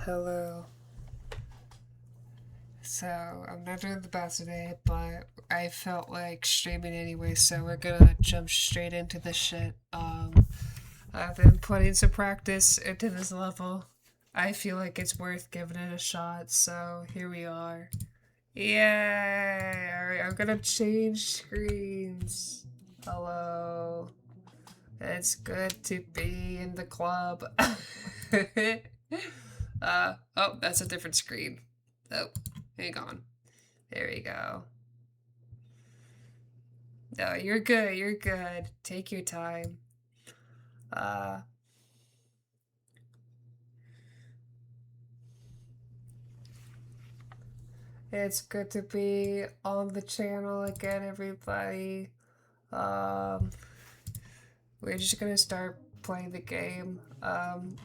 Hello. So, I'm not doing the best today, but I felt like streaming anyway, so we're gonna jump straight into this shit. I've been putting some practice into this level. I feel like it's worth giving it a shot, so here we are. Yay! Alright, I'm gonna change screens. Hello. It's good to be in the club. Oh, that's a different screen. Oh, hang on. There we go. No, you're good, you're good. Take your time. Uh, it's good to be on the channel again, everybody. Um, we're just gonna start playing the game.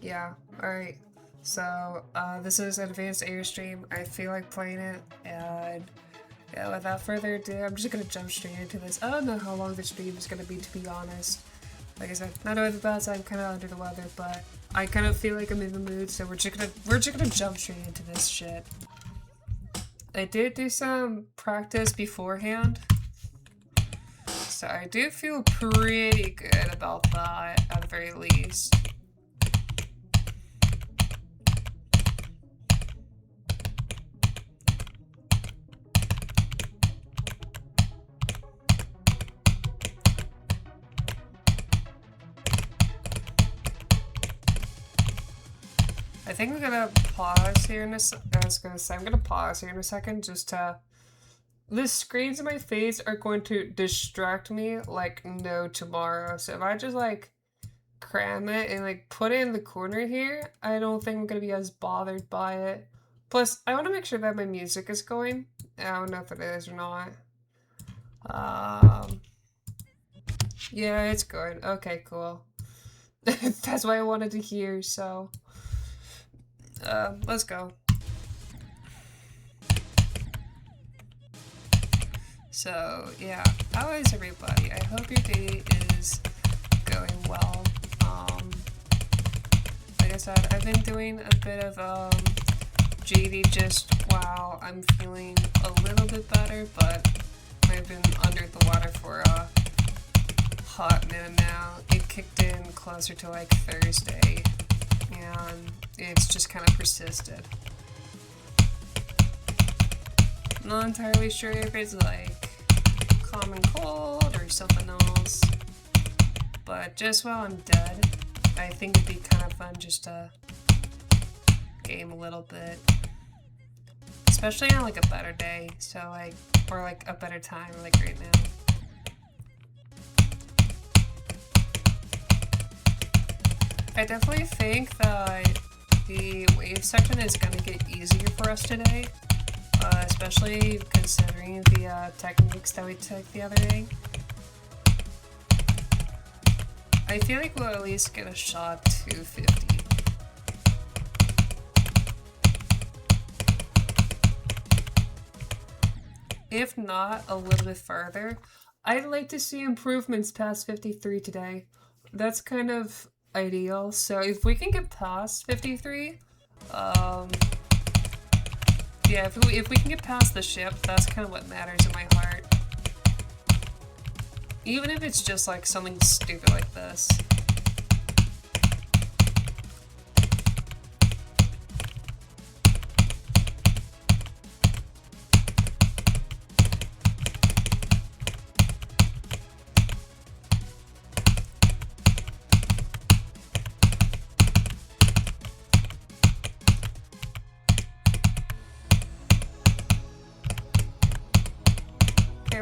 Yeah, alright. So, this is Advanced AIRSTREAM. I feel like playing it, and yeah, without further ado, I'm just gonna jump straight into this. I don't know how long the stream is gonna be, to be honest. Like I said, not over the best. I'm kind of under the weather, but I kind of feel like I'm in the mood, so we're just gonna jump straight into this shit. I did do some practice beforehand, so I do feel pretty good about that at the very least. I think I'm gonna pause here in a I'm gonna pause here in a second just to. The screens in my face are going to distract me like no tomorrow. So if I just like cram it and like put it in the corner here, I don't think I'm gonna be as bothered by it. Plus, I want to make sure that my music is going. I don't know if it is or not. Um, yeah, it's good. Okay, cool. That's what I wanted to hear. So. Let's go. So, yeah, how is everybody? I hope your day is going well. Like I said, I've been doing a bit of, JD just while I'm feeling a little bit better, but I've been under the water for a hot minute now. It kicked in closer to like Thursday, and it's just kind of persisted. I'm not entirely sure if it's like common cold or something else, but just while I'm dead, I think it'd be kind of fun just to game a little bit, especially on like a better day, so like, or like a better time, like right now. I definitely think that the wave section is going to get easier for us today, especially considering the techniques that we took the other day. I feel like we'll at least get a shot to 50. If not, a little bit further. I'd like to see improvements past 53 today. That's kind of ideal. So if we can get past 53, yeah, if we can get past the ship, that's kind of what matters in my heart. Even if it's just like something stupid like this.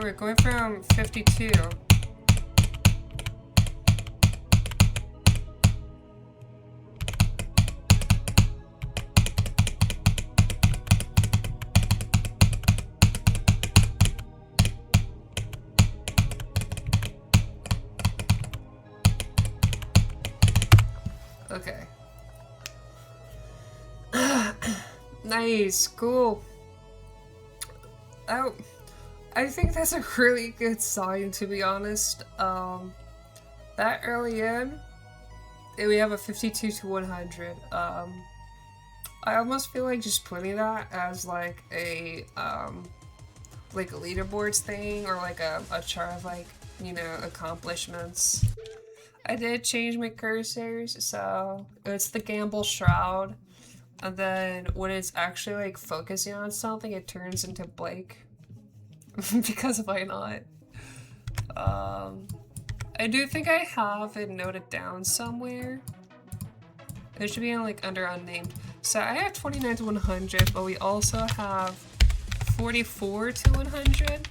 We're going from 52. Okay. Nice, cool. Oh. I think that's a really good sign, to be honest. That early in, we have a 52 to 100. I almost feel like just putting that as like a leaderboards thing or like a chart of like, you know, accomplishments. I did change my cursors, so it's the Gamble Shroud, and then when it's actually like focusing on something, it turns into Blake. Because why not? I do think I have it noted down somewhere. It should be in like under unnamed. So I have 29 to 100, but we also have 44 to 100,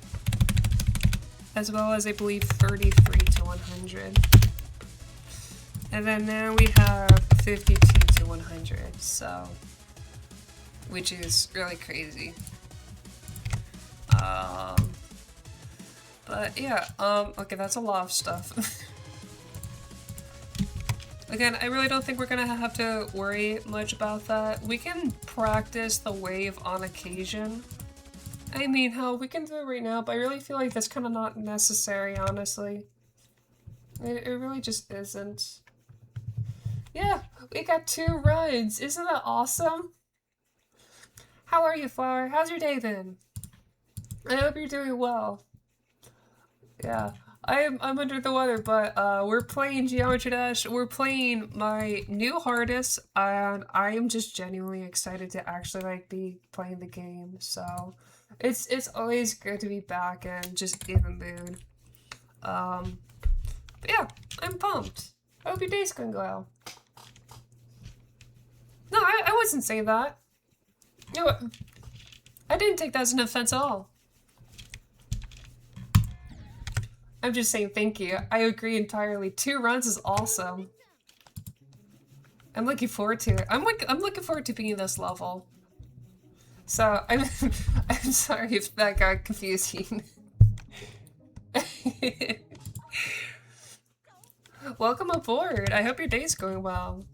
as well as I believe 33 to 100. And then now we have 52 to 100, so, which is really crazy. But yeah, okay, that's a lot of stuff. Again, I really don't think we're gonna have to worry much about that. We can practice the wave on occasion. I mean, hell, we can do it right now, but I really feel like that's kind of not necessary, honestly. It really just isn't. Yeah, we got 2 runs. Isn't that awesome? How are you, Flower? How's your day been? I hope you're doing well. Yeah, I'm under the weather, but we're playing Geometry Dash. We're playing my new hardest, and I am just genuinely excited to actually like be playing the game. So it's always good to be back and just in the mood. But yeah, I'm pumped. I hope your day's going well. No, I wasn't saying that. No, I didn't take that as an offense at all. I'm just saying thank you. I agree entirely. 2 runs is awesome. I'm looking forward to it. I'm looking forward to being this level. So I'm sorry if that got confusing. Welcome aboard. I hope your day's going well.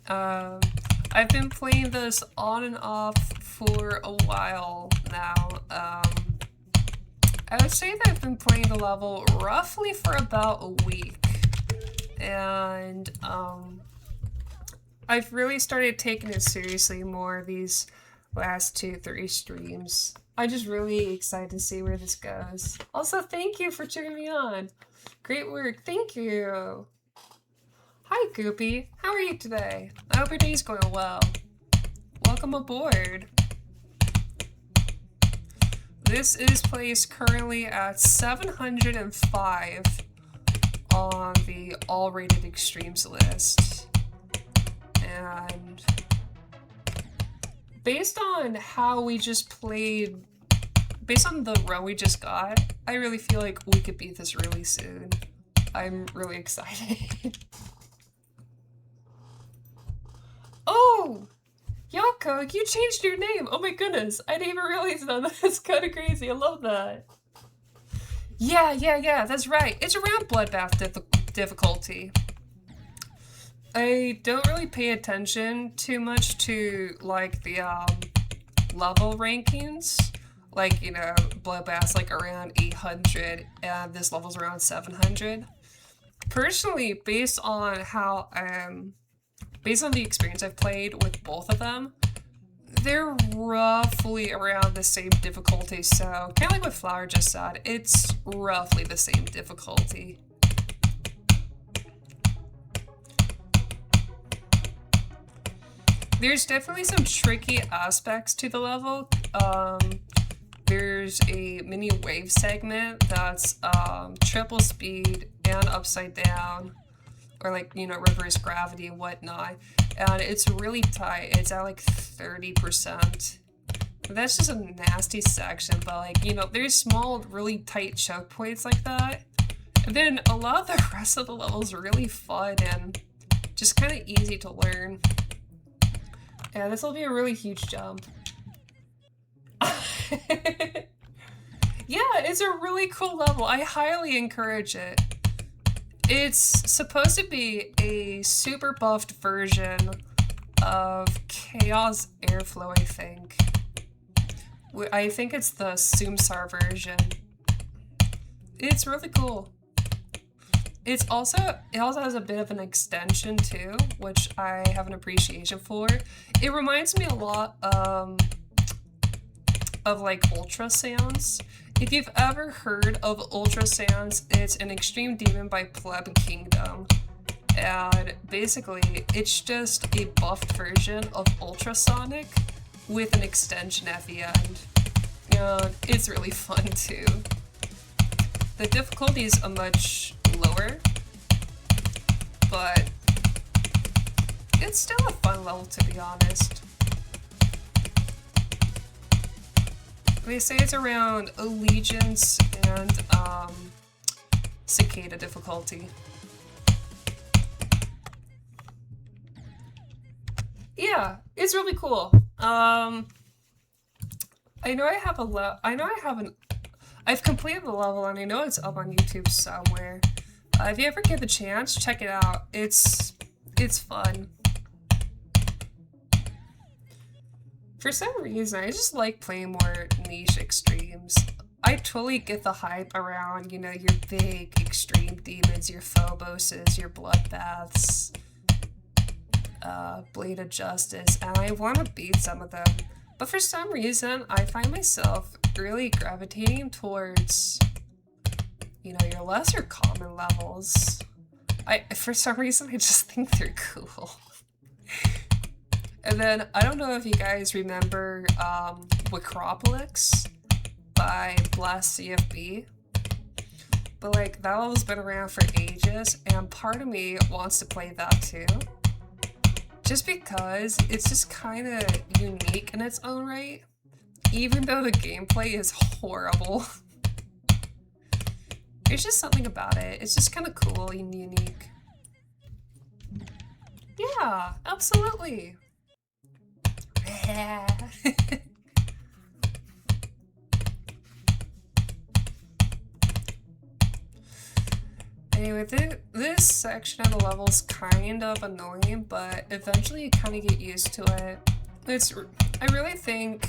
I've been playing this on and off for a while now. I would say that I've been playing the level roughly for about a week, and I've really started taking it seriously more these last 2-3 streams. I'm just really excited to see where this goes. Also, thank you for cheering me on. Great work, thank you. Hi, Goopy. How are you today? I hope your day's going well. Welcome aboard. This is placed currently at 705 on the all-rated extremes list. And based on how we just played, based on the run we just got, I really feel like we could beat this really soon. I'm really excited. Oh! Yako, you changed your name! Oh my goodness, I didn't even realize that. That's kind of crazy, I love that. Yeah, that's right. It's around Bloodbath difficulty. I don't really pay attention too much to, like, the, level rankings. Like, you know, Bloodbath's, like, around 800, and this level's around 700. Personally, based on how, based on the experience I've played with both of them, they're roughly around the same difficulty, so kind of like what Flower just said, it's roughly the same difficulty. There's definitely some tricky aspects to the level. There's a mini wave segment that's triple speed and upside down, or like, you know, reverse gravity and whatnot, and it's really tight. It's at like 30%. That's just a nasty section, but like, you know, there's small, really tight choke points like that. And then a lot of the rest of the levels are really fun and just kind of easy to learn. Yeah, this will be a really huge jump. Yeah, it's a really cool level. I highly encourage it. It's supposed to be a super buffed version of Chaos Airflow, I think. I think it's the Sumsar version. It's really cool. it also has a bit of an extension too, which I have an appreciation for. It reminds me a lot of like ultrasounds. If you've ever heard of ultrasounds, it's an extreme demon by Pleb Kingdom. And basically, it's just a buffed version of ultrasonic with an extension at the end. It's really fun too. The difficulty is a much lower, but it's still a fun level, to be honest. They say it's around Allegiance and Cicada difficulty. Yeah, it's really cool. I know I have I've completed the level and I know it's up on YouTube somewhere. If you ever get the chance, check it out. It's fun. For some reason, I just like playing more niche extremes. I totally get the hype around, your big extreme demons, your Phoboses, your bloodbaths, Blade of Justice, and I want to beat some of them. But for some reason, I find myself really gravitating towards, your lesser common levels. For some reason, I just think they're cool. And then, I don't know if you guys remember Wicropolix by Blast CFB. But like, that level's been around for ages, and part of me wants to play that too. Just because it's just kind of unique in its own right, even though the gameplay is horrible. There's just something about it. It's just kind of cool and unique. Yeah, absolutely. Anyway, this section of the level is kind of annoying, but eventually you kind of get used to it. I really think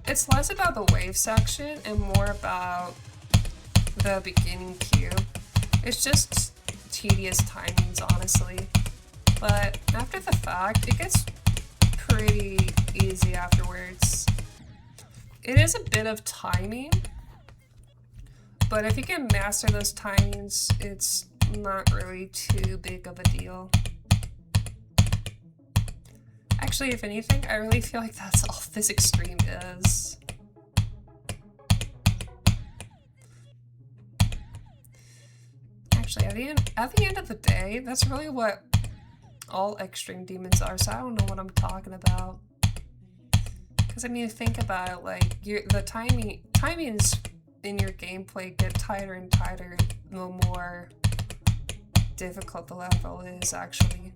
it's less about the wave section and more about the beginning queue. It's just tedious timings, honestly. But after the fact, it gets pretty easy afterwards. It is a bit of timing, but if you can master those timings, it's not really too big of a deal. Actually, if anything, I really feel like that's all this extreme is. Actually, at the end of the day, that's really what all extreme demons are, so I don't know what I'm talking about. Because I mean, think about it, like, the timings in your gameplay get tighter and tighter the more difficult the level is, actually.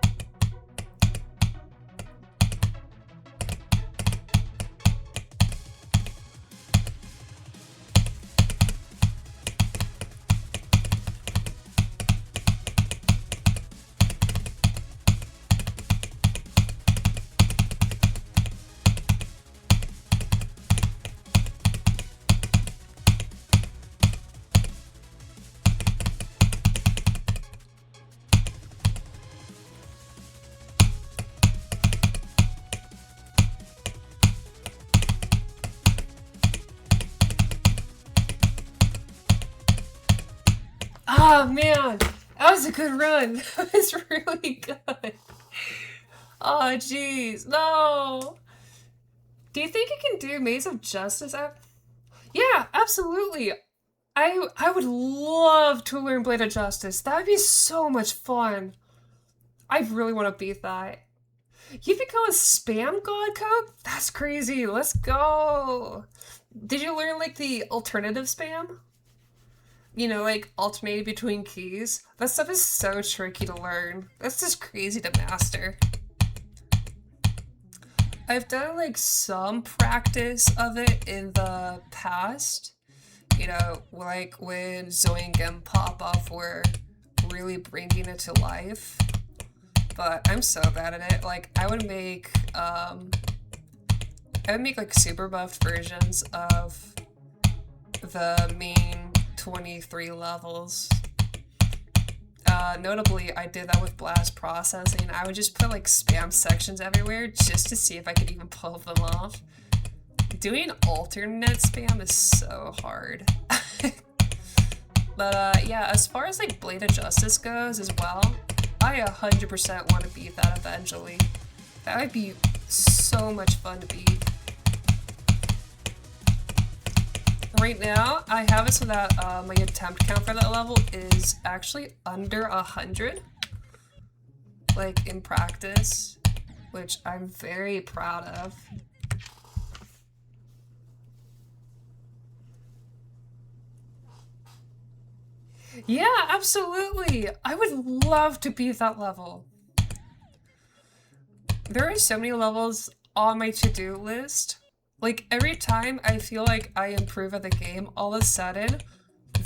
Oh man, that was a good run. That was really good. Oh jeez, no. Do you think you can do Maze of Justice? Yeah, absolutely. I would love to learn Blade of Justice. That would be so much fun. I really want to beat that. You become a spam god code? That's crazy. Let's go. Did you learn like the alternative spam? Like alternating between keys. That stuff is so tricky to learn. That's just crazy to master. I've done like some practice of it in the past. Like when Zoe and Gem pop off were really bringing it to life. But I'm so bad at it. Like I would make like super buffed versions of the main 23 levels. Notably, I did that with blast processing. I would just put like spam sections everywhere just to see if I could even pull them off. Doing alternate spam is so hard. But yeah, as far as like Blade of Justice goes as well, I 100% want to beat that eventually. That would be so much fun to beat. Right now, I have it so that my attempt count for that level is actually under 100. Like, in practice, which I'm very proud of. Yeah, absolutely! I would love to beat that level. There are so many levels on my to-do list. Like, every time I feel like I improve at the game, all of a sudden,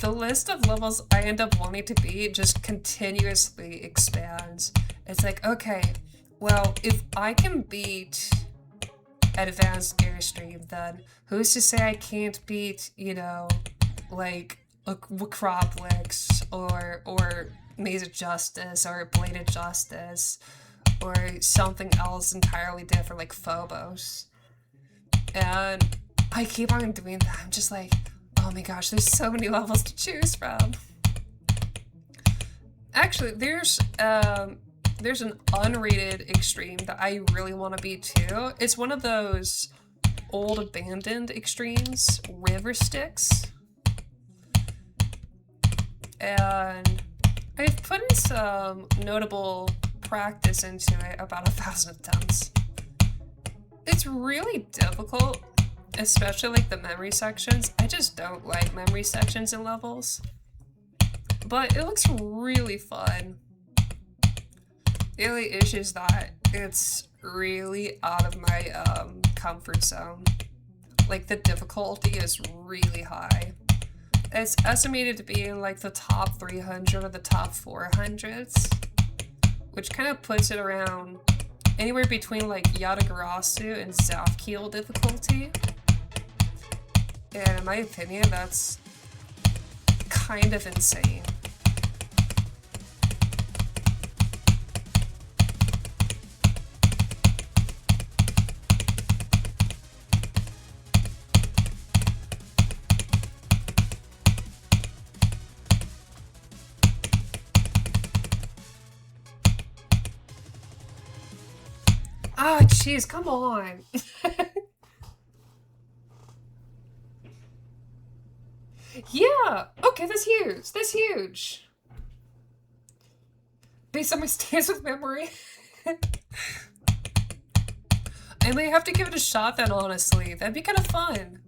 the list of levels I end up wanting to beat just continuously expands. It's like, okay, well, if I can beat Advanced Airstream, then who's to say I can't beat, you know, like, Acropolis, or Maze of Justice, or Blade of Justice, or something else entirely different, like Phobos. And I keep on doing that. I'm just like, oh my gosh, there's so many levels to choose from. Actually, there's an unrated extreme that I really want to beat too. It's one of those old abandoned extremes, River Styx. And I've put in some notable practice into it, about 1,000 attempts. It's really difficult, especially like the memory sections. I just don't like memory sections in levels. But it looks really fun. The only issue is that it's really out of my comfort zone. Like, the difficulty is really high. It's estimated to be in like the top 300 or the top 400s, which kind of puts it around anywhere between like Yatagarasu and Zafkiel difficulty. And in my opinion, that's kind of insane. Ah, jeez, come on. Yeah, okay, that's huge. That's huge. Based on my stance with memory. I may have to give it a shot then, honestly. That'd be kind of fun.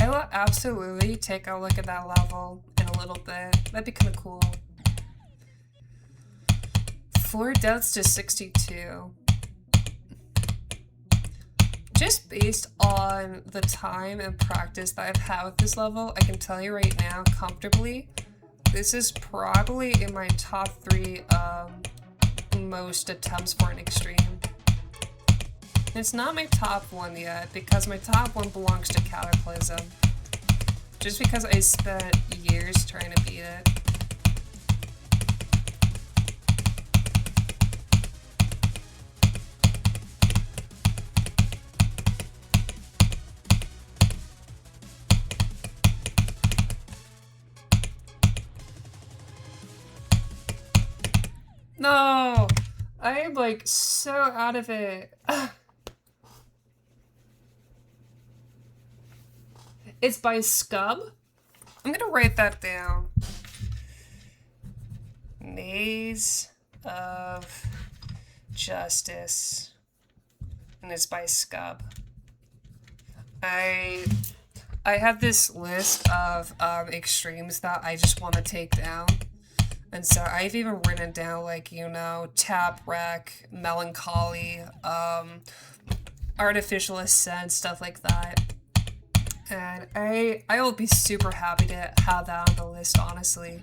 I will absolutely take a look at that level in a little bit. That'd be kind of cool. 4 deaths to 62. Just based on the time and practice that I've had with this level, I can tell you right now, comfortably, this is probably in my top 3 most attempts for an extreme. It's not my top 1 yet, because my top 1 belongs to Cataclysm. Just because I spent years trying to beat it. No! I am like so out of it. It's by Scub. I'm gonna write that down. Maze of Justice. And it's by Scub. I have this list of extremes that I just want to take down. And so I've even written down, like, you know, Tap Wreck, Melancholy, Artificial Ascent, stuff like that. And I will be super happy to have that on the list, honestly.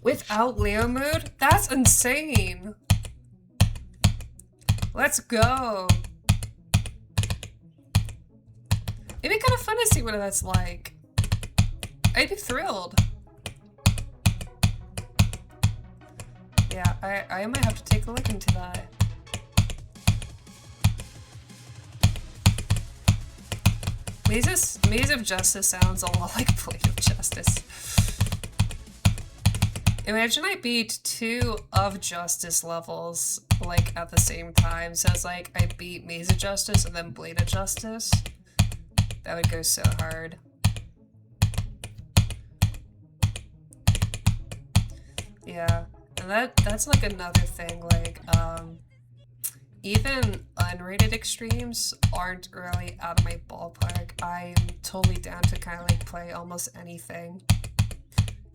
Without Leo Mood? That's insane! Let's go! It'd be kind of fun to see what that's like. I'd be thrilled. Yeah, I might have to take a look into that. Maze of Justice sounds a lot like Blade of Justice. Imagine I beat 2 of Justice levels, like, at the same time. So it's like, I beat Maze of Justice and then Blade of Justice. That would go so hard. Yeah, and that's like another thing, like, even unrated extremes aren't really out of my ballpark. I'm totally down to kind of like play almost anything.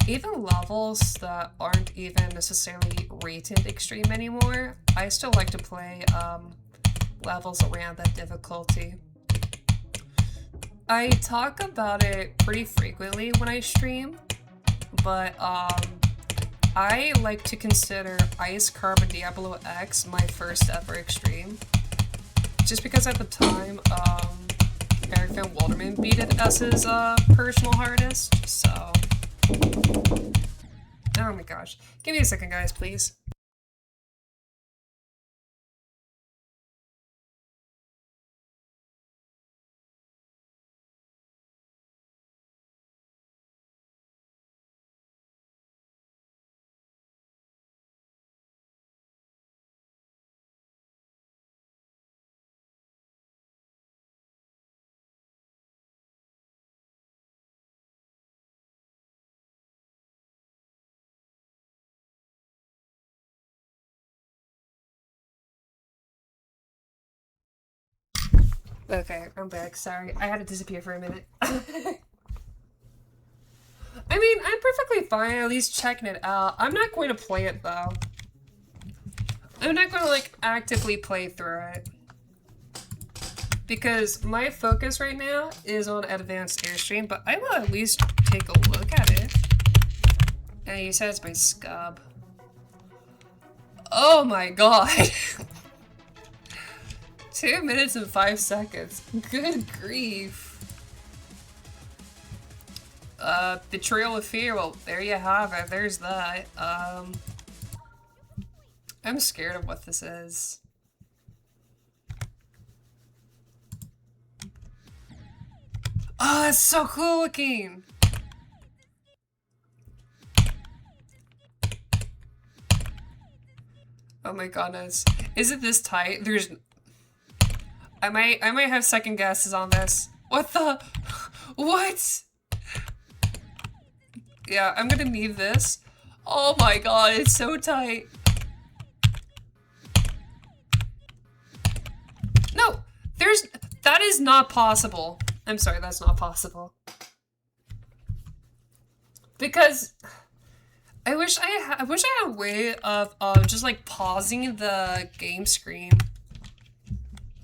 Even levels that aren't even necessarily rated extreme anymore, I still like to play levels around that difficulty. I talk about it pretty frequently when I stream, but I like to consider Ice Carbon Diablo X my first ever extreme. Just because at the time, Eric Van Wilderman beat it as his personal hardest, so... Oh my gosh. Give me a second, guys, please. Okay, I'm back. Sorry. I had to disappear for a minute. I mean, I'm perfectly fine at least checking it out. I'm not going to play it, though. I'm not going to, like, actively play through it. Because my focus right now is on Advanced Airstream, but I will at least take a look at it. And you said it's by Scub. Oh my god! 2 minutes and 5 seconds. Good grief. Betrayal with Fear. Well, there you have it. There's that. I'm scared of what this is. Oh, it's so cool looking! Oh my goodness. Is it this tight? There's... I might have second guesses on this. What the... What? Yeah, I'm gonna need this. Oh my god, it's so tight. No! That is not possible. I'm sorry, that's not possible. Because... I wish I had a way of just like pausing the game screen.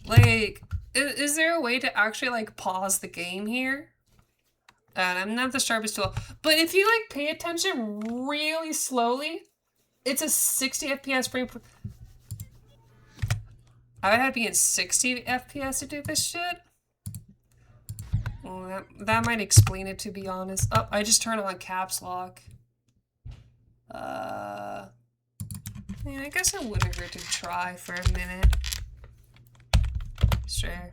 Like, is there a way to actually like pause the game here? And I'm not the sharpest tool, but if you like pay attention really slowly, it's a 60 FPS frame. I would have to be in 60 FPS to do this shit. Well, that might explain it, to be honest. Oh, I just turned on caps lock. I mean, I guess it wouldn't hurt to try for a minute. Sure.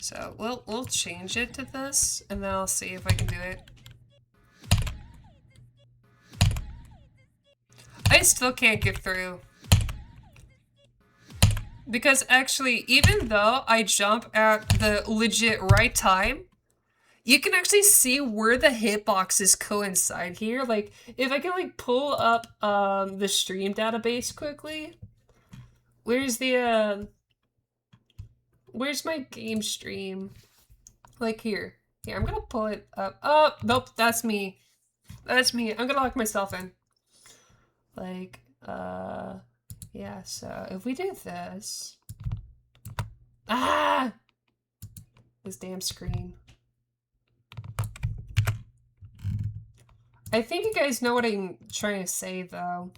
So we'll change it to this, and then I'll see if I can do it. I still can't get through. Because actually, even though I jump at the legit right time, you can actually see where the hitboxes coincide here. Like, if I can like pull up the stream database quickly. Where's the where's my game stream? Like here. Here, I'm gonna pull it up. Oh, nope, that's me. That's me. I'm gonna lock myself in. Like, yeah, so if we do this. Ah! This damn screen. I think you guys know what I'm trying to say, though.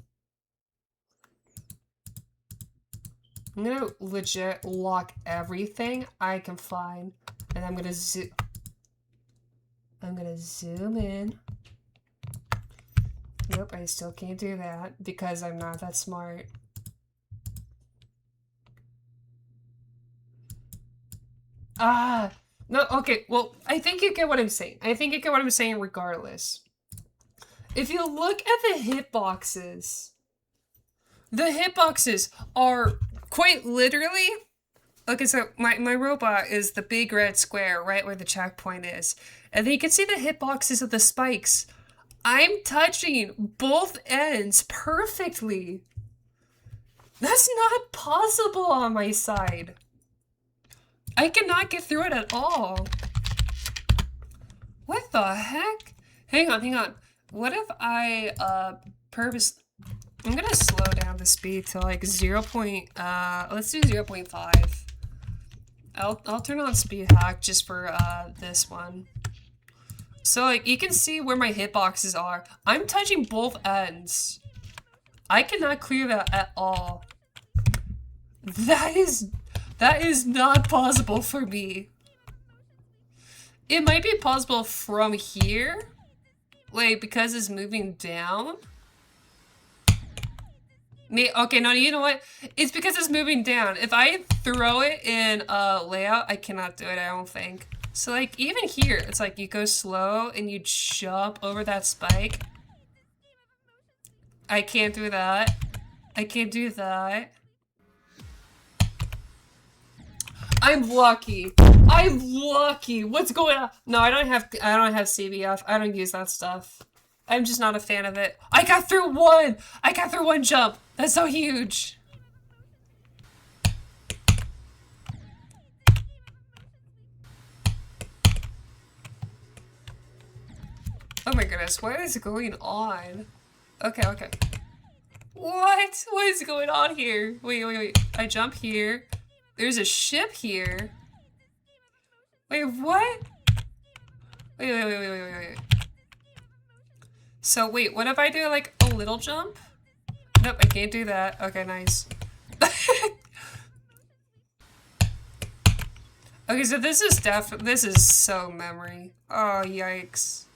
I'm gonna legit lock everything I can find, and I'm gonna zoom. I'm gonna zoom in. Nope, I still can't do that because I'm not that smart. Ah, no, okay, well, I think you get what I'm saying. I think you get what I'm saying regardless. If you look at the hitboxes, the hitboxes are quite literally... Okay, so my robot is the big red square right where the checkpoint is. And then you can see the hitboxes of the spikes. I'm touching both ends perfectly. That's not possible on my side. I cannot get through it at all. What the heck? Hang on. What if I I'm gonna slow down the speed to like let's do 0.5. I'll turn on speed hack just for this one. So like you can see where my hitboxes are. I'm touching both ends. I cannot clear that at all. That is not possible for me. It might be possible from here. Wait, because it's moving down? Okay, no, you know what? It's because it's moving down. If I throw it in layout, I cannot do it, I don't think. So like, even here, it's like you go slow and you jump over that spike. I can't do that. I can't do that. I'm lucky. I'm lucky. What's going on? No, I don't have CBF. I don't use that stuff. I'm just not a fan of it. I got through one! I got through one jump! That's so huge! Oh my goodness, what is going on? Okay. What? What is going on here? Wait. I jump here. There's a ship here. Wait, what? Wait. So wait, what if I do like a little jump? Nope, I can't do that. Okay, nice. Okay, so this is so memory. Oh, yikes.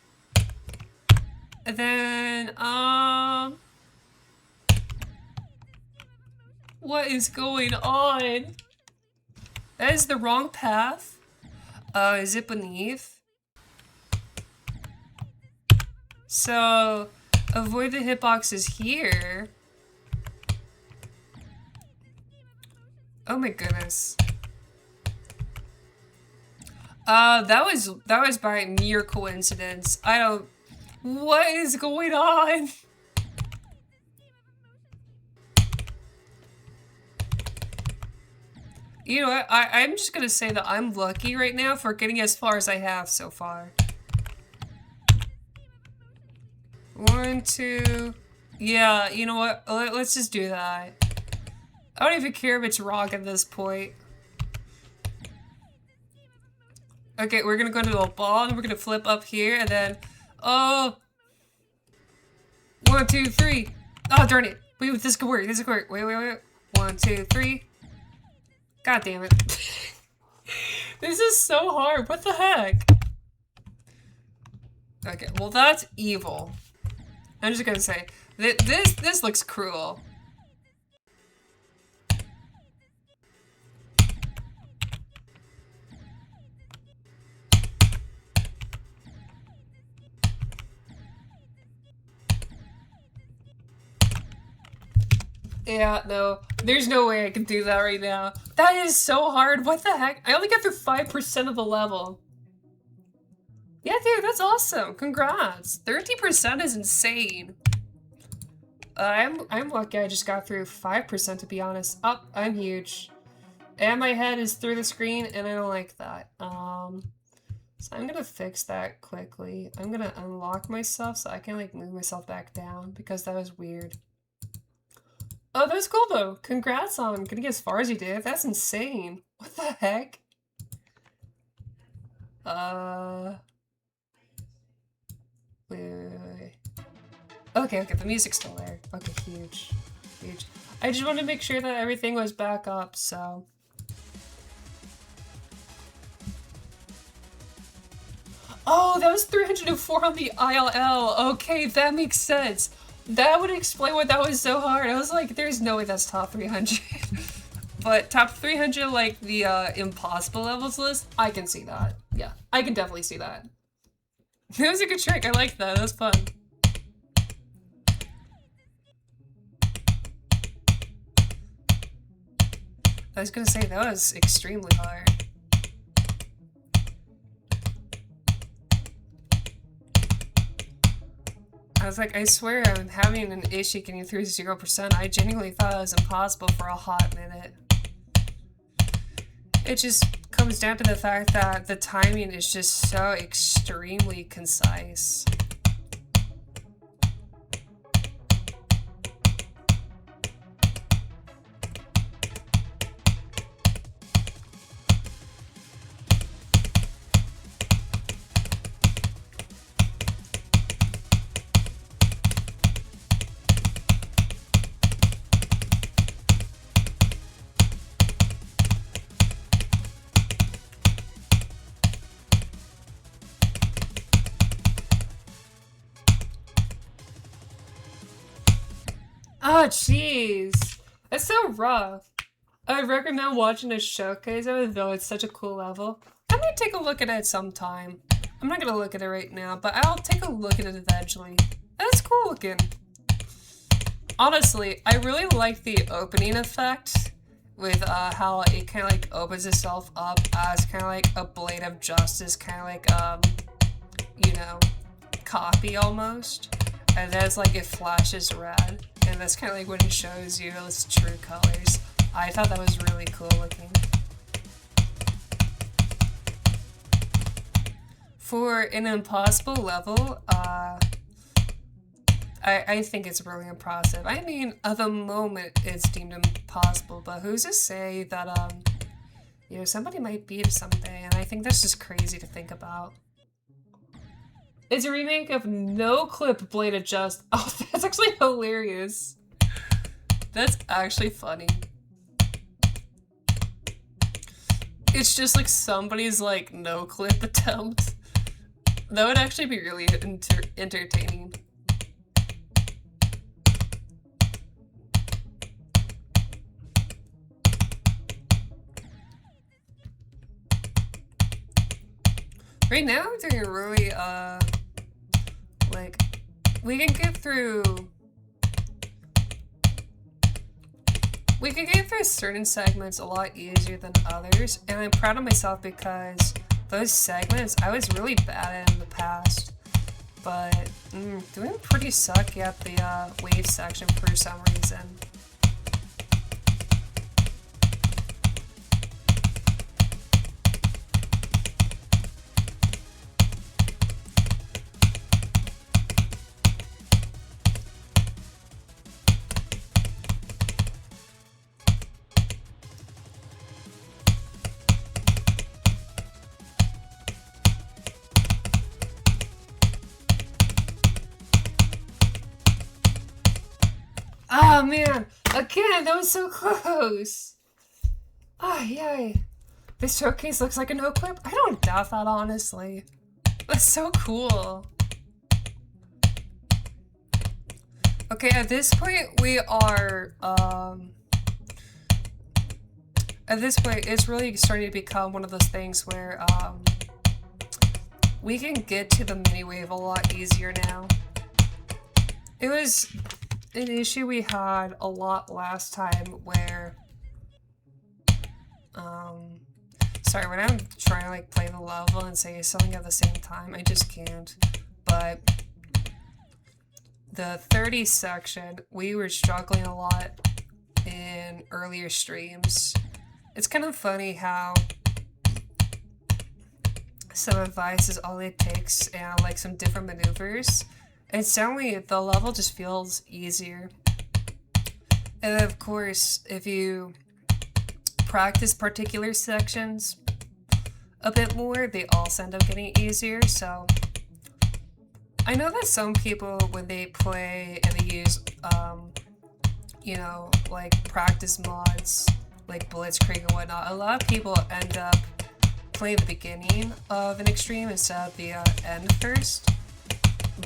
And then, what is going on? That is the wrong path. Is it beneath? So, avoid the hitboxes here. Oh my goodness. That was by mere coincidence. What is going on? You know what? I'm just gonna say that I'm lucky right now for getting as far as I have so far. 1, 2... Yeah, you know what? Let's just do that. I don't even care if it's wrong at this point. Okay, we're gonna go into a ball and we're gonna flip up here and then... Oh! 1, 2, 3! Oh, darn it! Wait, this could work, Wait. 1, 2, 3. God damn it. This is so hard, what the heck? Okay, well that's evil. I'm just gonna say, this looks cruel. Yeah, no. There's no way I can do that right now. That is so hard. What the heck? I only got through 5% of the level. Yeah, dude, that's awesome. Congrats. 30% is insane. I'm lucky I just got through 5%, to be honest. Oh, I'm huge. And my head is through the screen, and I don't like that. So I'm gonna fix that quickly. I'm gonna unlock myself so I can, like, move myself back down, because that was weird. Oh, that was cool, though. Congrats on getting as far as you did. That's insane. What the heck? Wait. Okay, the music's still there. Okay, huge. I just wanted to make sure that everything was back up, so... Oh, that was 304 on the ILL. Okay, that makes sense. That would explain why that was so hard. I was like, there's no way that's top 300. But top 300, like the impossible levels list, I can see that. Yeah, I can definitely see that. That was a good trick. I liked that. That was fun. I was gonna say, that was extremely hard. I was like, I swear I'm having an issue getting through 0%. I genuinely thought it was impossible for a hot minute. It just comes down to the fact that the timing is just so extremely concise. Oh, jeez. That's so rough. I would recommend watching a showcase of it, though it's such a cool level. I might take a look at it sometime. I'm not gonna look at it right now, but I'll take a look at it eventually. That's cool looking. Honestly, I really like the opening effect with how it kind of like opens itself up as kind of like a blade of justice, kind of like, you know, copy almost. And then it's like it flashes red. And that's kind of like when it shows you its true colors. I thought that was really cool looking. For an impossible level, I think it's really impressive. I mean, at the moment it's deemed impossible, but who's to say that, you know, somebody might beat it someday, and I think that's just crazy to think about. It's a remake of No Clip Blade Adjust. Oh, that's actually hilarious. That's actually funny. It's just like somebody's like no clip attempt. That would actually be really entertaining. Right now I'm doing really, like, we can get through certain segments a lot easier than others, and I'm proud of myself because those segments I was really bad at in the past, but doing pretty sucky at the wave section for some reason. Oh man, again, that was so close. Ah, yay. This showcase looks like a no clip. I don't doubt that, honestly. That's so cool. Okay, at this point, we are, at this point, it's really starting to become one of those things where, we can get to the mini wave a lot easier now. It was an issue we had a lot last time where, sorry, when I'm trying to like play the level and say something at the same time, I just can't. But the 30 section, we were struggling a lot in earlier streams. It's kind of funny how some advice is all it takes and like some different maneuvers. And suddenly the level just feels easier. And of course, if you practice particular sections a bit more, they also end up getting easier. So I know that some people, when they play and they use, you know, like practice mods, like Blitzkrieg and whatnot, a lot of people end up play the beginning of an extreme instead of the end first.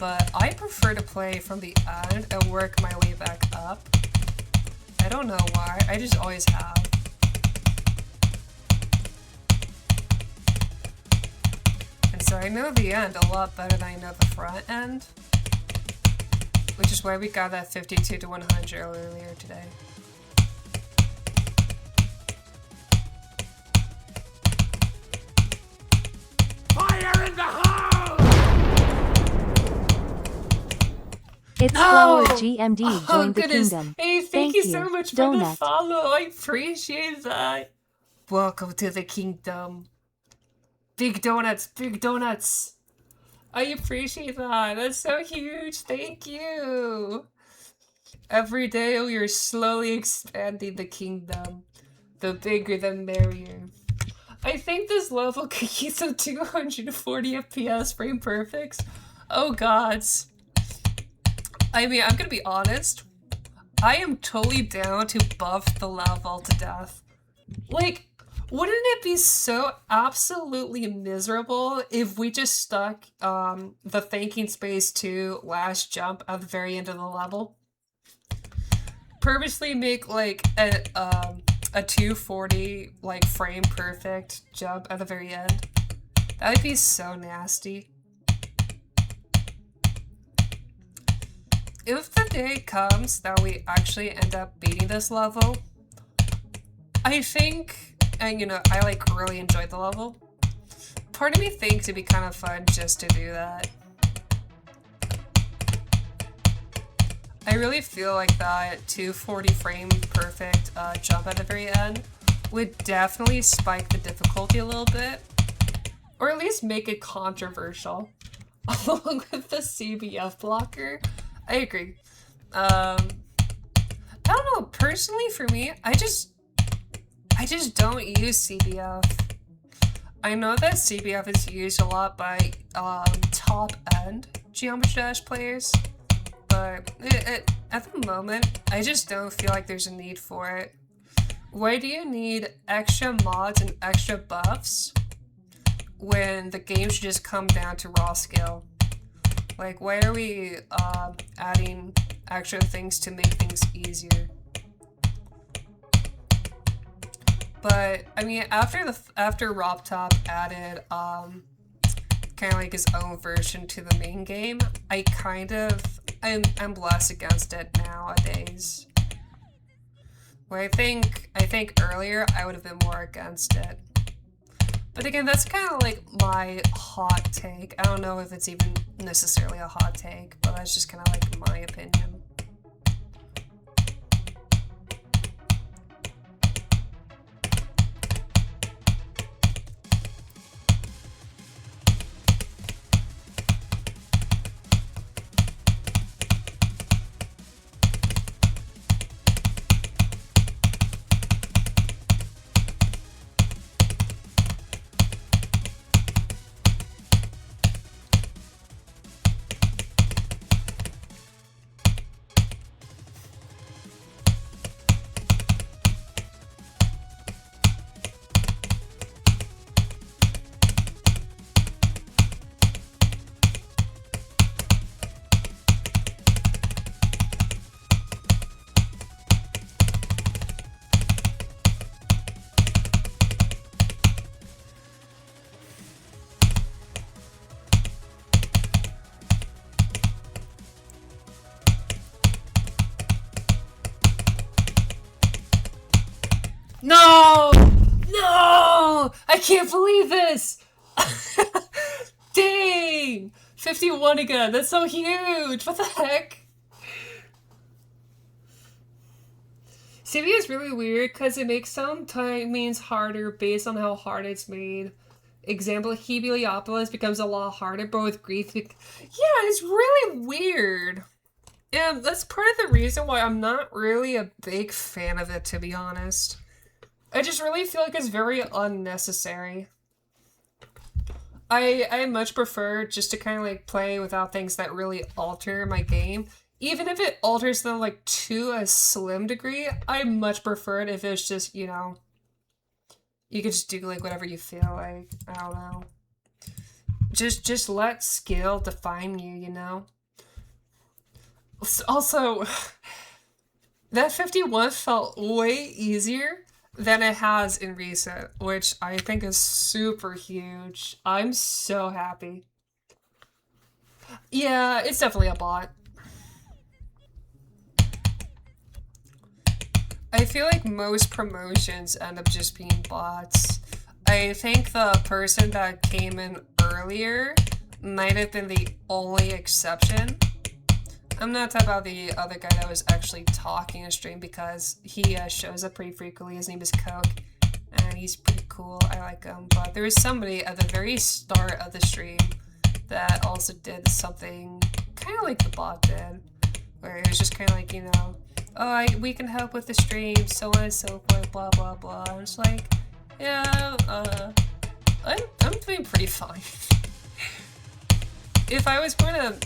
But I prefer to play from the end and work my way back up. I don't know why, I just always have. And so I know the end a lot better than I know the front end. Which is why we got that 52 to 100 earlier today. Fire in the hole! It's Flower GMD joined the goodness. kingdom. Hey, thank you so much for the follow. I appreciate that. Welcome to the kingdom. Big donuts, big donuts. I appreciate that. That's so huge. Thank you. Every day we are slowly expanding the kingdom. The bigger the merrier. I think this level could use some 240 FPS frame perfects. Oh gods. I mean, I'm gonna be honest. I am totally down to buff the level to death. Like, wouldn't it be so absolutely miserable if we just stuck the thanking space to last jump at the very end of the level? Purposely make like a 240 like frame perfect jump at the very end. That would be so nasty. If the day comes that we actually end up beating this level, I think, and you know, I like really enjoyed the level. Part of me thinks it'd be kind of fun just to do that. I really feel like that 240 frame perfect jump at the very end would definitely spike the difficulty a little bit, or at least make it controversial, along with the CBF blocker. I agree. I don't know, personally for me, I just don't use CBF. I know that CBF is used a lot by top-end Geometry Dash players, but at the moment, I just don't feel like there's a need for it. Why do you need extra mods and extra buffs when the game should just come down to raw skill? Like, why are we adding extra things to make things easier? But I mean, after RobTop added kind of like his own version to the main game, I'm less against it nowadays. Where I think earlier I would have been more against it. But again, that's kind of like my hot take. I don't know if it's even necessarily a hot take, but that's just kind of like my opinion. No! No! I can't believe this! Dang! 51 again, that's so huge! What the heck? CB is really weird because it makes some timings harder based on how hard it's made. Example, Heliopolis becomes a lot harder, but with Greek... Yeah, it's really weird. And that's part of the reason why I'm not really a big fan of it, to be honest. I just really feel like it's very unnecessary. I much prefer just to kind of like play without things that really alter my game. Even if it alters them like to a slim degree, I much prefer it if it's just, you know, You could just do like whatever you feel like. I don't know. Just let skill define you, you know? Also, that 51 felt way easier than it has in recent, which I think is super huge. I'm so happy. Yeah, it's definitely a bot. I feel like most promotions end up just being bots. I think the person that came in earlier might have been the only exception. I'm not talking about the other guy that was actually talking in stream because he shows up pretty frequently. His name is Coke, and he's pretty cool. I like him. But there was somebody at the very start of the stream that also did something kind of like the bot did, where it was just kind of like, you know, oh, we can help with the stream, so on and so forth, blah, blah, blah. I'm just like, yeah, I'm doing pretty fine. If I was going to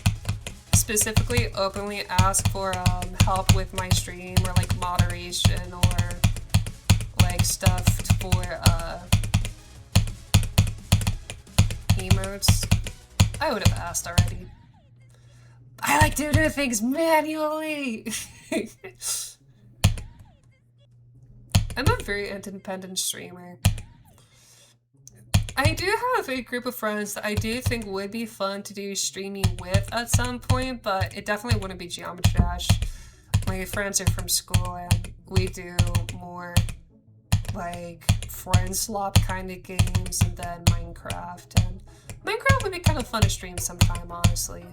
specifically openly ask for help with my stream or like moderation or like stuff for emotes, I would have asked already. I like to do things manually. I'm a very independent streamer. I do have a group of friends that I do think would be fun to do streaming with at some point, but it definitely wouldn't be Geometry Dash. My friends are from school and we do more like friend swap kind of games and then Minecraft. And Minecraft would be kind of fun to stream sometime, honestly.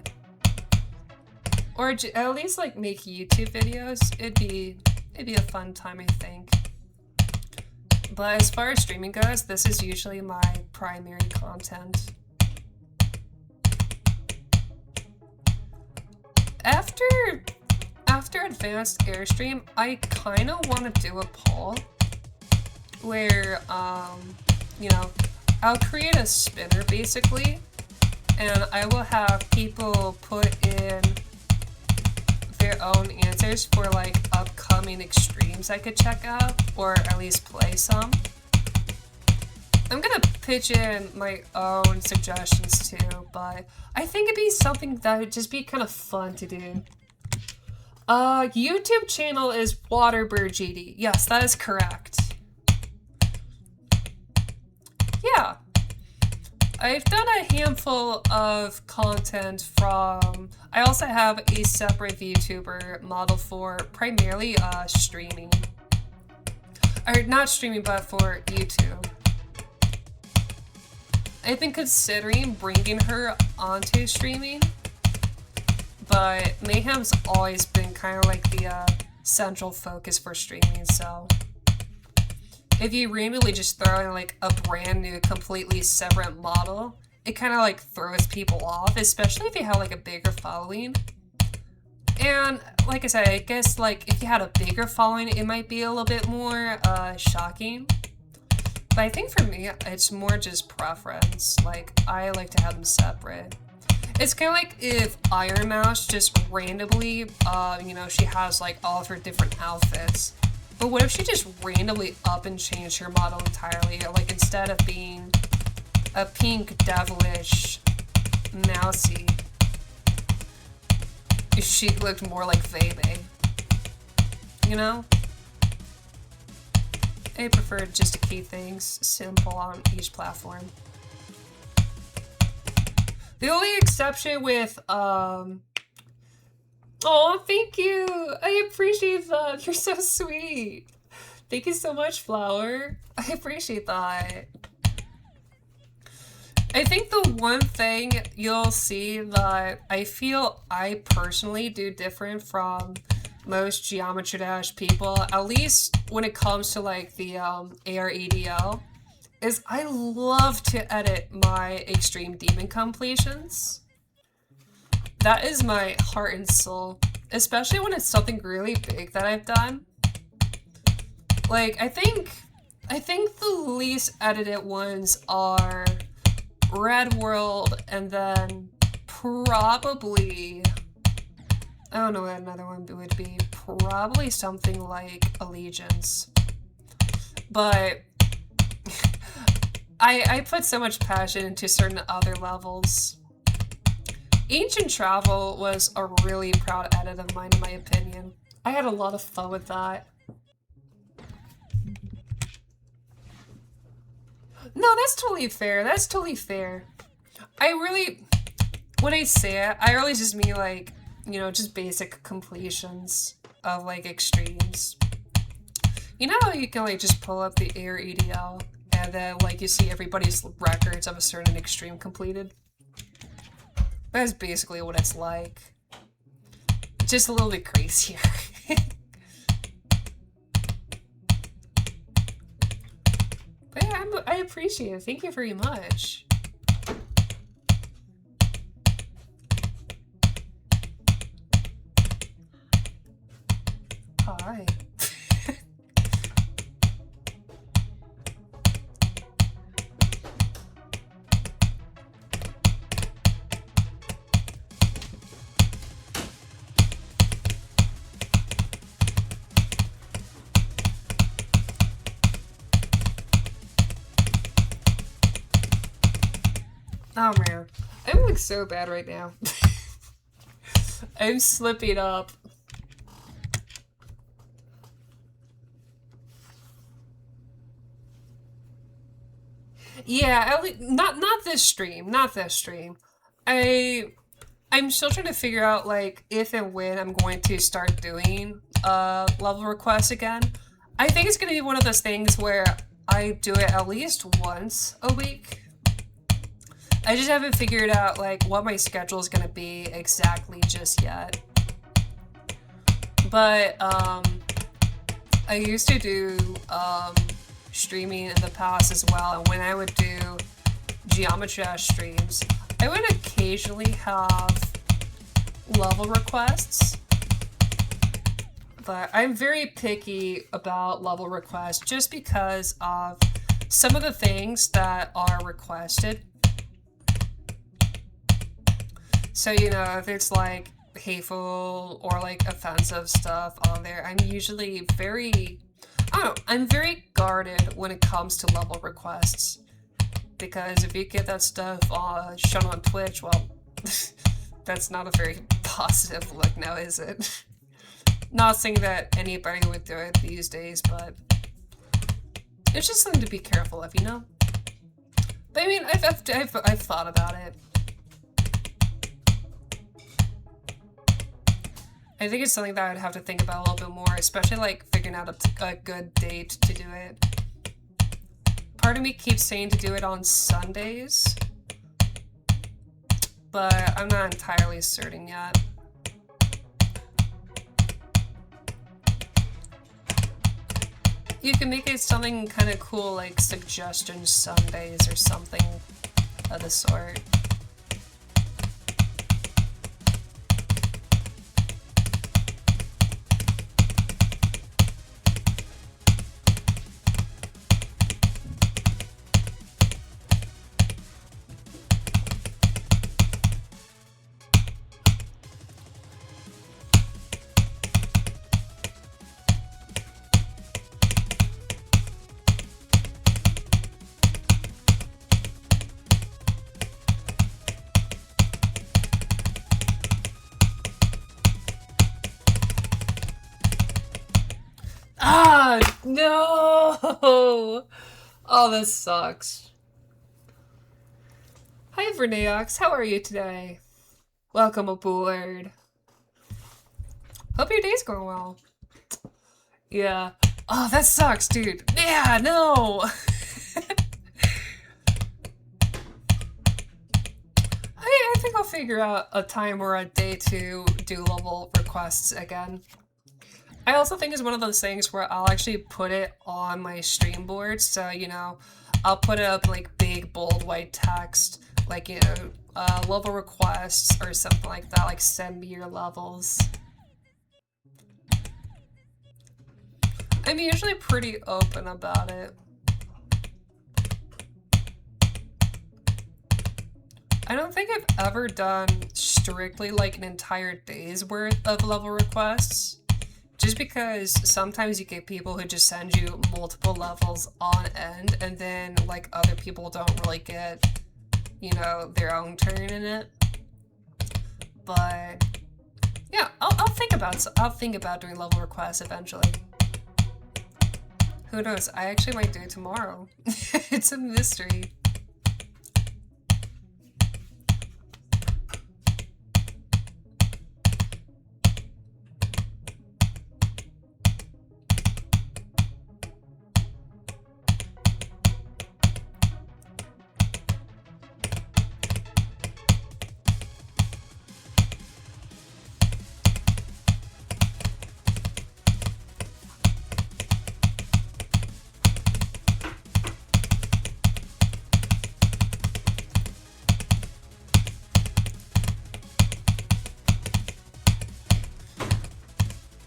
Or at least like make YouTube videos. It'd be a fun time, I think. But as far as streaming goes, this is usually my primary content. After advanced AIRSTREAM, I kind of want to do a poll where, you know, I'll create a spinner basically, and I will have people put in their own answers for like upcoming extremes I could check out, or at least play some. I'm gonna pitch in my own suggestions too, but I think it'd be something that would just be kind of fun to do. YouTube channel is WaterbirdGD. Yes, that is correct. Yeah. I've done a handful of content from... I also have a separate VTuber model for primarily streaming. Or not streaming, but for YouTube. I've been considering bringing her onto streaming, but Mayhem's always been kind of like the central focus for streaming, so... If you randomly just throw in like a brand new, completely separate model, it kind of like throws people off, especially if you have like a bigger following. And like I said, I guess like if you had a bigger following, it might be a little bit more shocking. But I think for me, it's more just preference. Like, I like to have them separate. It's kind of like if Iron Mouse just randomly, you know, she has like all of her different outfits. But what if she just randomly up and changed her model entirely? Like, instead of being a pink, devilish, mousy, she looked more like Vebe. You know? I prefer just to keep things simple on each platform. The only exception with, oh, thank you! I appreciate that! You're so sweet! Thank you so much, Flower. I appreciate that. I think the one thing you'll see that I feel I personally do different from most Geometry Dash people, at least when it comes to like the AREDL, is I love to edit my Extreme Demon completions. That is my heart and soul, especially when it's something really big that I've done. Like, I think the least edited ones are Red World, and then probably, I don't know what another one would be, probably something like Allegiance. But I put so much passion into certain other levels. Ancient Travel was a really proud edit of mine, in my opinion. I had a lot of fun with that. No, that's totally fair. That's totally fair. I really, when I say it, I really just mean like, you know, just basic completions of like extremes. You know how you can like just pull up the Air EDL and then like you see everybody's records of a certain extreme completed? That's basically what it's like. Just a little bit crazier. But yeah, I appreciate it. Thank you very much. Hi. Oh man, I'm like so bad right now. I'm slipping up. Yeah, at least, not this stream, not this stream. I'm still trying to figure out like if and when I'm going to start doing level requests again. I think it's gonna be one of those things where I do it at least once a week. I just haven't figured out like what my schedule is gonna be exactly just yet. But I used to do streaming in the past as well, and when I would do Geometry Dash streams, I would occasionally have level requests. But I'm very picky about level requests just because of some of the things that are requested. So, you know, if it's like hateful or like offensive stuff on there, I'm usually very, I don't know, I'm very guarded when it comes to level requests. Because if you get that stuff shown on Twitch, well, that's not a very positive look now, is it? Not saying that anybody would do it these days, but it's just something to be careful of, you know? But I mean, I've thought about it. I think it's something that I'd have to think about a little bit more, especially like figuring out a good date to do it. Part of me keeps saying to do it on Sundays, but I'm not entirely certain yet. You can make it something kind of cool like Suggestion Sundays or something of the sort. No! Oh, this sucks. Hi, Verneox. How are you today? Welcome aboard. Hope your day's going well. Yeah. Oh, that sucks, dude. Yeah, no! I think I'll figure out a time or a day to do level requests again. I also think it's one of those things where I'll actually put it on my stream board, so, you know, I'll put it up like big, bold, white text, like, you know, level requests or something like that, like send me your levels. I'm usually pretty open about it. I don't think I've ever done strictly like an entire day's worth of level requests. Just because sometimes you get people who just send you multiple levels on end, and then like other people don't really get, you know, their own turn in it. But yeah, I'll think about doing level requests eventually. Who knows? I actually might do it tomorrow. It's a mystery.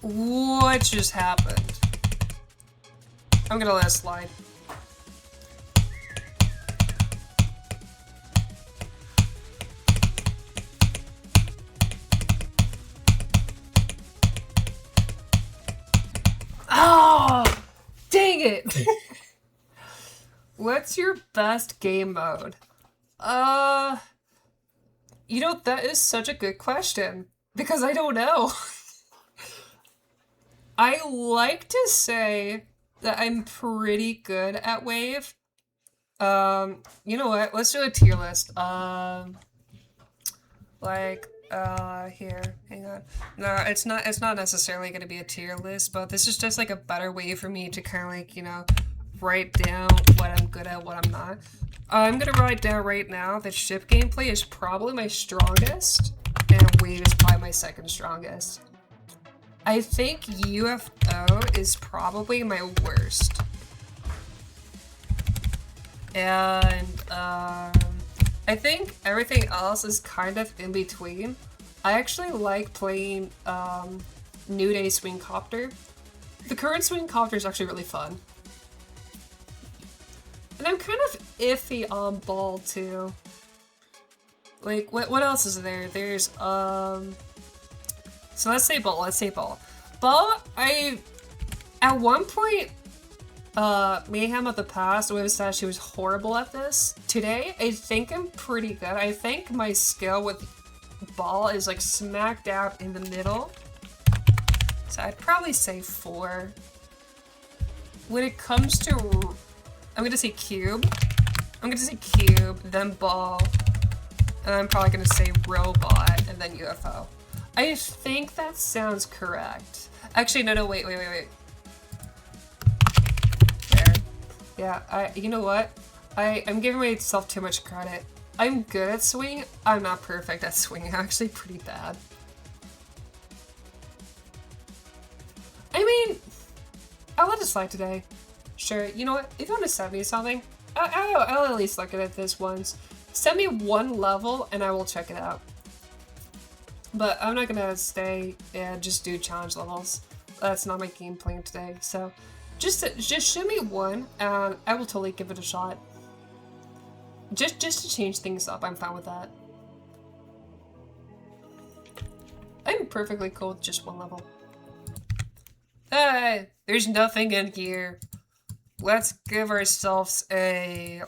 What just happened? I'm gonna let it slide. Oh, dang it! What's your best game mode? You know, that is such a good question because I don't know. I like to say that I'm pretty good at Wave. You know what? Let's do a tier list. Here, hang on. No, it's not necessarily gonna be a tier list, but this is just like a better way for me to kind of like, you know, write down what I'm good at, what I'm not. I'm gonna write down right now that ship gameplay is probably my strongest, and Wave is probably my second strongest. I think UFO is probably my worst. And, I think everything else is kind of in between. I actually like playing, New Day Swing Copter. The current Swing Copter is actually really fun. And I'm kind of iffy on Ball, too. Like, what else is there? There's, so let's say Ball, Ball, at one point, Mayhem of the past was that she was horrible at this. Today, I think I'm pretty good. I think my skill with Ball is like smack dab in the middle. So I'd probably say 4. When it comes to, I'm gonna say Cube. I'm gonna say Cube, then Ball, and I'm probably gonna say Robot, and then UFO. I think that sounds correct. Actually, no, wait. There. Yeah, you know what? I'm giving myself too much credit. I'm good at swing. I'm not perfect at swing. I'm actually pretty bad. I mean, I'll let it slide today. Sure, you know what? If you want to send me something, I'll at least look at this once. Send me one level and I will check it out. But I'm not gonna stay and just do challenge levels. That's not my game plan today. So just show me one and I will totally give it a shot. Just to change things up, I'm fine with that. I'm perfectly cool with just one level. There's nothing in here. Let's give ourselves a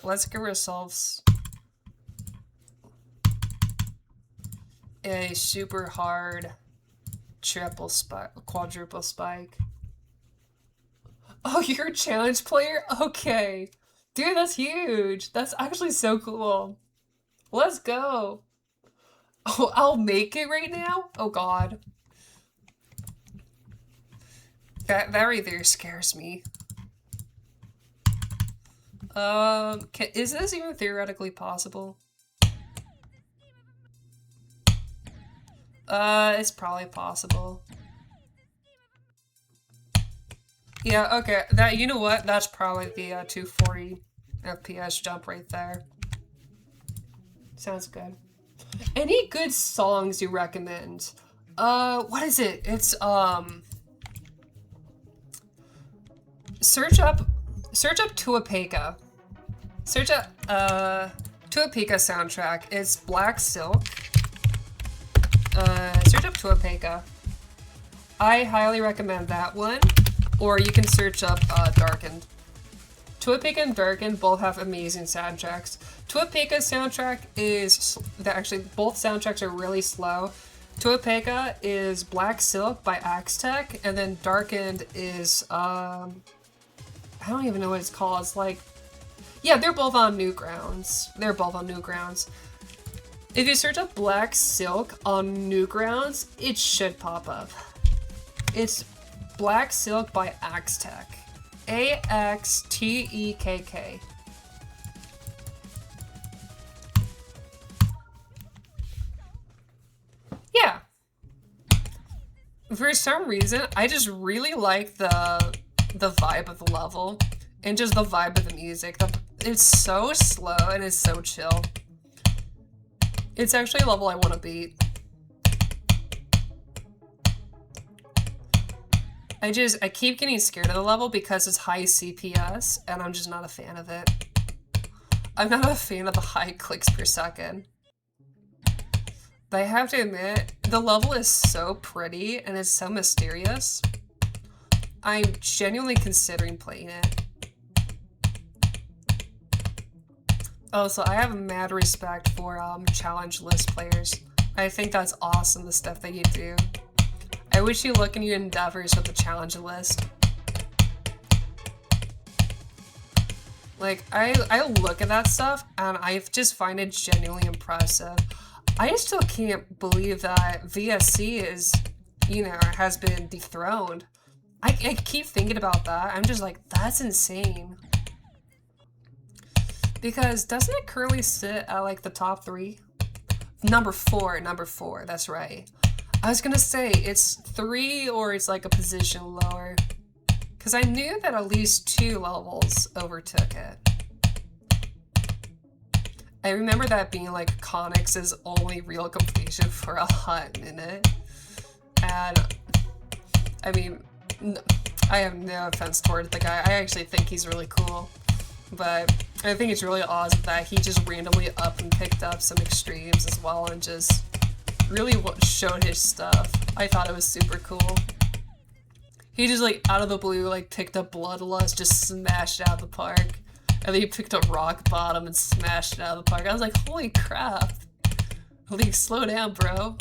super hard quadruple spike. Oh, you're a challenge player? Okay. Dude, that's huge. That's actually so cool. Let's go. Oh, I'll make it right now? Oh god. That right there scares me. Is this even theoretically possible? It's probably possible. Yeah, okay. That, you know what? That's probably the 240 FPS jump right there. Sounds good. Any good songs you recommend? What is it? It's search up Tuapeka. Search up Tuapeka soundtrack. It's Black Silk. Search up Tuapeka. I highly recommend that one, or you can search up Darkened. Tuapeka and Darkened both have amazing soundtracks. Tuapeka's soundtrack is, actually both soundtracks are really slow. Tuapeka is Black Silk by Axtech, and then Darkened is, I don't even know what it's called. It's like, yeah, they're both on Newgrounds. They're both on Newgrounds. If you search up Black Silk on Newgrounds, it should pop up. It's Black Silk by Axtech. A-X-T-E-K-K. Yeah. For some reason, I just really like the vibe of the level and just the vibe of the music. It's so slow and it's so chill. It's actually a level I want to beat. I keep getting scared of the level because it's high CPS and I'm just not a fan of it. I'm not a fan of the high clicks per second. But I have to admit, the level is so pretty and it's so mysterious. I'm genuinely considering playing it. Oh, so I have mad respect for challenge list players. I think that's awesome, the stuff that you do. I wish you luck in your endeavors with the challenge list. Like, I look at that stuff and I just find it genuinely impressive. I still can't believe that VSC is, you know, has been dethroned. I keep thinking about that. I'm just like, that's insane. Because doesn't it currently sit at like the top 3? Number four, that's right. I was gonna say it's 3 or it's like a position lower. Because I knew that at least 2 levels overtook it. I remember that being like Connix's only real completion for a hot minute. And I mean, I have no offense towards the guy. I actually think he's really cool. But I think it's really awesome that he just randomly up and picked up some extremes as well and just really showed his stuff. I thought it was super cool. He just like out of the blue like picked up Bloodlust, just smashed it out of the park. And then he picked up Rock Bottom and smashed it out of the park. I was like, holy crap. Like, slow down, bro.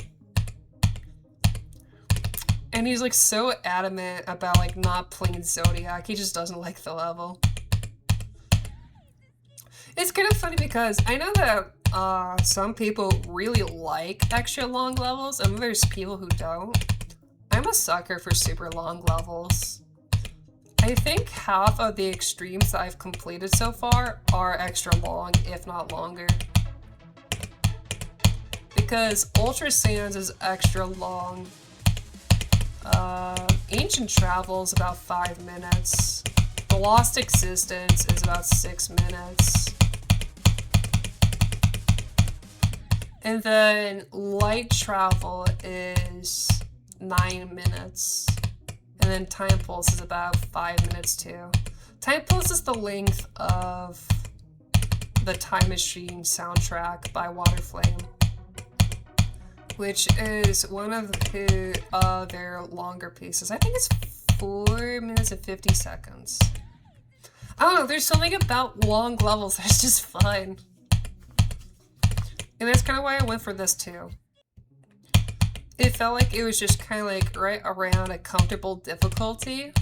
And he's like so adamant about like not playing Zodiac. He just doesn't like the level. It's kind of funny because I know that some people really like extra long levels and there's people who don't. I'm a sucker for super long levels. I think half of the extremes that I've completed so far are extra long, if not longer. Because Ultra Sands is extra long. Ancient Travel is about 5 minutes. The Lost Existence is about 6 minutes. And then Light Travel is 9 minutes. And then Time Pulse is about 5 minutes too. Time Pulse is the length of the Time Machine soundtrack by Waterflame, which is one of their longer pieces. I think it's 4 minutes and 50 seconds. I don't know, there's something about long levels that's just fun. And that's kind of why I went for this too. It felt like it was just kind of like right around a comfortable difficulty.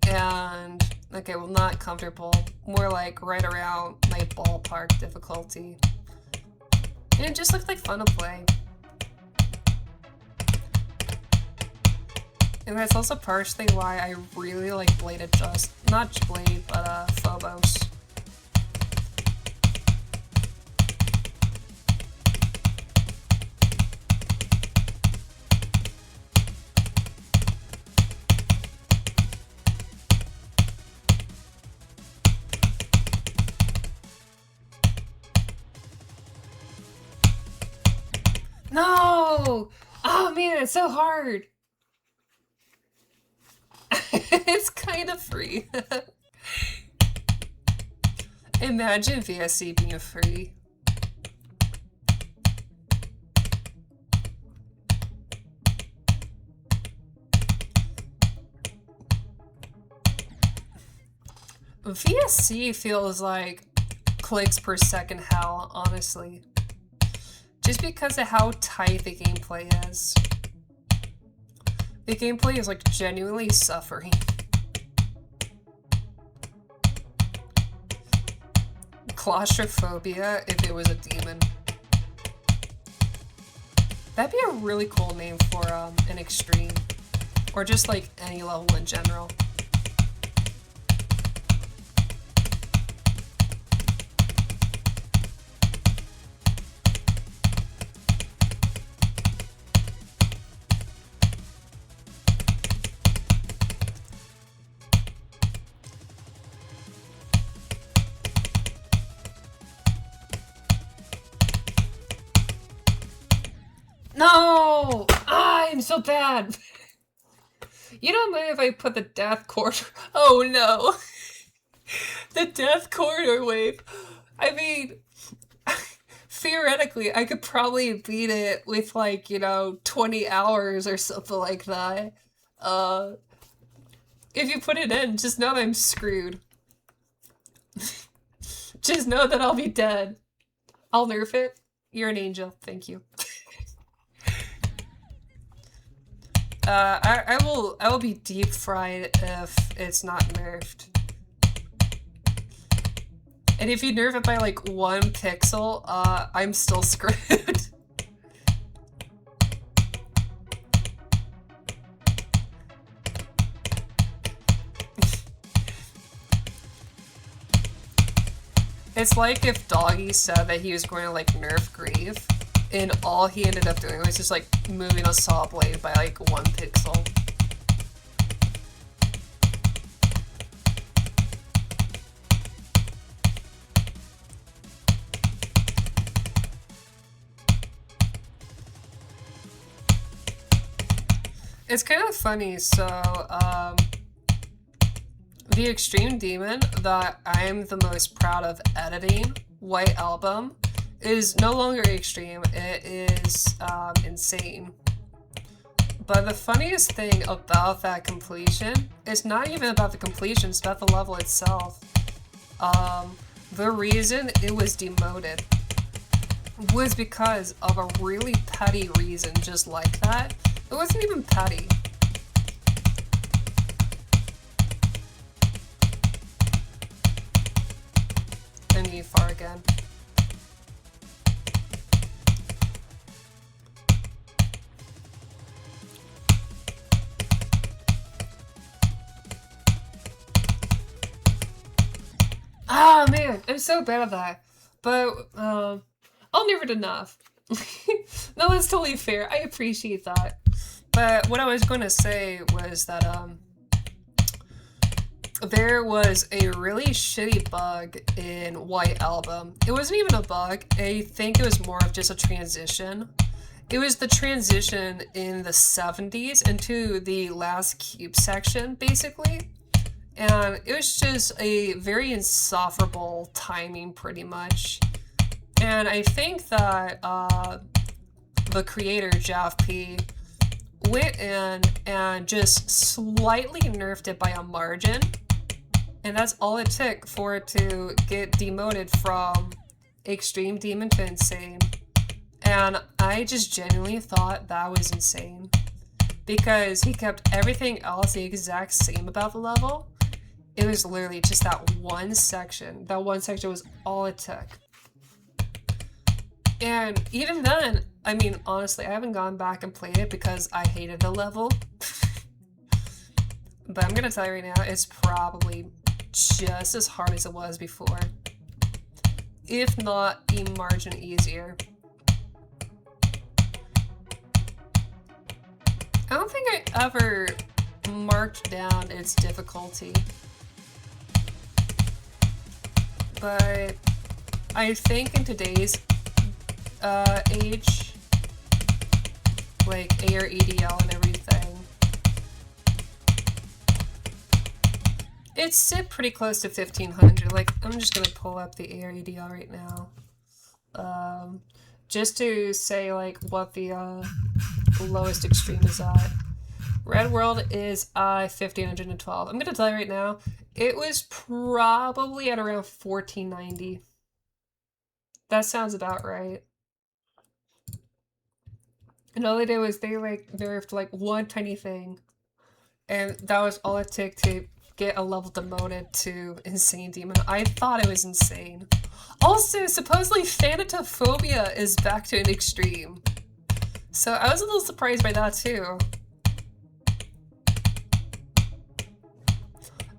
And, okay, well not comfortable, more like right around my ballpark difficulty. And it just looked like fun to play. And that's also partially why I really like Blade Adjust, not Blade, but Phobos. No! Oh man, it's so hard. It's kind of free. Imagine VSC being free. VSC feels like clicks per second hell, honestly. Just because of how tight the gameplay is. The gameplay is like genuinely suffering. Claustrophobia if it was a demon. That'd be a really cool name for an extreme. Or just like any level in general. No! Ah, I'm so bad! You don't mind if I put the death corridor? Oh no! The death corridor wave. I mean, theoretically, I could probably beat it with like, 20 hours or something like that. If you put it in, just know that I'm screwed. Just know that I'll be dead. I'll nerf it. You're an angel. Thank you. I will be deep fried if it's not nerfed. And if you nerf it by like 1 pixel, I'm still screwed. It's like if Doggy said that he was going to like nerf Grieve, and all he ended up doing was just like moving a saw blade by like 1 pixel. It's kind of funny, so the extreme demon that I'm the most proud of editing, White Album, is no longer extreme, it is insane. But the funniest thing about that completion, it's not even about the completion, it's about the level itself. The reason it was demoted was because of a really petty reason just like that. It wasn't even petty. I need far again. Ah, man, I'm so bad at that. But, I'll nerf it enough. No, that's totally fair. I appreciate that. But what I was going to say was that, there was a really shitty bug in White Album. It wasn't even a bug. I think it was more of just a transition. It was the transition in the 70s into the last cube section, basically. And it was just a very insufferable timing, pretty much. And I think that the creator, Jeff P, went in and just slightly nerfed it by a margin. And that's all it took for it to get demoted from Extreme Demon to Insane. And I just genuinely thought that was insane. Because he kept everything else the exact same about the level. It was literally just that one section. That one section was all it took. And even then, I mean, honestly, I haven't gone back and played it because I hated the level. But I'm gonna tell you right now, it's probably just as hard as it was before. If not a margin easier. I don't think I ever marked down its difficulty. But I think in today's age, like AIRSTREAM and everything, it's sit pretty close to 1500. Like, I'm just gonna pull up the AIRSTREAM right now. Just to say like what the lowest extreme is at. Red World is 1512. I'm gonna tell you right now, It was probably at around 1490. That sounds about right. And all they did was they like nerfed like one tiny thing. And that was all it took to get a level demoted to Insane Demon. I thought it was insane. Also, supposedly Thanatophobia is back to an extreme. So I was a little surprised by that too.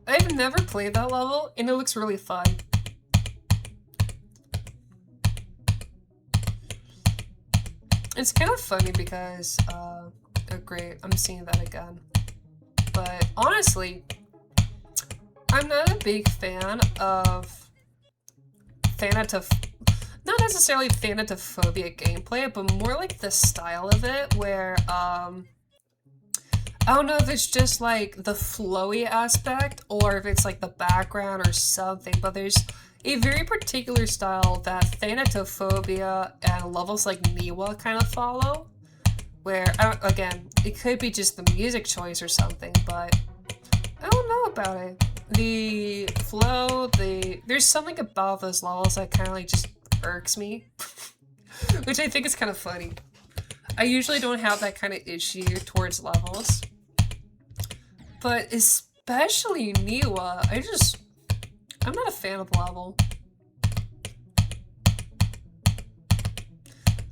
I've never played that level, and it looks really fun. It's kind of funny because, oh great, I'm seeing that again. But honestly, I'm not a big fan of not necessarily Thanatophobia gameplay, but more like the style of it, where, I don't know if it's just like the flowy aspect or if it's like the background or something, but there's a very particular style that Thanatophobia and levels like Niwa kind of follow, where, again, it could be just the music choice or something, but I don't know about it. The flow, there's something about those levels that kind of like just irks me, which I think is kind of funny. I usually don't have that kind of issue towards levels, but especially Niwa, I'm not a fan of the level.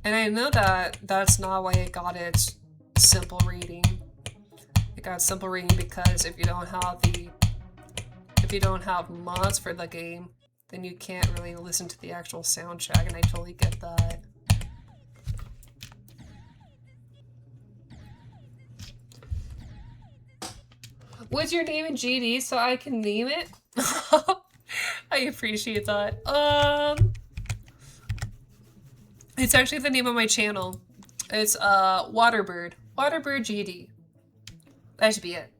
And I know that that's not why it got its simple rating. It got simple rating because if you don't have mods for the game, then you can't really listen to the actual soundtrack, and I totally get that. What's your name in GD so I can name it? I appreciate that. It's actually the name of my channel. It's Waterbird GD. That should be it.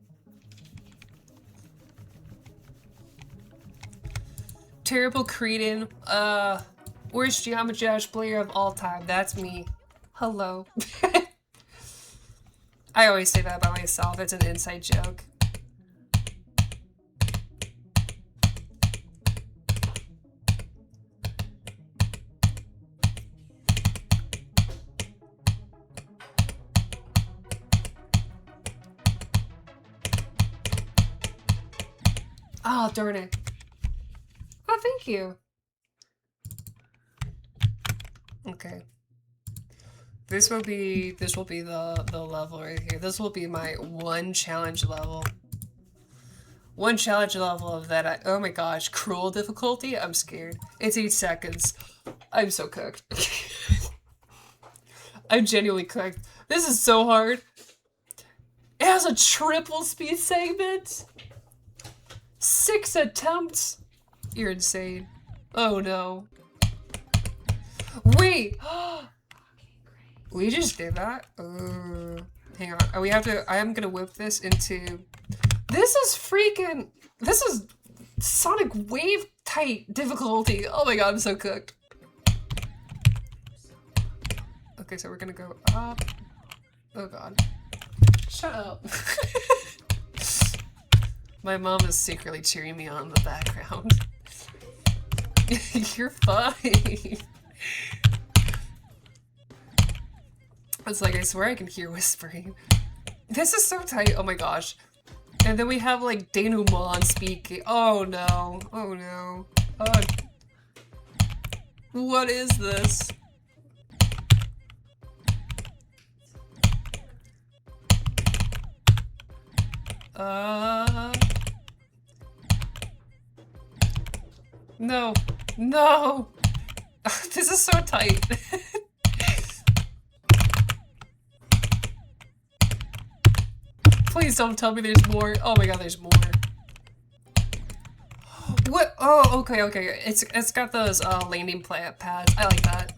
Terrible Cretin. Worst Geometry Dash player of all time. That's me. Hello. I always say that about myself. It's an inside joke. Oh, darn it. Oh, thank you. Okay. This will be the level right here. This will be my one challenge level. One challenge level of that. Oh my gosh, cruel difficulty? I'm scared. It's 8 seconds. I'm so cooked. I'm genuinely cooked. This is so hard. It has a triple speed segment. 6 attempts. You're insane. Oh no. Wait. We just did that? Hang on. Oh, we have to. I am gonna whip this into. This is freaking. This is Sonic Wave tight difficulty. Oh my god, I'm so cooked. Okay, so we're gonna go up. Oh god. Shut up. My mom is secretly cheering me on in the background. You're fine. It's like, I swear I can hear whispering. This is so tight. Oh my gosh. And then we have like denouement speaking. Oh no. Oh no. Oh. What is this? No. No. This is so tight. Please don't tell me there's more. Oh my god, there's more. What? Oh, okay, okay. It's got those landing pads. I like that.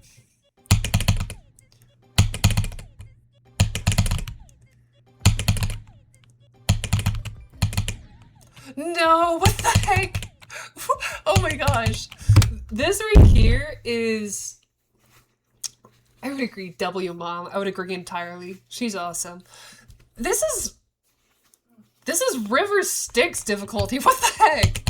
No, what the heck? Oh my gosh. This right here is... I would agree, W Mom. I would agree entirely. She's awesome. This is River Styx difficulty. What the heck?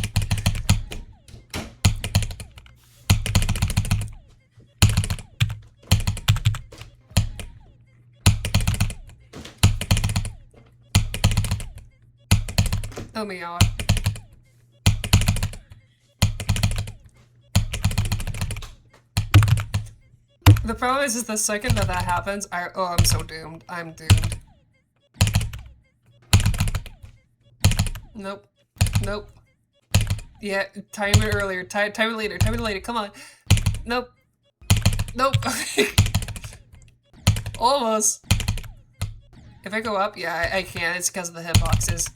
Oh my god. The problem is the second that happens, I'm so doomed. I'm doomed. Nope. Nope. Yeah, time it earlier. Time it later. Time it later. Come on. Nope. Nope. Almost. If I go up, yeah, I can. It's because of the hitboxes.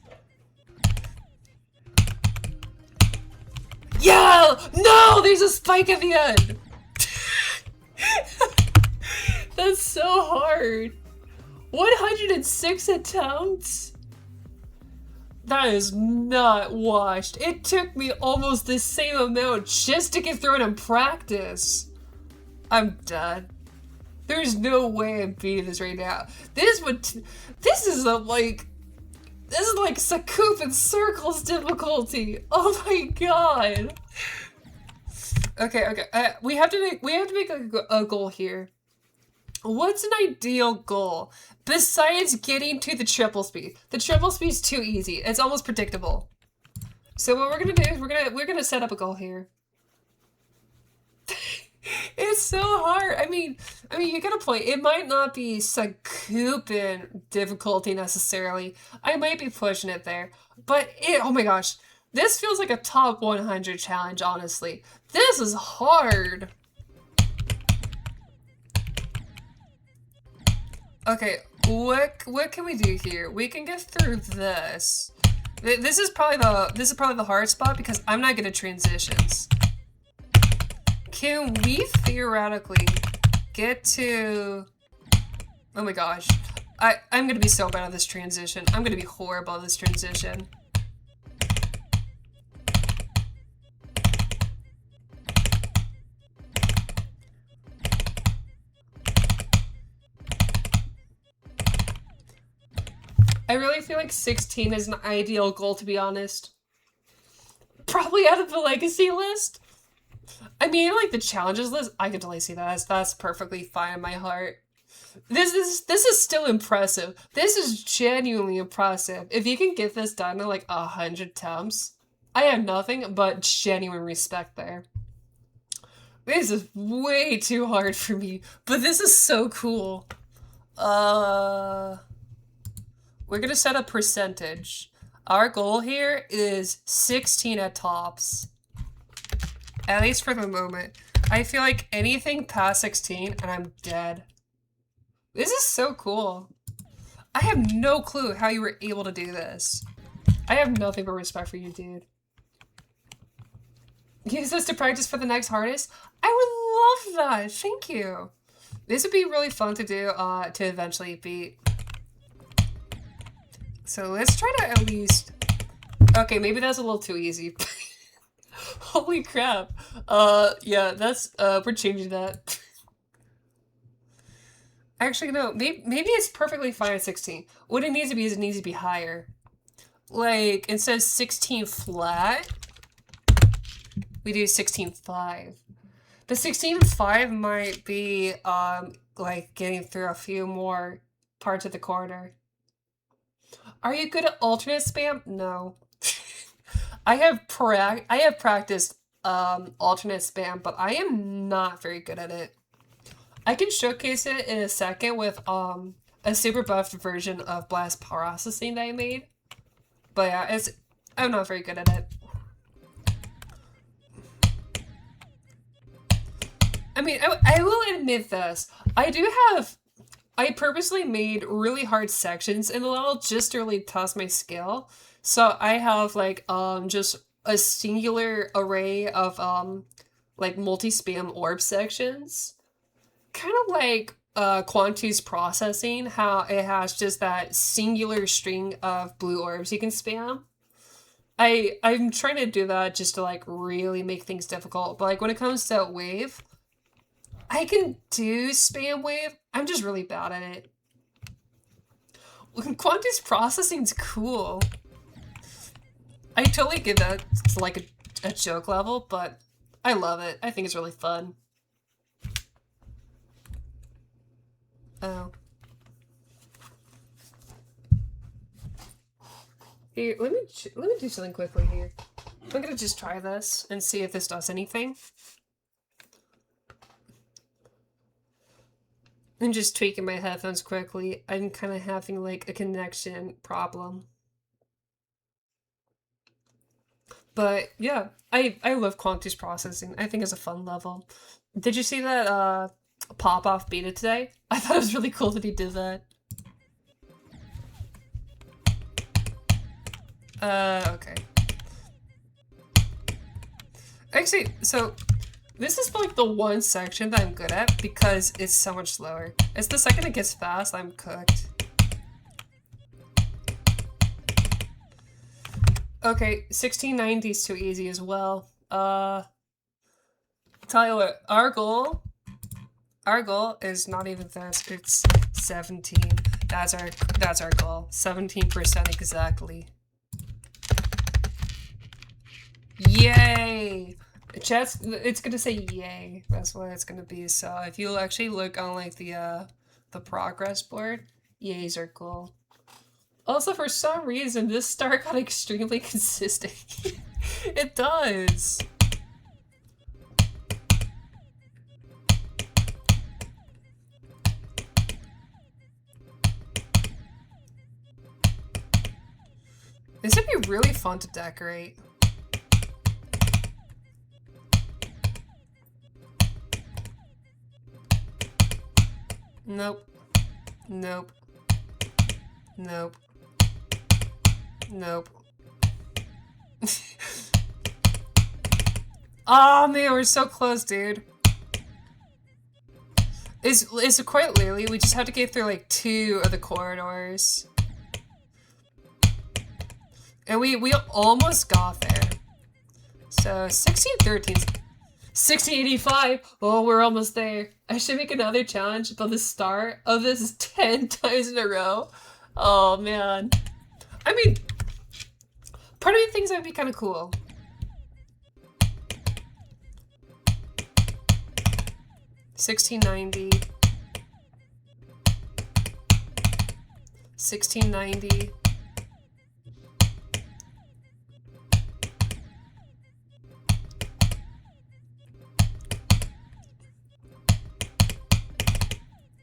Yeah! No! There's a spike at the end! That's so hard. 106 attempts? That is not washed. It took me almost the same amount just to get through it in practice. I'm done. There's no way I'm beating this right now. This is like Sakoop and Circles difficulty. Oh my god. Okay. We have to make a goal here. What's an ideal goal besides getting to the triple speed? The triple speed's too easy. It's almost predictable. So what we're gonna do is we're gonna set up a goal here. It's so hard. I mean, you get a point. It might not be Sakoopin difficulty necessarily. I might be pushing it there, but oh my gosh, this feels like a top 100 challenge. Honestly, this is hard. Okay, what can we do here? We can get through this. This is probably the hard spot because I'm not good at transitions. Can we theoretically get to... Oh my gosh. I'm gonna be so bad at this transition. I'm gonna be horrible at this transition. I really feel like 16 is an ideal goal, to be honest. Probably out of the legacy list. I mean, like the challenges list, I can totally see that. That's perfectly fine in my heart. This is still impressive. This is genuinely impressive. If you can get this done in like 100 attempts, I have nothing but genuine respect there. This is way too hard for me, but this is so cool. We're gonna set a percentage. Our goal here is 16 at tops. At least for the moment. I feel like anything past 16 and I'm dead. This is so cool. I have no clue how you were able to do this. I have nothing but respect for you, dude. Use this to practice for the next hardest? I would love that. Thank you. This would be really fun to do to eventually beat. So let's try to at least... Okay, maybe that's a little too easy. Holy crap. Yeah, that's, we're changing that. Actually, no, maybe it's perfectly fine at 16. What it needs to be is it needs to be higher. Like, instead of 16 flat, we do 16.5. But 16.5 might be, like, getting through a few more parts of the corridor. Are you good at alternate spam? No. I have practiced alternate spam, but I am not very good at it. I can showcase it in a second with a super buffed version of blast processing that I made. But yeah, I'm not very good at it. I mean, I will admit this. I purposely made really hard sections in the level just to really test my skill. So I have like just a singular array of like multi-spam orb sections. Kind of like Quantu's processing, how it has just that singular string of blue orbs you can spam. I'm trying to do that just to like really make things difficult. But like when it comes to wave, I can do spam wave. I'm just really bad at it. Quantu's processing's cool. I totally give that to like a joke level, but I love it. I think it's really fun. Oh. Here, let me do something quickly here. I'm gonna just try this and see if this does anything. I'm just tweaking my headphones quickly. I'm kind of having like a connection problem. But yeah, I love quantities processing. I think it's a fun level. Did you see that pop-off beta today? I thought it was really cool that he did that. Okay. Actually, so this is like the one section that I'm good at because it's so much slower. It's the second it gets fast, I'm cooked. Okay, 1690 is too easy as well. Tell you what, our goal is not even this, it's 17. That's our goal. 17% exactly. Yay! Chat's, it's gonna say yay. That's what it's gonna be. So if you actually look on like the progress board, yays are cool. Also, for some reason, this star got extremely consistent. It does. This would be really fun to decorate. Nope. Nope. Nope. Nope. Oh man, we're so close, dude. It's quite literally, we just have to get through like 2 of the corridors. And we almost got there. So 1613, 1685. Oh, we're almost there. I should make another challenge, but the start of this is 10 times in a row. Oh man. I mean, part of me thinks that would be kind of cool. $16.90. $16.90.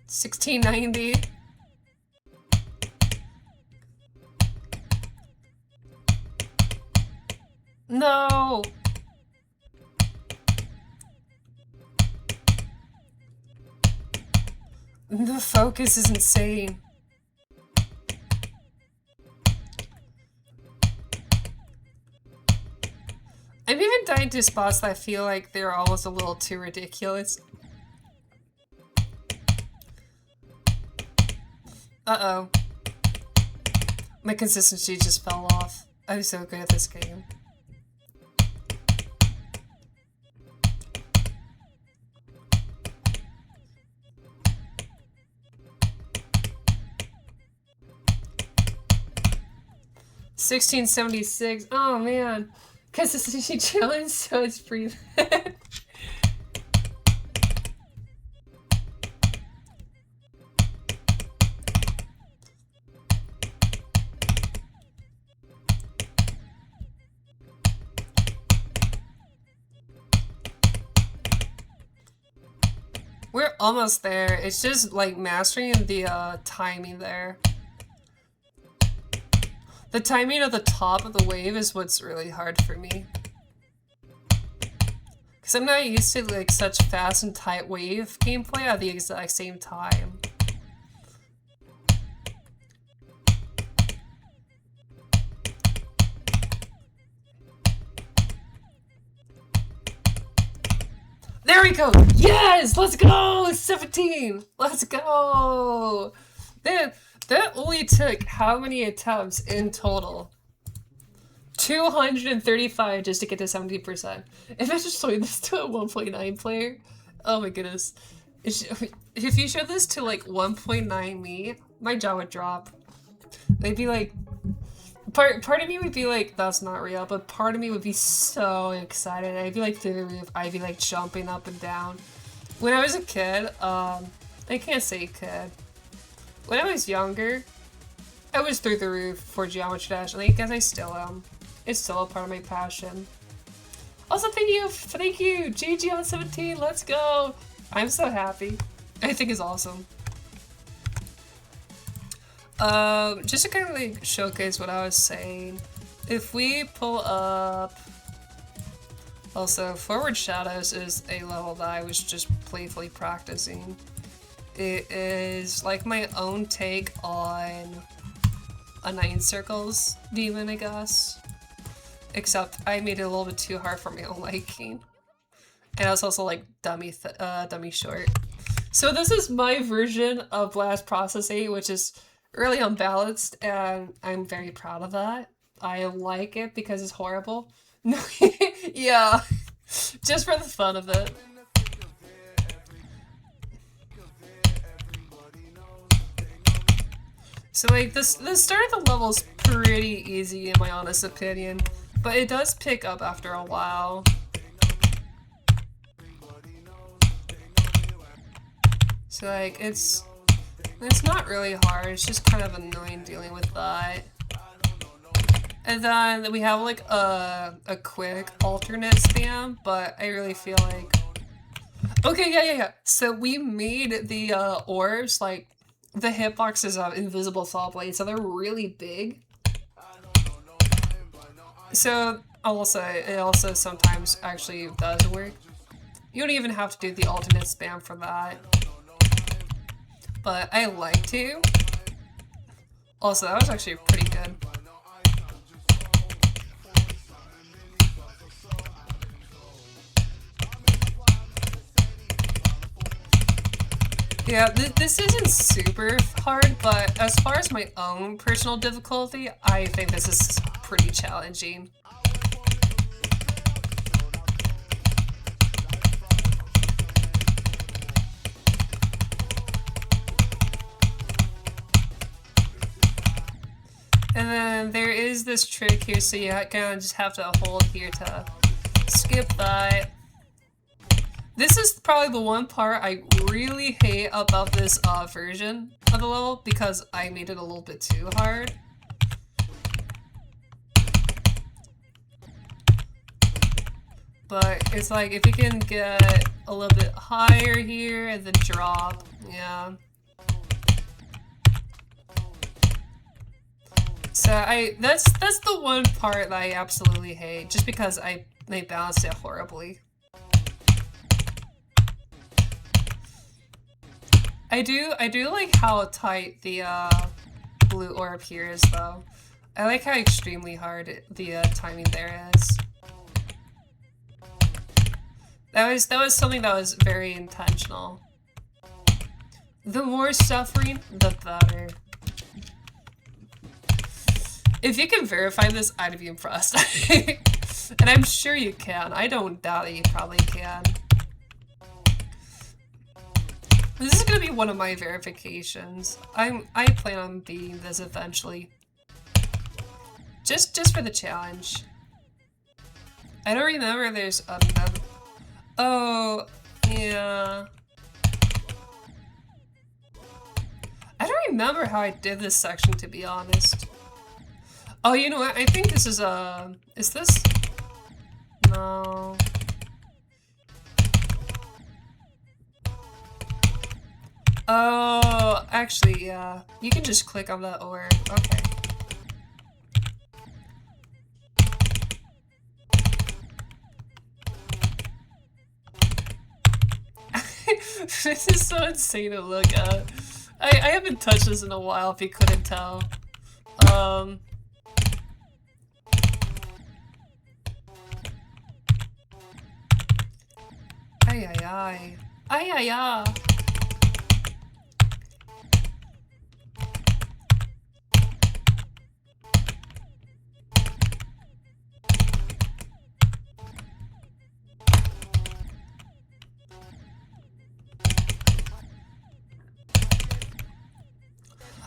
$16.90. No. The focus is insane. I'm even dying to spots that I feel like they're almost a little too ridiculous. Uh-oh. My consistency just fell off. I'm so good at this game. $16.76. Oh man. Consistency challenge, so it's free. We're almost there. It's just like mastering the timing there. The timing of the top of the wave is what's really hard for me. Because I'm not used to like such fast and tight wave gameplay at the exact same time. There we go! Yes! Let's go! 17! Let's go! Man, that only took how many attempts in total? 235 just to get to 70%. If I just showed this to a 1.9 player, oh my goodness. If you showed this to like 1.9 me, my jaw would drop. They'd be like, part of me would be like, that's not real, but part of me would be so excited. I'd be like through the roof. I'd be like jumping up and down. When I was a kid, I can't say kid. When I was younger, I was through the roof for Geometry Dash, and I guess I still am. It's still a part of my passion. Also, thank you, GG on 17, let's go! I'm so happy. I think it's awesome. Just to kind of like showcase what I was saying, if we pull up, also Forward Shadows is a level that I was just playfully practicing. It is like my own take on a 9 Circles demon, I guess. Except I made it a little bit too hard for my own liking. And I was also like dummy short. So this is my version of Blast Processing, which is really unbalanced, and I'm very proud of that. I like it because it's horrible. No, yeah, just for the fun of it. So like the start of the level is pretty easy in my honest opinion, but it does pick up after a while. So like it's not really hard, it's just kind of annoying dealing with that. And then we have like a quick alternate spam, but I really feel like... Okay, yeah. So we made the orbs, like the hitboxes of invisible saw blades, so they're really big. So I will say, it also sometimes actually does work. You don't even have to do the alternate spam for that. But I like to. Also, that was actually pretty good. Yeah, this isn't super hard, but as far as my own personal difficulty, I think this is pretty challenging. And then there is this trick here, so you kind of just have to hold here to skip that. This is probably the one part I really hate about this version of the level, because I made it a little bit too hard. But it's like, if you can get a little bit higher here and then drop, yeah. So that's the one part that I absolutely hate, just because they balanced it horribly. I do like how tight the blue orb here is though. I like how extremely hard the timing there is. That was something that was very intentional. The more suffering, the better. If you can verify this, I'd be impressed. And I'm sure you can. I don't doubt that you probably can. This is gonna be one of my verifications. I plan on beating this eventually. Just for the challenge. I don't remember there's another... Oh, yeah. I don't remember how I did this section, to be honest. Oh, you know what? I think this is this? No. Oh, actually, yeah. You can just click on that orb. Okay. This is so insane to look at. I haven't touched this in a while, if you couldn't tell. Ay ay ay. Ay ay ay.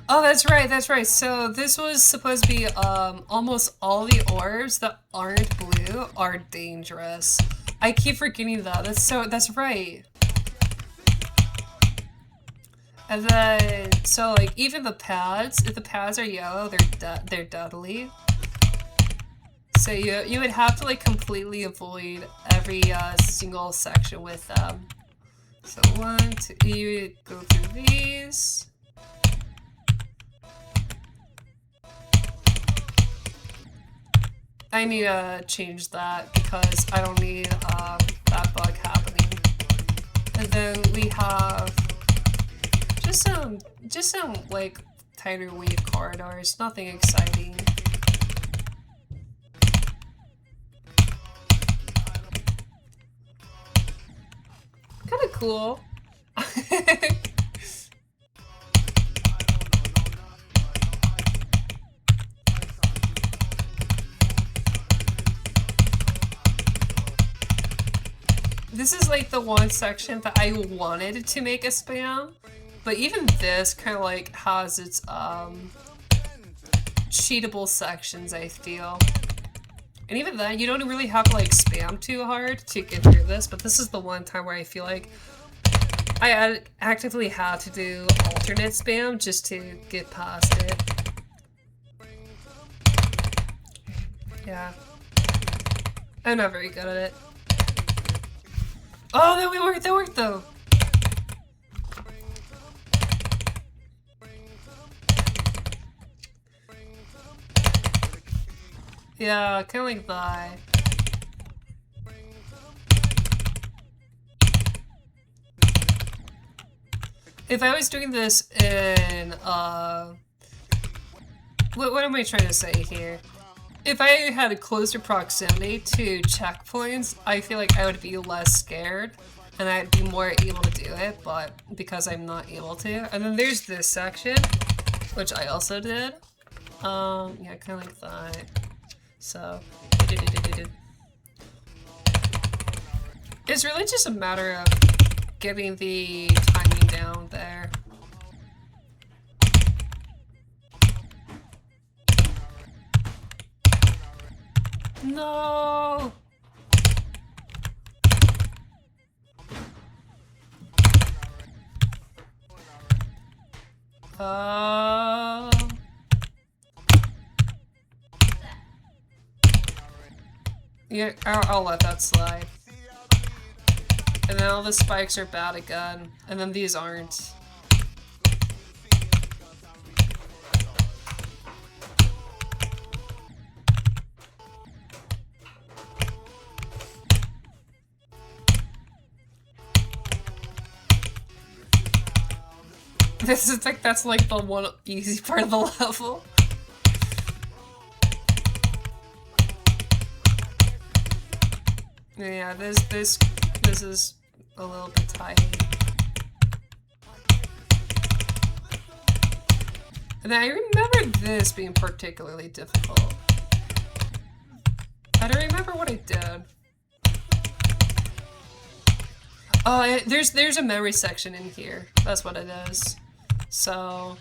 Oh, that's right, that's right. So this was supposed to be almost all the orbs that aren't blue are dangerous. I keep forgetting that. That's right. And then, so like even the pads, if the pads are yellow, they're deadly. So you would have to like completely avoid every single section with them. So 1, 2, you go through these. I need to change that because I don't need that bug happening. And then we have just some like tighter weave corridors, nothing exciting. Kind of cool. This is like the one section that I wanted to make a spam, but even this kind of like has its cheatable sections, I feel. And even then, you don't really have to like spam too hard to get through this, but this is the one time where I feel like I actively had to do alternate spam just to get past it. Yeah. I'm not very good at it. Oh, that worked though! Yeah, kinda like that. If I was doing this in, what am I trying to say here? If I had a closer proximity to checkpoints, I feel like I would be less scared and I'd be more able to do it, but because I'm not able to. And then there's this section, which I also did. Yeah, kind of like that. So, it's really just a matter of getting the timing down there. No! Yeah, I'll let that slide. And then all the spikes are bad again, and then these aren't. This is like, that's like the one easy part of the level. Yeah, this is a little bit tiny. And I remember this being particularly difficult. I don't remember what I did. Oh, there's a memory section in here. That's what it is. So,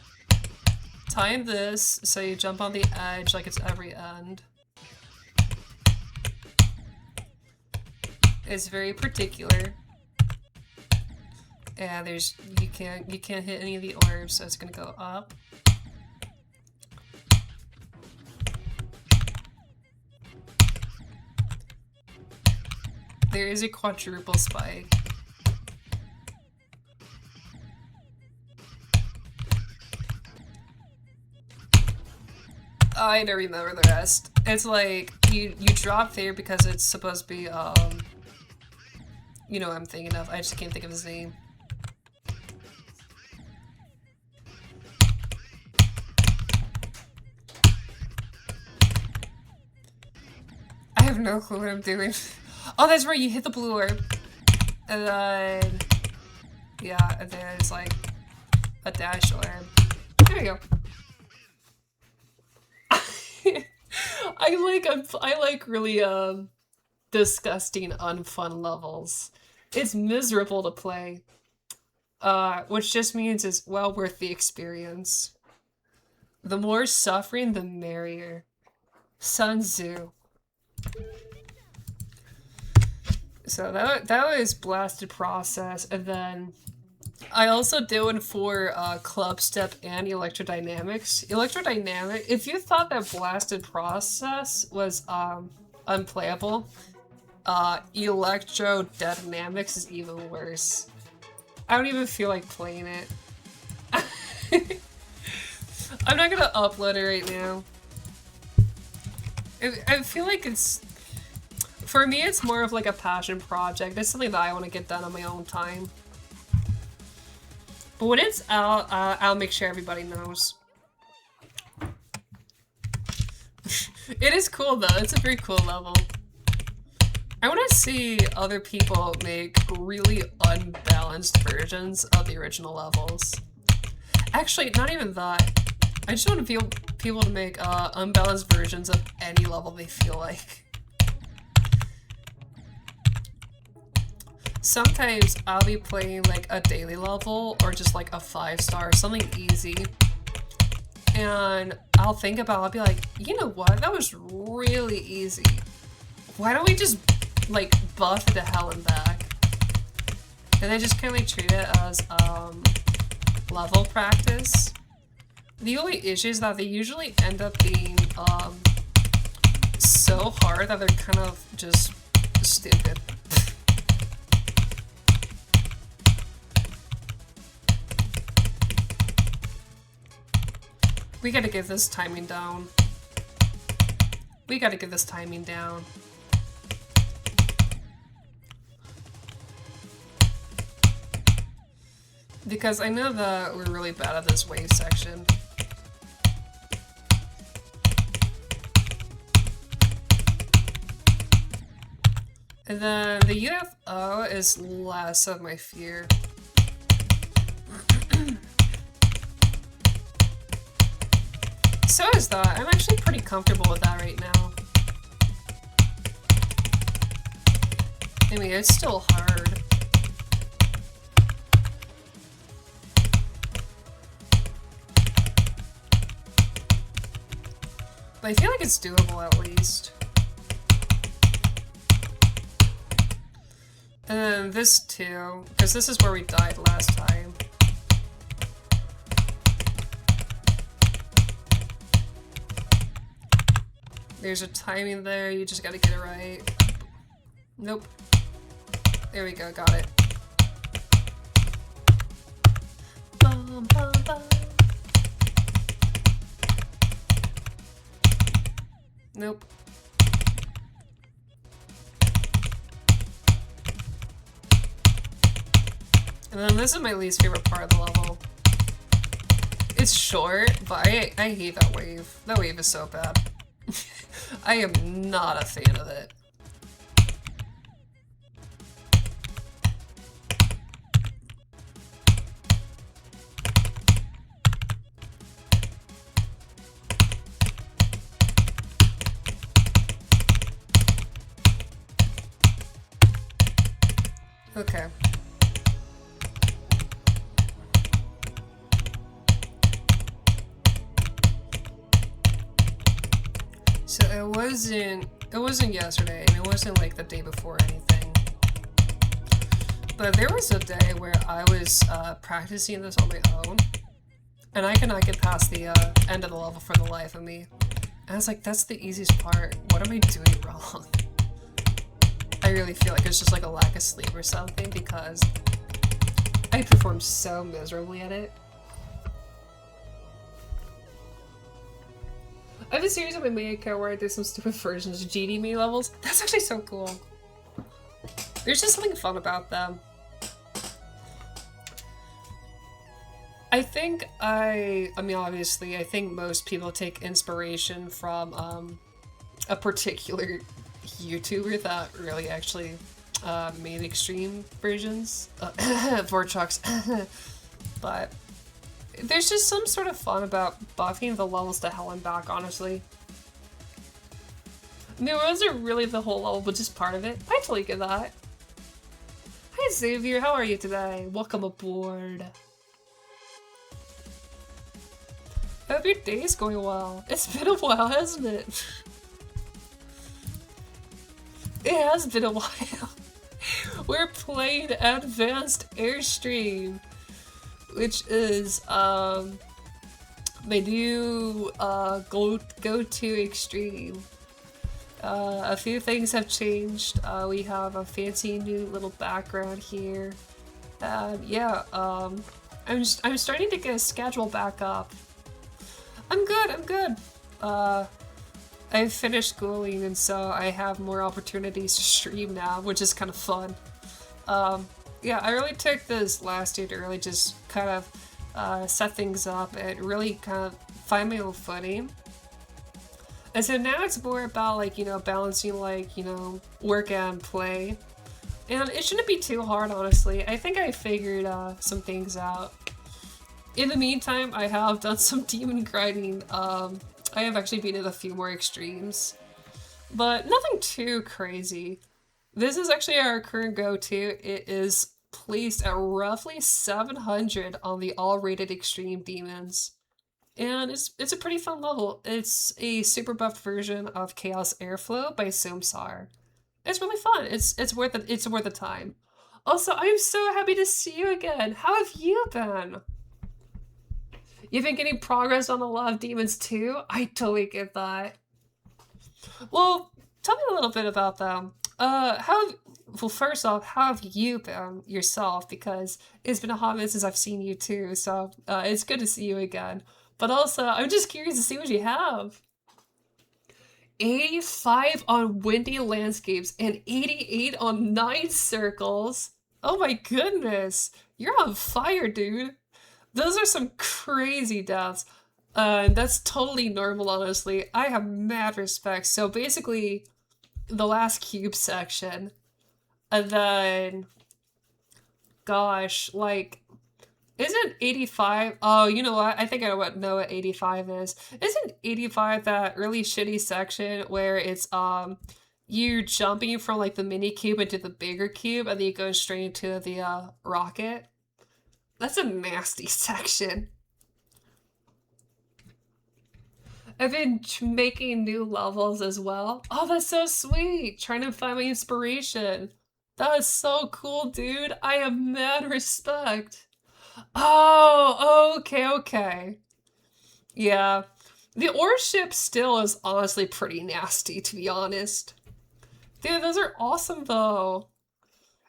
time this so you jump on the edge like it's every end. It's very particular. Yeah, you can't hit any of the orbs, so it's gonna go up. There is a quadruple spike. Oh, I don't remember the rest. It's like you drop there because it's supposed to be you know what I'm thinking of. I just can't think of his name. I have no clue what I'm doing. Oh, that's right, you hit the blue orb. And then yeah, and then it's like a dash orb. There we go. I like really disgusting, unfun levels. It's miserable to play, which just means it's well worth the experience. The more suffering, the merrier. Sun Tzu. So that was blasted process, and then I also do it for club step and electrodynamics. Electrodynamic. If you thought that blasted process was unplayable, electrodynamics is even worse. I don't even feel like playing it. I'm not gonna upload it right now. I feel like it's, for me, it's more of like a passion project. It's something that I want to get done on my own time. But when it's out, I'll make sure everybody knows. It is cool though. It's a very cool level. I want to see other people make really unbalanced versions of the original levels. Actually, not even that. I just want people to make unbalanced versions of any level they feel like. Sometimes I'll be playing like a daily level or just like a 5-star, something easy. And I'll think about it, I'll be like, you know what, that was really easy. Why don't we just like buff it to hell and back? And I just kind of like treat it as level practice. The only issue is that they usually end up being so hard that they're kind of just stupid. We gotta get this timing down. We gotta get this timing down. Because I know that we're really bad at this wave section. And then the UFO is less of my fear. So is that. I'm actually pretty comfortable with that right now. I mean, it's still hard. But I feel like it's doable at least. And then this too, because this is where we died last time. There's a timing there, you just gotta get it right. Nope. There we go, got it. Bum, bum, bum. Nope. And then this is my least favorite part of the level. It's short, but I hate that wave. That wave is so bad. I am not a fan of it. Okay. So it wasn't yesterday, and it wasn't like the day before or anything. But there was a day where I was practicing this on my own, and I could not get past the end of the level for the life of me. And I was like, that's the easiest part. What am I doing wrong? I really feel like it's just like a lack of sleep or something, because I performed so miserably at it. I have a series on my main account where I do some stupid versions of GD levels. That's actually so cool. There's just something fun about them. I think I mean, obviously, I think most people take inspiration from a particular YouTuber that really actually made extreme versions. Vortex. But there's just some sort of fun about buffing the levels to hell and back, honestly. I mean, it wasn't really the whole level, but just part of it. I totally get that. Hi Xavier, how are you today? Welcome aboard. I hope your day's going well. It's been a while, hasn't it? It has been a while. We're playing Advanced Airstream. which is my new go to extreme. A few things have changed. We have a fancy new little background here. Yeah, I'm starting to get a schedule back up. I'm good. I've finished schooling, and so I have more opportunities to stream now, which is kind of fun. Yeah, I really took this last year to really just kind of set things up and really kind of find my own footing. And so now it's more about, like, you know, balancing, like, you know, work and play. And it shouldn't be too hard, honestly. I think I figured some things out. In the meantime, I have done some demon grinding. I have actually been in a few more extremes, but nothing too crazy. This is actually our current go-to. It is placed at roughly 700 on the all-rated extreme demons. And it's a pretty fun level. It's a super buffed version of Chaos Airflow by Somsar. It's really fun. It's worth it. It's worth the time. Also, I'm so happy to see you again. How have you been? You've been getting progress on a lot of demons too? I totally get that. Well, tell me a little bit about them. Well, first off, how have you been yourself? Because it's been a hot minute since I've seen you too, so it's good to see you again. But also, I'm just curious to see what you have. 85 on windy landscapes and 88 on 9 circles. Oh my goodness, you're on fire, dude. Those are some crazy deaths. That's totally normal, honestly. I have mad respect. So basically, the last cube section, and then, gosh, like, isn't 85? Oh, you know what? I think I know what 85 is. Isn't 85 that really shitty section where it's you jumping from like the mini cube into the bigger cube, and then you go straight into the rocket? That's a nasty section. I've been making new levels as well. Oh, that's so sweet. Trying to find my inspiration. That is so cool, dude. I have mad respect. Oh, okay. Yeah. The ore ship still is honestly pretty nasty, to be honest. Dude, those are awesome, though.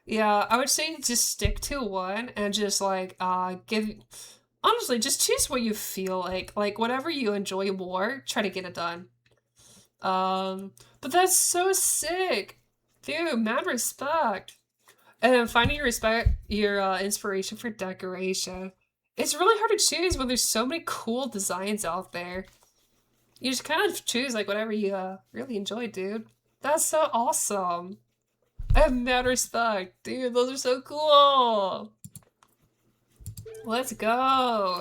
Yeah, I would say just stick to one and just, like, honestly, just choose what you feel like. Like, whatever you enjoy more, try to get it done. But that's so sick. Dude, mad respect. And then finding your inspiration for decoration. It's really hard to choose when there's so many cool designs out there. You just kind of choose, like, whatever you really enjoy, dude. That's so awesome. I have mad respect. Dude, those are so cool. Let's go.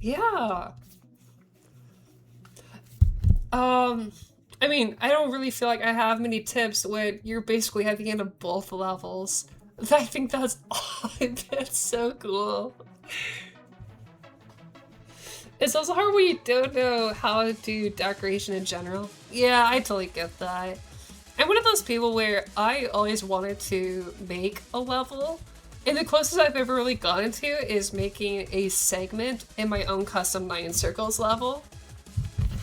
Yeah. I mean, I don't really feel like I have many tips when you're basically at the end of both levels. I think that's that's so cool. It's also hard when you don't know how to do decoration in general. Yeah, I totally get that. I'm one of those people where I always wanted to make a level, and the closest I've ever really gotten to is making a segment in my own custom 9 circles level.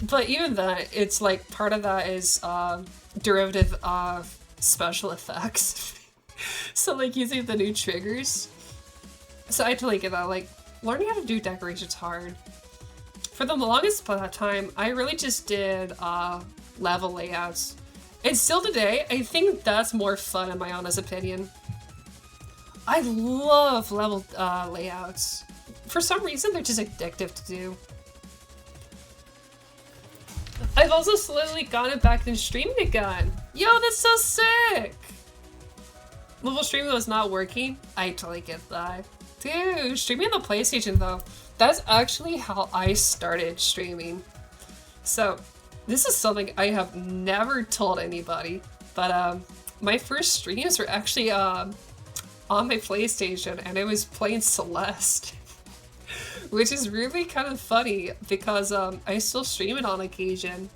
But even that, it's like part of that is derivative of special effects. So like using the new triggers. So I totally get that. Like learning how to do decoration's hard. For the longest time, I really just did level layouts. And still today, I think that's more fun in my honest opinion. I love level layouts. For some reason, they're just addictive to do. I've also slowly gotten back into streaming again. Yo, that's so sick! Level streaming was not working. I totally get that. Dude, streaming on the PlayStation though, that's actually how I started streaming. So, this is something I have never told anybody, but my first streams were actually on my PlayStation, and I was playing Celeste. Which is really kind of funny, because I still stream it on occasion.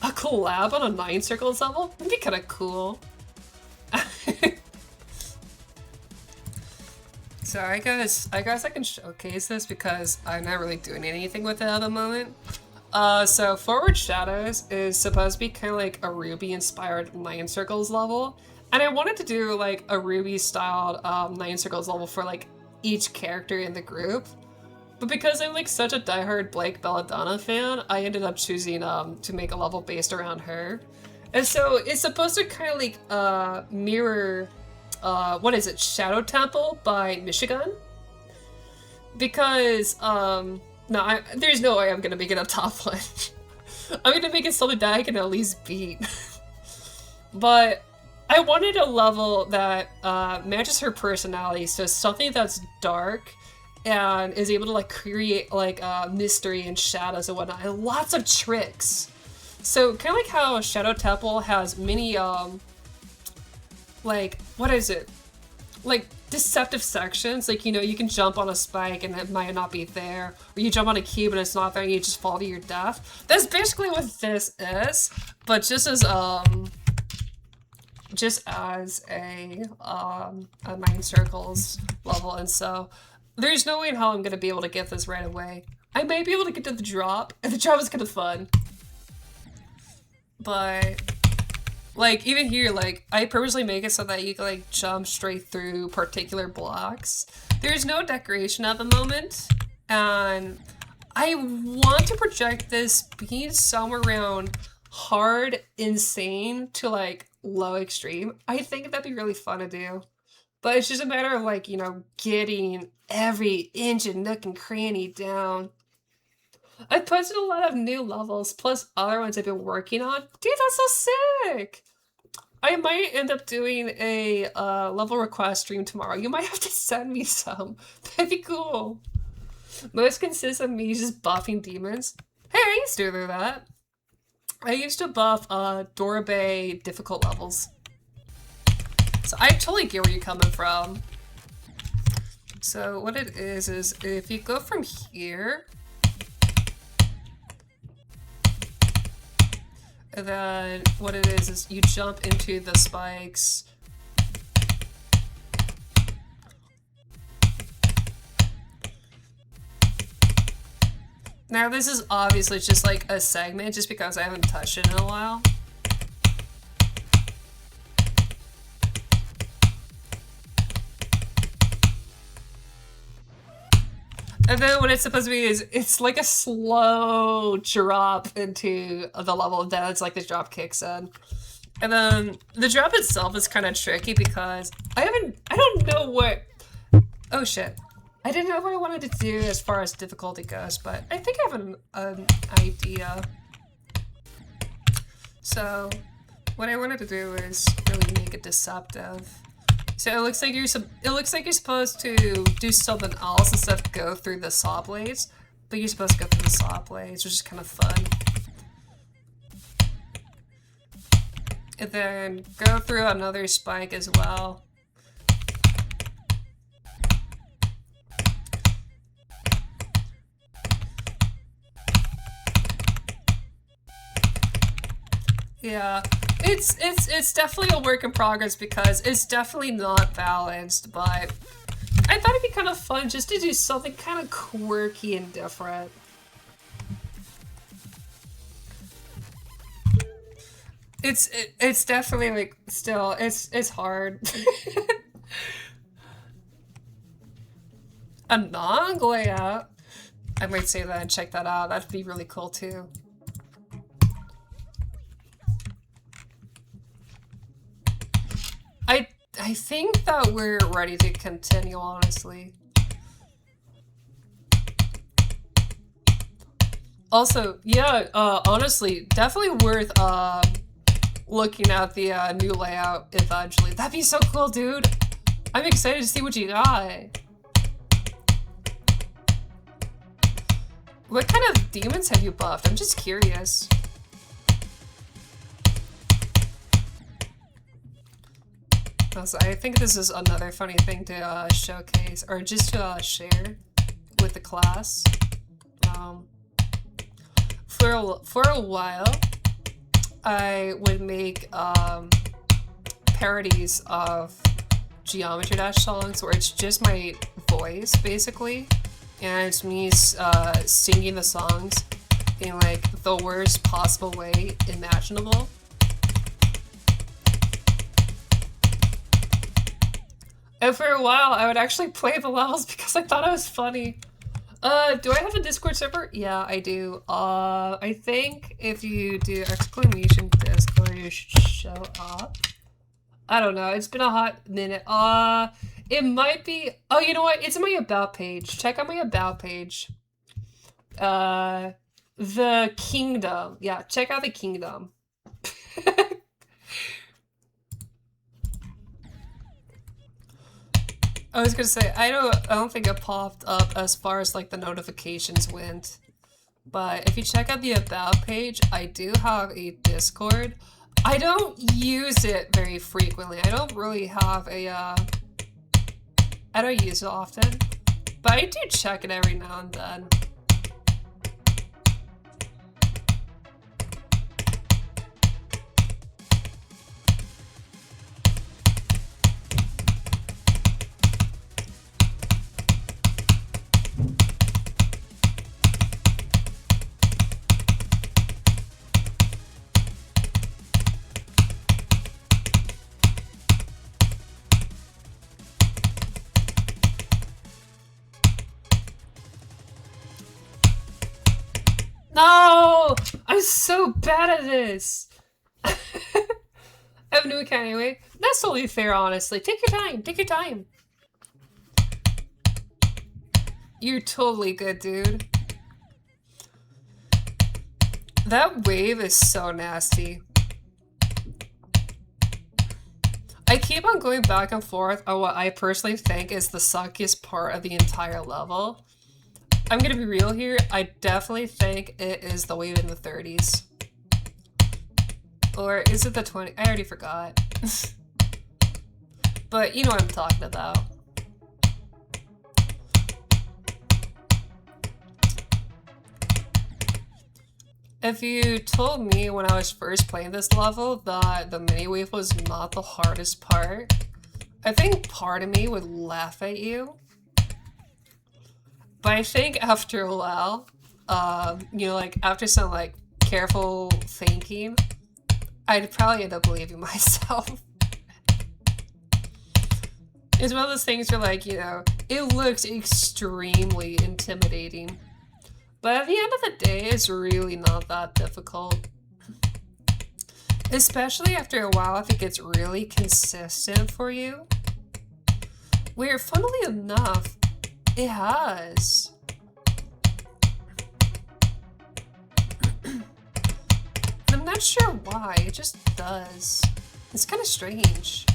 A collab on a 9 circles level? That'd be kind of cool. So I guess I can showcase this because I'm not really doing anything with it at the moment. So Forward Shadows is supposed to be kind of like a Ruby inspired 9 Circles level. And I wanted to do like a Ruby styled 9 Circles level for like each character in the group. But because I'm like such a diehard Blake Belladonna fan, I ended up choosing to make a level based around her. And so it's supposed to kind of like mirror, what is it, Shadow Temple by Michigan? Because, no, there's no way I'm gonna make it a top one. I'm gonna make it something that I can at least beat. But I wanted a level that matches her personality, so something that's dark and is able to like create like mystery and shadows and whatnot, and lots of tricks. So kind of like how Shadow Temple has many like, what is it? Like deceptive sections, like, you know, you can jump on a spike and it might not be there, or you jump on a cube and it's not there and you just fall to your death. That's basically what this is, but just as a 9 Circles level. And so there's no way in hell I'm gonna be able to get this right away. I might be able to get to the drop, and the drop is kind of fun. But like even here, like I purposely make it so that you can like jump straight through particular blocks. There's no decoration at the moment, and I want to project this being somewhere around hard, insane to like low extreme. I think that'd be really fun to do. But it's just a matter of like, you know, getting every inch and nook and cranny down. I've posted a lot of new levels, plus other ones I've been working on. Dude, that's so sick! I might end up doing a level request stream tomorrow. You might have to send me some. That'd be cool. Most consists of me just buffing demons. Hey, I used to do that. I used to buff Dorabay difficult levels. So I totally get where you're coming from. So what it is if you go from here, and then what it is you jump into the spikes. Now this is obviously just like a segment just because I haven't touched it in a while. And then what it's supposed to be is it's like a slow drop into the level, and then it's like the drop kicks in. And then the drop itself is kind of tricky because I don't know what, oh shit. I didn't know what I wanted to do as far as difficulty goes, but I think I have an idea. So what I wanted to do is really make it deceptive. So it looks like you're supposed to do something else instead of go through the saw blades, but you're supposed to go through the saw blades, which is kind of fun. And then go through another spike as well. Yeah. It's definitely a work in progress because it's definitely not balanced, but I thought it'd be kind of fun just to do something kind of quirky and different. It's definitely like still it's hard. A Nog layout. I might say that and check that out. That'd be really cool too. I think that we're ready to continue, honestly. Also, yeah, honestly, definitely worth looking at the new layout eventually. That'd be so cool, dude. I'm excited to see what you got. What kind of demons have you buffed? I'm just curious. Also, I think this is another funny thing to showcase, or just to share with the class. For a while, I would make parodies of Geometry Dash songs where it's just my voice, basically, and it's me singing the songs in like the worst possible way imaginable. And for a while, I would actually play the levels because I thought it was funny. Do I have a Discord server? Yeah, I do. I think if you do exclamation Discord, you should show up. I don't know. It's been a hot minute. It might be. Oh, you know what? It's in my about page. Check out my about page. The kingdom. Yeah, check out the kingdom. I was gonna say I don't think it popped up as far as like the notifications went. But if you check out the about page, I do have a Discord. I don't use it very frequently. I don't really have a I don't use it often. But I do check it every now and then. No! I'm so bad at this! I have a new account anyway. That's totally fair, honestly. Take your time. Take your time. You're totally good, dude. That wave is so nasty. I keep on going back and forth on what I personally think is the suckiest part of the entire level. I'm gonna be real here, I definitely think it is the wave in the 30s. Or is it the 20s? I already forgot. But you know what I'm talking about. If you told me when I was first playing this level that the mini wave was not the hardest part, I think part of me would laugh at you. But I think after a while, you know, like after some like careful thinking, I'd probably end up believing myself. It's one of those things where like, you know, it looks extremely intimidating. But at the end of the day, it's really not that difficult. Especially after a while, if it gets really consistent for you. Where, funnily enough, it has. I'm not sure why, it just does. It's kind of strange.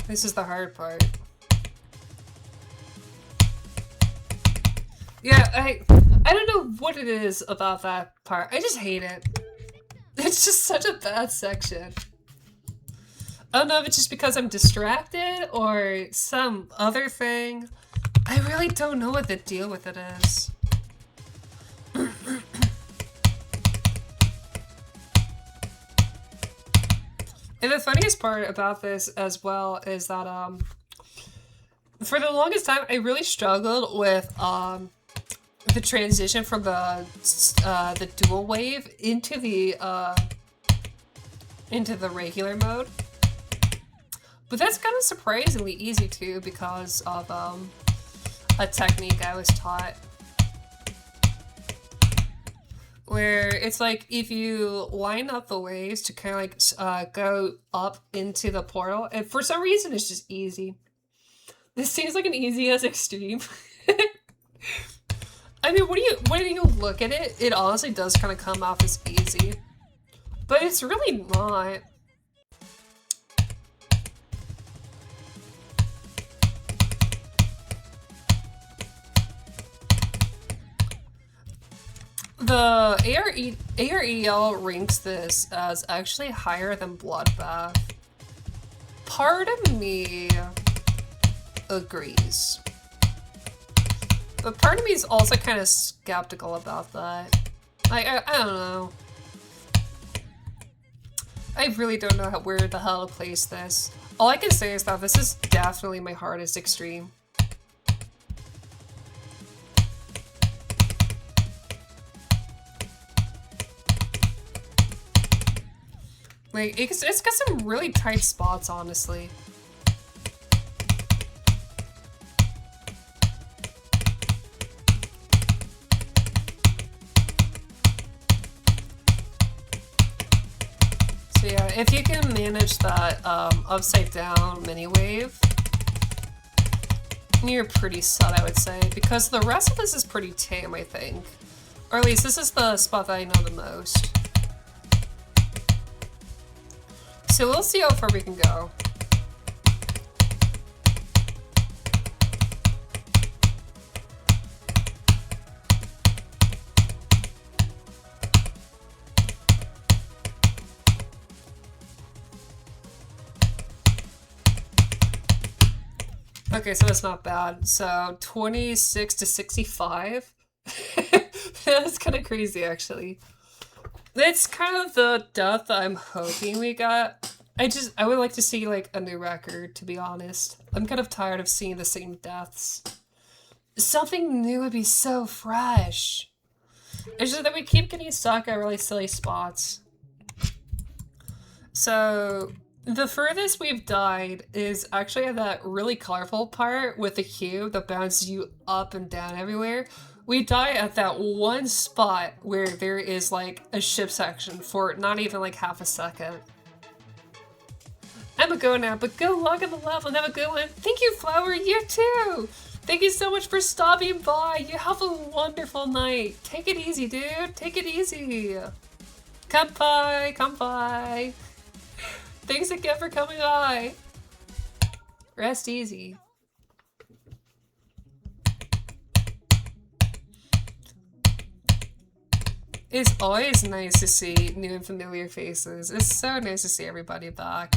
This is the hard part. Yeah, I don't know what it is about that part. I just hate it. It's just such a bad section. I don't know if it's just because I'm distracted or some other thing. I really don't know what the deal with it is. And the funniest part about this as well is that for the longest time I really struggled with the transition from the dual wave into the regular mode. But that's kind of surprisingly easy too because of a technique I was taught. Where it's like if you line up the waves to kind of like go up into the portal, and for some reason it's just easy. This seems like an easy as extreme. I mean, when you look at it, it honestly does kind of come off as easy, but it's really not. The AREL ranks this as actually higher than Bloodbath. part of me agrees. But part of me is also kind of skeptical about that. I don't know. I really don't know where the hell to place this. All I can say is that this is definitely my hardest extreme. Like, it's got some really tight spots, honestly. So yeah, if you can manage that upside down mini wave, you're pretty set, I would say, because the rest of this is pretty tame, I think. Or at least this is the spot that I know the most. So we'll see how far we can go. Okay, so that's not bad. So 26 to 65. That's kind of crazy, actually. It's kind of the death that I'm hoping we got. I would like to see like a new record, to be honest. I'm kind of tired of seeing the same deaths. Something new would be so fresh. It's just that we keep getting stuck at really silly spots. So the furthest we've died is actually at that really colorful part with the cube that bounces you up and down everywhere. We die at that one spot where there is like a ship section for not even like half a second. I'm a go now, but good luck on the level and have a good one. Thank you, Flower, you too! Thank you so much for stopping by. You have a wonderful night. Take it easy, dude. Take it easy. Come by, come by. Thanks again for coming by. Rest easy. It's always nice to see new and familiar faces. It's so nice to see everybody back.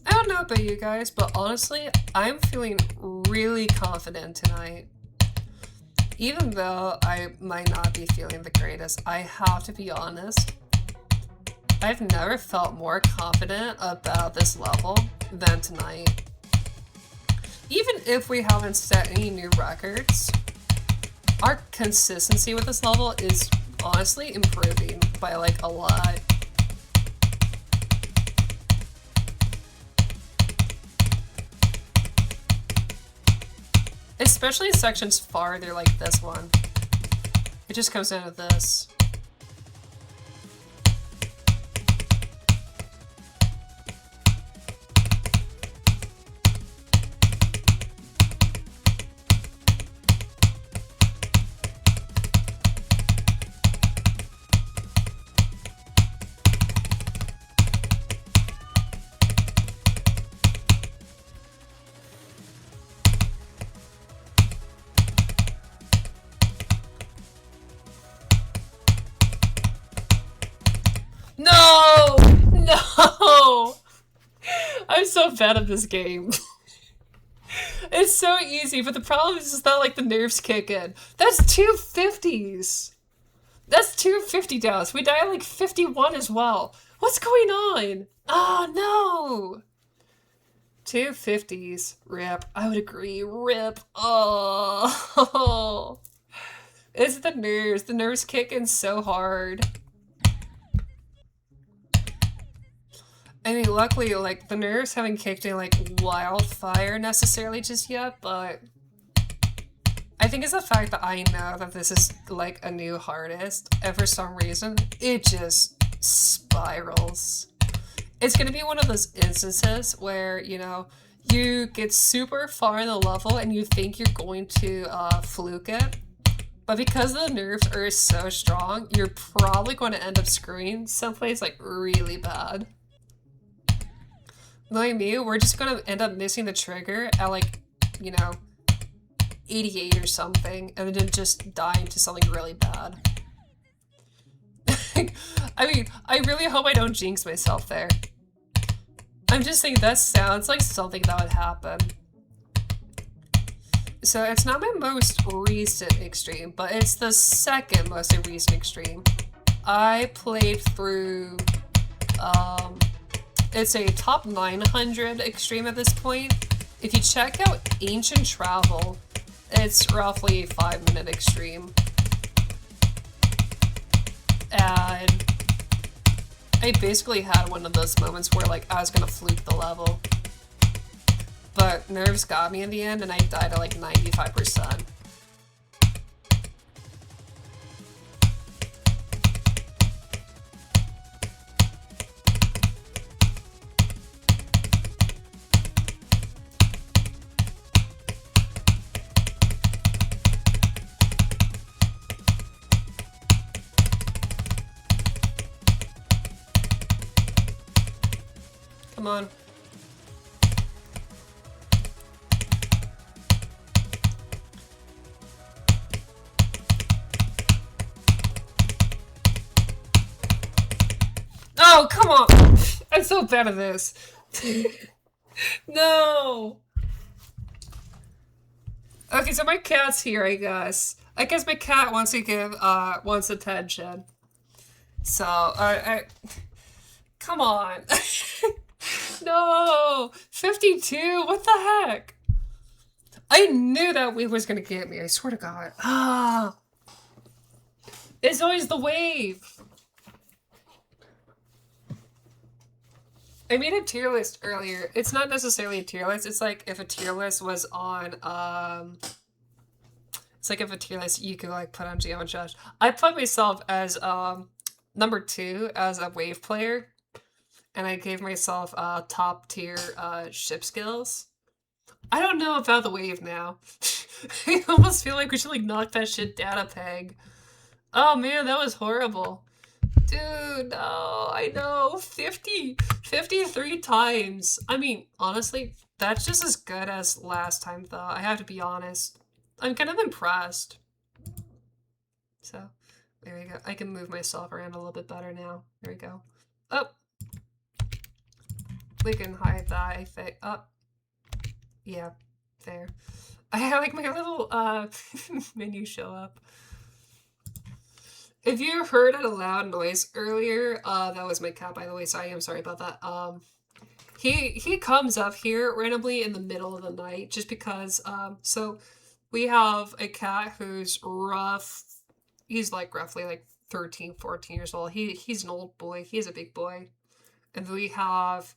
I don't know about you guys, but honestly, I'm feeling really confident tonight. Even though I might not be feeling the greatest, I have to be honest. I've never felt more confident about this level than tonight. Even if we haven't set any new records, our consistency with this level is honestly improving by like a lot. Especially in sections farther like this one. It just comes down to this. No! No! I'm so bad at this game. It's so easy, but the problem is just that like the nerves kick in. That's 250s! That's 250 deaths. We die at like 51 as well. What's going on? Oh no! 250s. Rip. I would agree. Rip. Oh. It's the nerves. The nerves kick in so hard. I mean, luckily, like, the nerves haven't kicked in, like, wildfire necessarily just yet, but I think it's the fact that I know that this is, like, a new hardest, and for some reason, it just spirals. It's gonna be one of those instances where, you know, you get super far in the level and you think you're going to fluke it, but because the nerves are so strong, you're probably going to end up screwing someplace like really bad. Like me, we're just going to end up missing the trigger at like, you know, 88 or something, and then just dying to something really bad. I mean, I really hope I don't jinx myself there. I'm just saying that sounds like something that would happen. So it's not my most recent extreme, but it's the second most recent extreme. I played through, it's a top 900 extreme at this point. If you check out Ancient Travel, it's roughly a 5-minute extreme. And I basically had one of those moments where like I was gonna fluke the level. But nerves got me in the end and I died at like 95%. Come on. Oh, come on! I'm so bad at this. No! Okay, so my cat's here, I guess. I guess my cat wants to give, wants attention. So, come on. No! 52? What the heck? I knew that wave was gonna get me, I swear to God. Ah! It's always the wave! I made a tier list earlier. It's not necessarily a tier list, it's like if a tier list was on, it's like if a tier list you could like put on GM and Josh. I put myself as, number 2 as a wave player. And I gave myself top tier ship skills. I don't know about the wave now. I almost feel like we should like knock that shit down a peg. Oh man, that was horrible. Dude, no, I know. 53 times. I mean, honestly, that's just as good as last time though. I have to be honest. I'm kind of impressed. So, there we go. I can move myself around a little bit better now. There we go. Oh. We can hide that, I think. Oh. Yeah, there. I have like my little menu show up. If you heard a loud noise earlier, that was my cat, by the way, so I am sorry about that. He comes up here randomly in the middle of the night just because, so we have a cat who's rough. He's like roughly like 13, 14 years old. He's an old boy. He's a big boy. And we have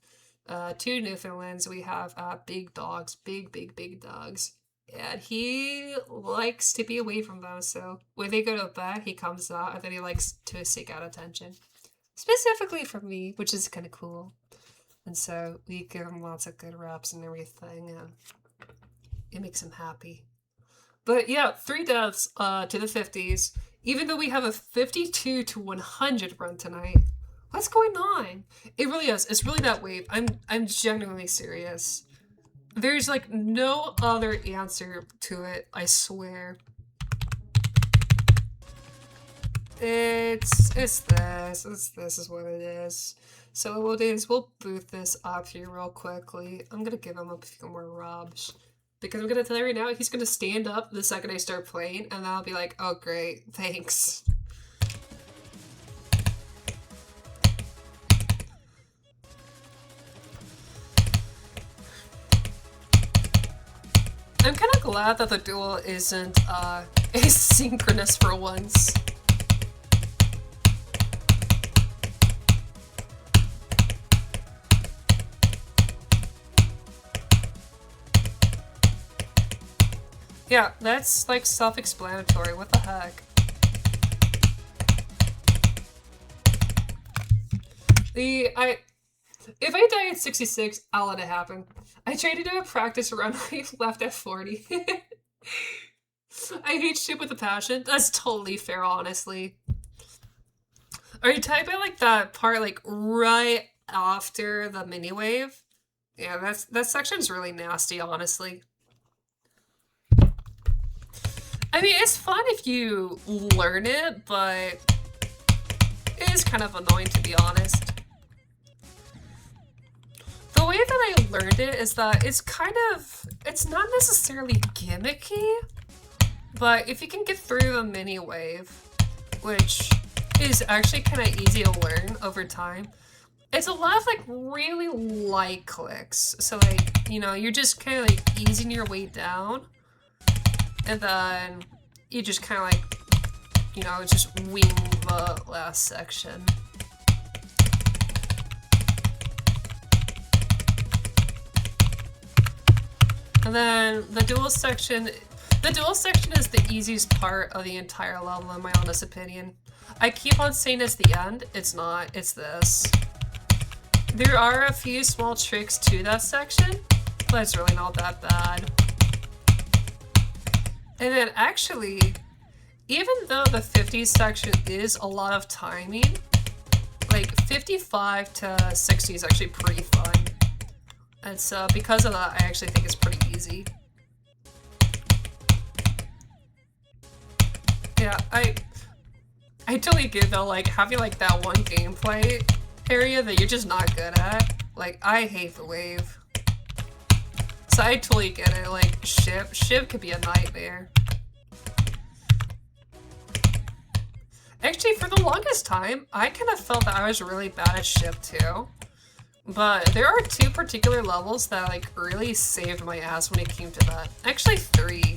2 Newfoundlands. We have big dogs, big dogs. And he likes to be away from them, so when they go to bed, he comes out, and then he likes to seek out attention. Specifically from me, which is kind of cool. And so we give him lots of good reps and everything, and it makes him happy. But yeah, 3 deaths to the 50s, even though we have a 52 to 100 run tonight. What's going on? It really is. It's really that wave. I'm genuinely serious. There's like no other answer to it, I swear. It's this is what it is. So what we'll do is we'll boot this up here real quickly. I'm gonna give him a few more rubs. Because I'm gonna tell you right now, he's gonna stand up the second I start playing, and I'll be like, oh great, thanks. I'm kind of glad that the duel isn't asynchronous for once. Yeah, that's like self-explanatory. What the heck? If I die at 66, I'll let it happen. I tried to do a practice run, I left at 40. I hate ship with a passion. That's totally fair, honestly. Are you typing like that part like right after the mini wave? Yeah, that section's really nasty, honestly. I mean, it's fun if you learn it, but it is kind of annoying, to be honest. The way that I learned it is that it's not necessarily gimmicky, but if you can get through the mini wave, which is actually kind of easy to learn over time, it's a lot of like really light clicks. So like, you know, you're just kind of like easing your way down, and then you just kind of like, you know, just wing the last section. And then the dual section is the easiest part of the entire level, in my honest opinion. I keep on saying it's the end. It's not. It's this. There are a few small tricks to that section, but it's really not that bad. And then actually, even though the 50s section is a lot of timing, like 55 to 60 is actually pretty fun. And so because of that, I actually think it's pretty easy. Yeah, I totally get though, like having like that one gameplay area that you're just not good at. Like, I hate the wave. So I totally get it, like ship could be a nightmare. Actually, for the longest time, I kind of felt that I was really bad at ship too. But there are two particular levels that like really saved my ass when it came to that. Actually, 3.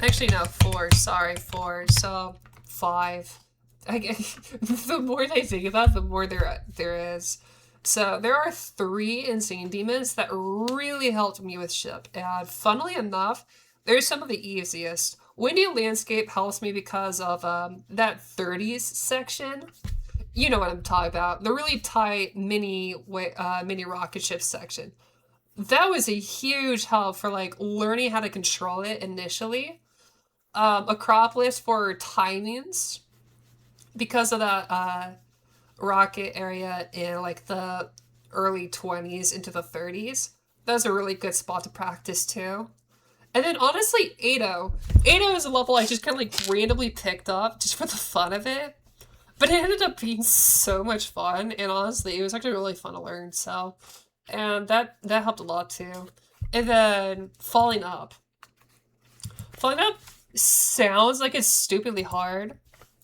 Actually, no, 4. Sorry, 4. So 5. The more I think about it, the more there is. So there are 3 insane demons that really helped me with ship, and funnily enough, they're some of the easiest. Windy Landscape helps me because of that 30s section. You know what I'm talking about. The really tight mini rocket ship section. That was a huge help for like learning how to control it initially. Acropolis for timings because of that rocket area in like the early 20s into the 30s. That was a really good spot to practice too. And then honestly, Ado is a level I just kind of like randomly picked up just for the fun of it. But it ended up being so much fun, and honestly, it was actually really fun to learn, so. And that helped a lot too. And then Falling Up. Falling Up sounds like it's stupidly hard,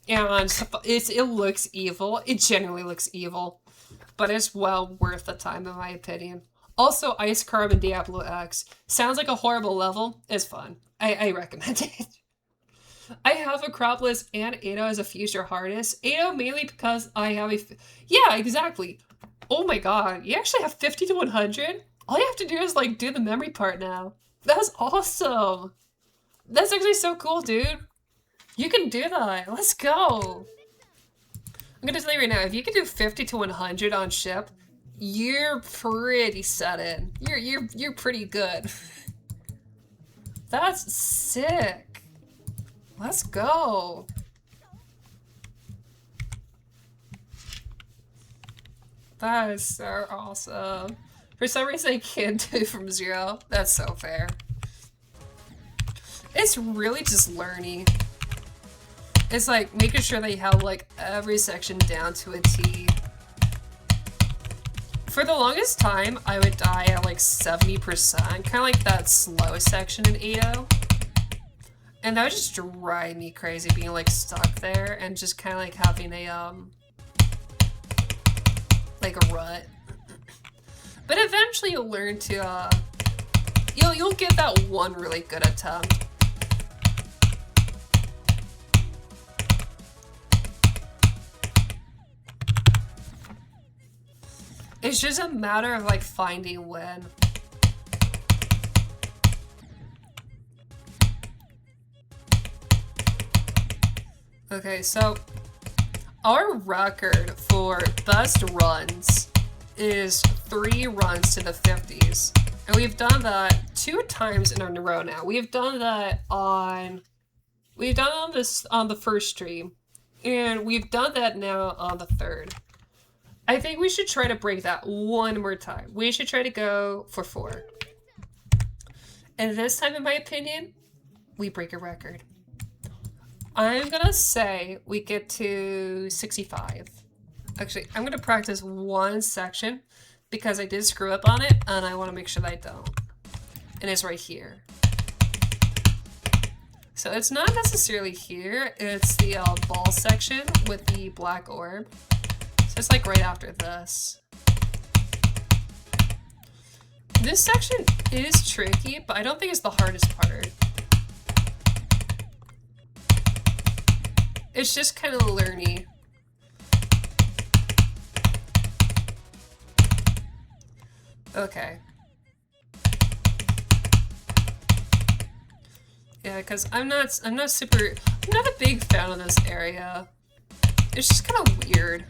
and it looks evil. It genuinely looks evil, but it's well worth the time in my opinion. Also, Ice Carbon Diablo X. Sounds like a horrible level. It's fun. I recommend it. I have Acropolis and Ado as a future hardest. Ado mainly because I have yeah, exactly. Oh my god, you actually have 50 to 100? All you have to do is like do the memory part now. That's awesome. That's actually so cool, dude. You can do that. Let's go. I'm gonna tell you right now, if you can do 50 to 100 on ship, you're pretty set in. You're pretty good. That's sick. Let's go. That is so awesome. For some reason I can't do from 0. That's so fair. It's really just learning. It's like making sure that you have like every section down to a T. For the longest time, I would die at like 70%, kind of like that slow section in Ado. And that would just drive me crazy being like stuck there and just kind of like having a like a rut. But eventually you'll learn to you'll get that one really good attempt. It's just a matter of like finding when. Okay, so our record for best runs is 3 runs to the 50s. And we've done that 2 times in a row now. We've done that on this on the first stream, and we've done that now on the third. I think we should try to break that one more time. We should try to go for 4. And this time, in my opinion, we break a record. I'm gonna say we get to 65. Actually, I'm gonna practice one section because I did screw up on it and I want to make sure that I don't. And it's right here. So it's not necessarily here, it's the ball section with the black orb. So it's like right after this. This section is tricky, but I don't think it's the hardest part. It's just kind of learny. Okay. Yeah, because I'm not a big fan of this area. It's just kind of weird.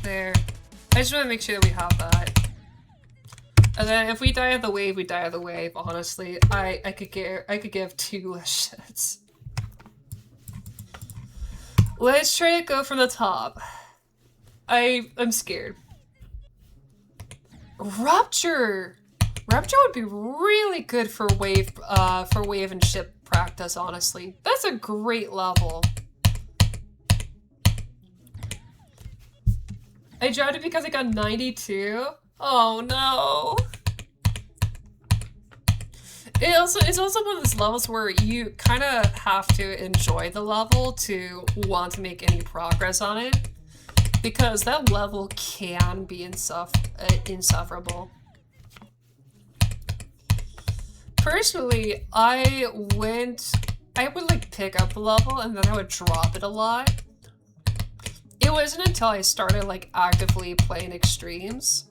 There. I just want to make sure that we have that. And then if we die of the wave, we die of the wave. Honestly, I could give 2 shits. Let's try to go from the top. I'm scared. Rupture! Rupture would be really good for wave and ship practice, honestly. That's a great level. I dropped it because I got 92. Oh no. It's also one of those levels where you kind of have to enjoy the level to want to make any progress on it. Because that level can be insufferable. Personally, I would like pick up the level and then I would drop it a lot. It wasn't until I started like actively playing extremes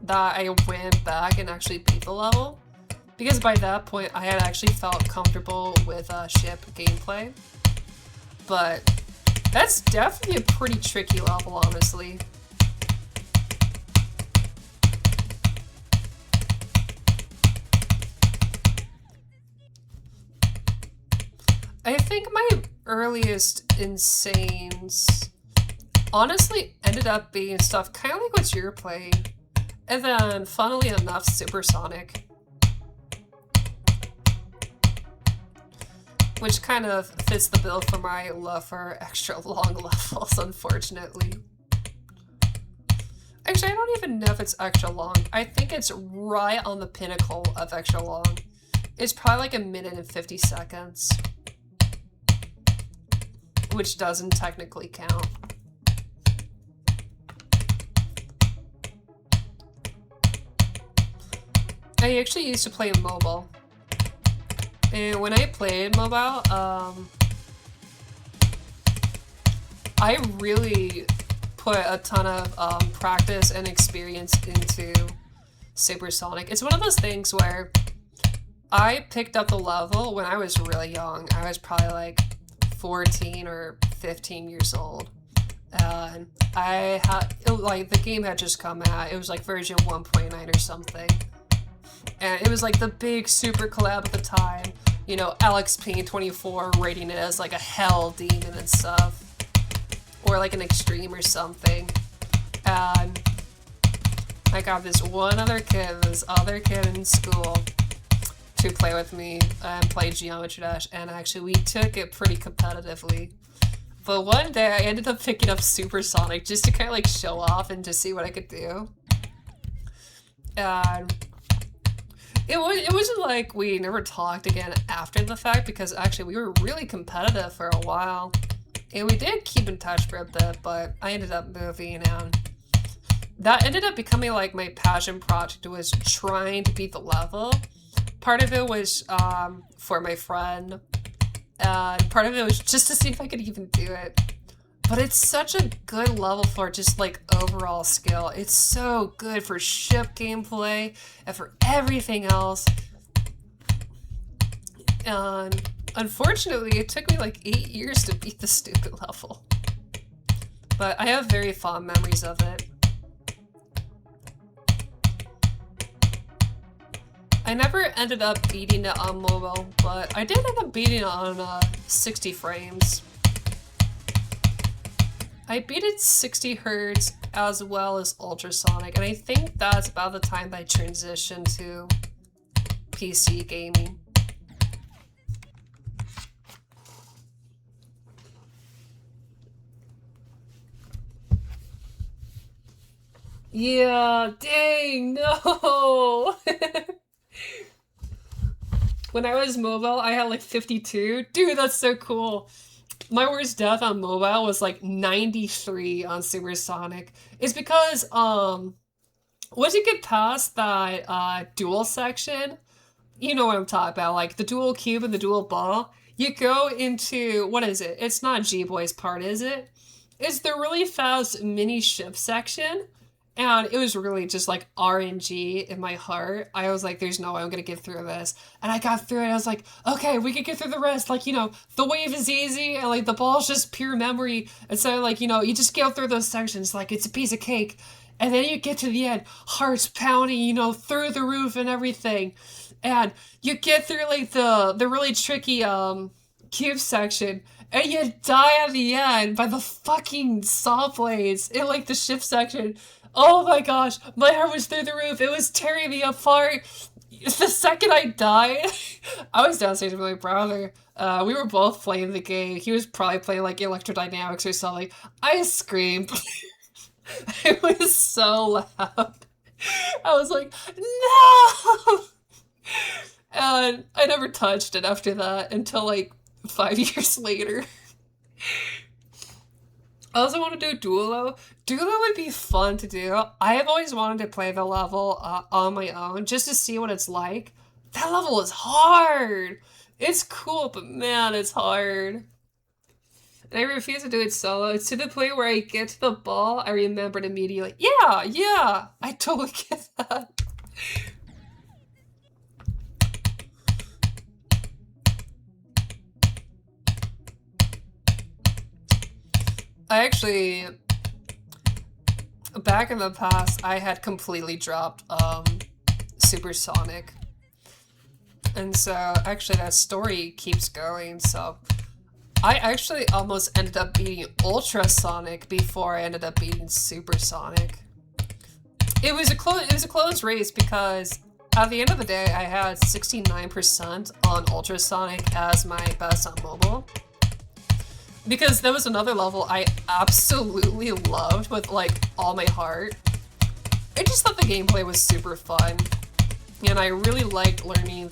that I went back and actually beat the level. Because by that point I had actually felt comfortable with ship gameplay. But that's definitely a pretty tricky level, honestly. I think my earliest insanes honestly ended up being stuff kind of like what you're playing. And then, funnily enough, supersonic. Which kind of fits the bill for my love for extra long levels, unfortunately. Actually, I don't even know if it's extra long. I think it's right on the pinnacle of extra long. It's probably like 1 minute and 50 seconds. Which doesn't technically count. I actually used to play mobile. And when I played mobile, I really put a ton of practice and experience into supersonic. It's one of those things where I picked up the level when I was really young. I was probably like 14 or 15 years old. And I had, like, the game had just come out. It was like version 1.9 or something. And it was like the big super collab at the time. You know, Alex Payne 24 rating it as like a hell demon and stuff. Or like an extreme or something. And I got this other kid in school to play with me and play Geometry Dash. And actually we took it pretty competitively. But one day I ended up picking up Supersonic just to kind of like show off and to see what I could do. And it wasn't like we never talked again after the fact, because actually we were really competitive for a while. And we did keep in touch for a bit, but I ended up moving, and that ended up becoming like my passion project, was trying to beat the level. Part of it was for my friend, and part of it was just to see if I could even do it. But it's such a good level for just like overall skill. It's so good for ship gameplay and for everything else. And Unfortunately, it took me like 8 years to beat the stupid level. But I have very fond memories of it. I never ended up beating it on mobile, but I did end up beating it on 60 frames. I beat it 60 hertz as well as ultrasonic, and I think that's about the time that I transitioned to PC gaming. Yeah, dang, no! When I was mobile, I had like 52. Dude, that's so cool. My worst death on mobile was like 93 on Supersonic. It's because, once you get past that dual section, you know what I'm talking about, like the dual cube and the dual ball, you go into, what is it? It's not G-Boy's part, is it? It's the really fast mini ship section. And it was really just like RNG in my heart. I was like, there's no way I'm gonna get through this. And I got through it. I was like, okay, we can get through the rest. Like, you know, the wave is easy and like the ball's just pure memory. And so like, you know, you just go through those sections like it's a piece of cake. And then you get to the end, hearts pounding, you know, through the roof and everything. And you get through like the really tricky cube section. And you die at the end by the fucking saw blades in like the ship section. Oh my gosh, my heart was through the roof. It was tearing me apart. The second I died, I was downstairs with my brother. We were both playing the game. He was probably playing like Electrodynamics or something. I screamed. It was so loud. I was like, no! And I never touched it after that until like 5 years later. I also want to do Duelo. Duelo would be fun to do. I have always wanted to play the level on my own just to see what it's like. That level is hard. It's cool, but man, it's hard. And I refuse to do it solo. It's to the point where I get to the ball, I remembered immediately. Yeah, I totally get that. I actually, back in the past, I had completely dropped Supersonic. And so, actually, that story keeps going, so I actually almost ended up beating Ultrasonic before I ended up beating Supersonic. It was a close race because at the end of the day, I had 69% on Ultrasonic as my best on mobile. Because there was another level I absolutely loved with like all my heart. I just thought the gameplay was super fun. And I really liked learning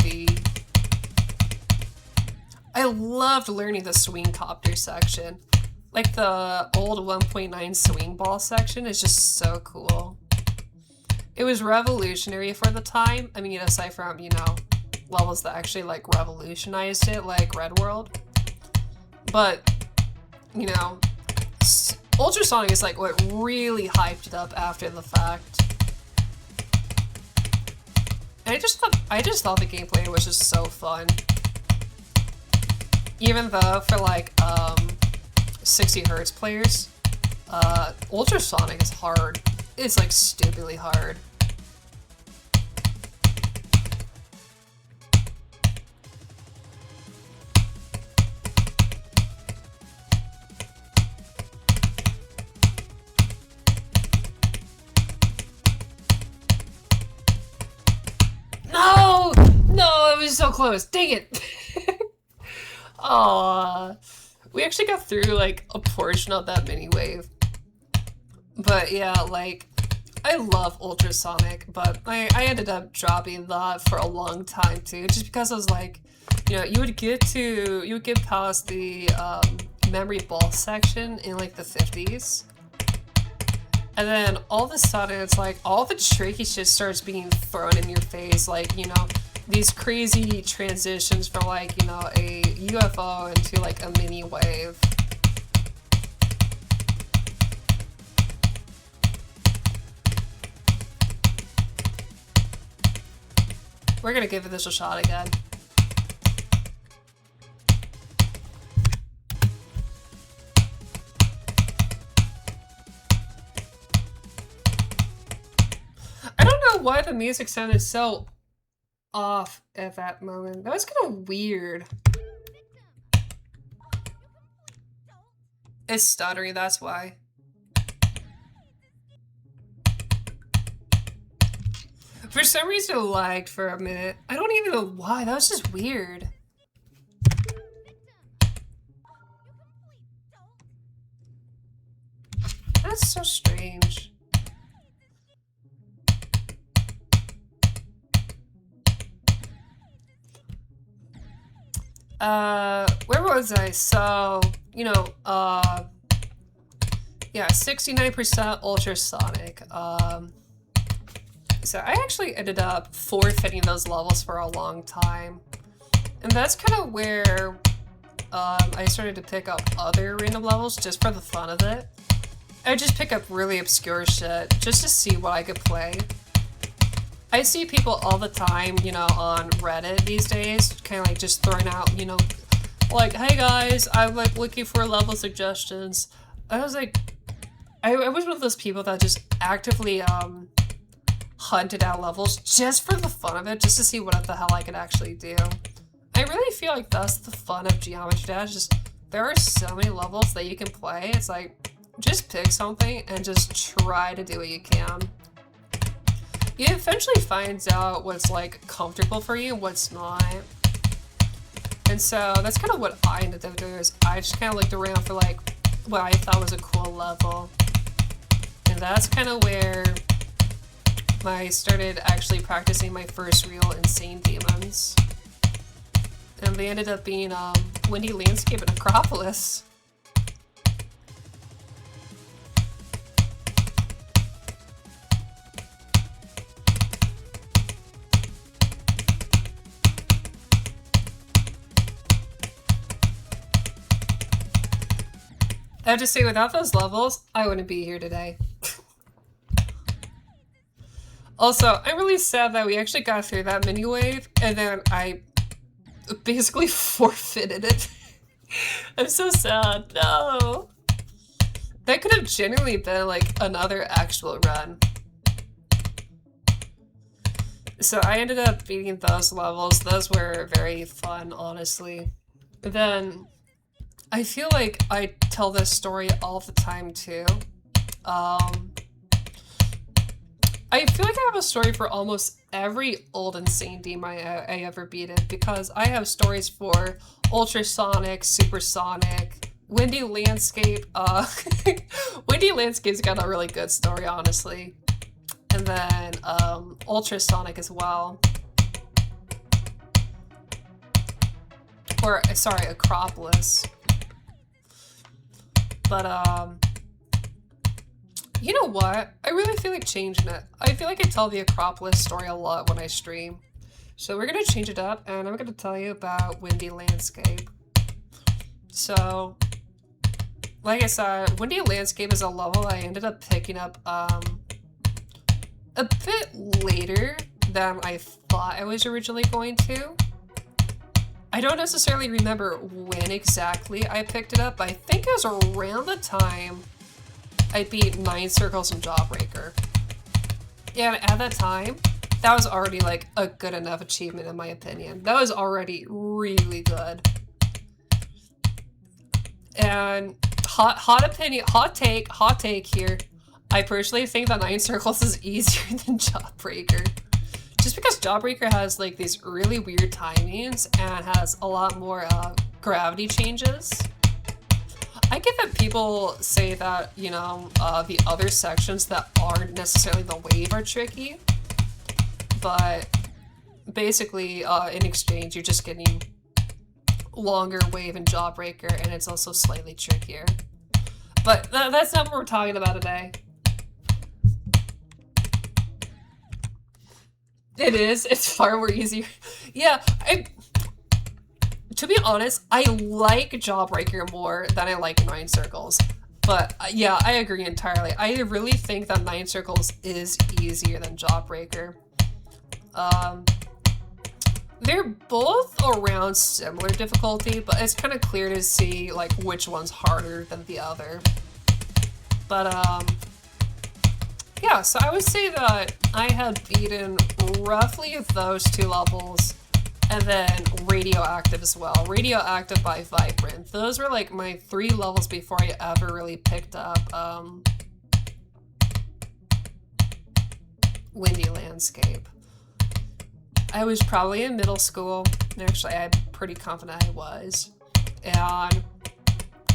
I loved learning the swing copter section. Like the old 1.9 swing ball section is just so cool. It was revolutionary for the time. I mean, aside from, you know, levels that actually like revolutionized it, like Red World. But you know, Ultrasonic is like what really hyped it up after the fact. And I just thought the gameplay was just so fun. Even though for like 60 hertz players, Ultrasonic is hard. It's like stupidly hard. No, it was so close. Dang it. Aww. We actually got through like a portion of that mini wave. But yeah, like I love Ultrasonic, but I ended up dropping that for a long time too, just because I was like, you know, you would get past the memory ball section in like the 50s. And then all of a sudden, it's like all the tricky shit starts being thrown in your face. Like, you know, these crazy transitions from like, you know, a UFO into like a mini wave. We're gonna give this a shot again. why the music sounded so off at that moment. That was kind of weird. It's stuttery, that's why. For some reason it lagged for a minute. I don't even know why, that was just weird. That's so strange. Where was I? So, you know, yeah, 69% ultrasonic. So I actually ended up forfeiting those levels for a long time. And that's kind of where I started to pick up other random levels just for the fun of it. I would just pick up really obscure shit just to see what I could play. I see people all the time, you know, on Reddit these days, kind of like just throwing out, you know, like, hey guys, I'm like looking for level suggestions. I was like, I was one of those people that just actively hunted out levels just for the fun of it, just to see what the hell I could actually do. I really feel like that's the fun of Geometry Dash. Just there are so many levels that you can play. It's like just pick something and just try to do what you can. You eventually find out what's like comfortable for you and what's not. And so that's kind of what I ended up doing, is I just kind of looked around for like what I thought was a cool level. And that's kind of where I started actually practicing my first real insane demons. And they ended up being Windy Landscape and Acropolis. I have to say, without those levels, I wouldn't be here today. Also, I'm really sad that we actually got through that mini wave, and then I basically forfeited it. I'm so sad. No! That could have genuinely been like another actual run. So I ended up beating those levels. Those were very fun, honestly. Then I feel like I tell this story all the time too. I feel like I have a story for almost every old insane demon I ever beaten, because I have stories for ultrasonic, supersonic, Windy Landscape. Windy Landscape's got a really good story, honestly. And then ultrasonic as well. Or sorry, Acropolis. But you know what? I really feel like changing it. I feel like I tell the Acropolis story a lot when I stream. So we're gonna change it up, and I'm gonna tell you about Windy Landscape. So, like I said, Windy Landscape is a level I ended up picking up a bit later than I thought I was originally going to. I don't necessarily remember when exactly I picked it up, but I think it was around the time I beat 9 Circles and Jawbreaker. Yeah, and at that time, that was already like a good enough achievement in my opinion. That was already really good. And hot take here. I personally think that 9 Circles is easier than Jawbreaker. Just because Jawbreaker has like these really weird timings and has a lot more gravity changes. I get that people say that, you know, the other sections that aren't necessarily the wave are tricky, but basically in exchange you're just getting longer wave in Jawbreaker, and it's also slightly trickier. But that's not what we're talking about today. It is. It's far more easier. Yeah, to be honest, I like Jawbreaker more than I like 9 Circles. But yeah, I agree entirely. I really think that 9 Circles is easier than Jawbreaker. They're both around similar difficulty, but it's kind of clear to see like which one's harder than the other. But yeah, so I would say that I had beaten roughly those 2 levels, and then Radioactive as well. Radioactive by Vibrant. Those were like my 3 levels before I ever really picked up Windy Landscape. I was probably in middle school. Actually, I'm pretty confident I was. And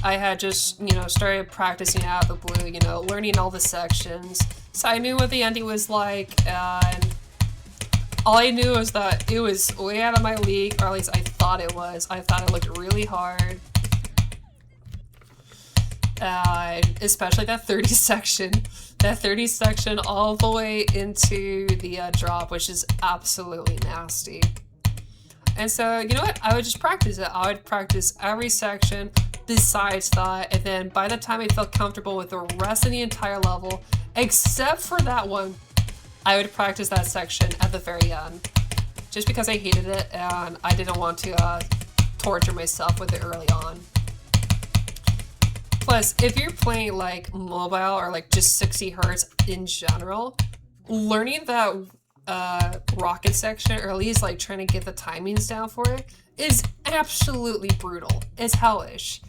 I had just, you know, started practicing out of the blue, you know, learning all the sections. So I knew what the ending was like, and all I knew was that it was way out of my league, or at least I thought it was. I thought it looked really hard. Especially that 30 section. That 30 section all the way into the drop, which is absolutely nasty. And so, you know what? I would just practice it. I would practice every section besides that, and then by the time I felt comfortable with the rest of the entire level, except for that one, I would practice that section at the very end. Just because I hated it and I didn't want to torture myself with it early on. Plus, if you're playing like mobile or like just 60 Hz in general, learning that rocket section, or at least like trying to get the timings down for it, is absolutely brutal. It's hellish.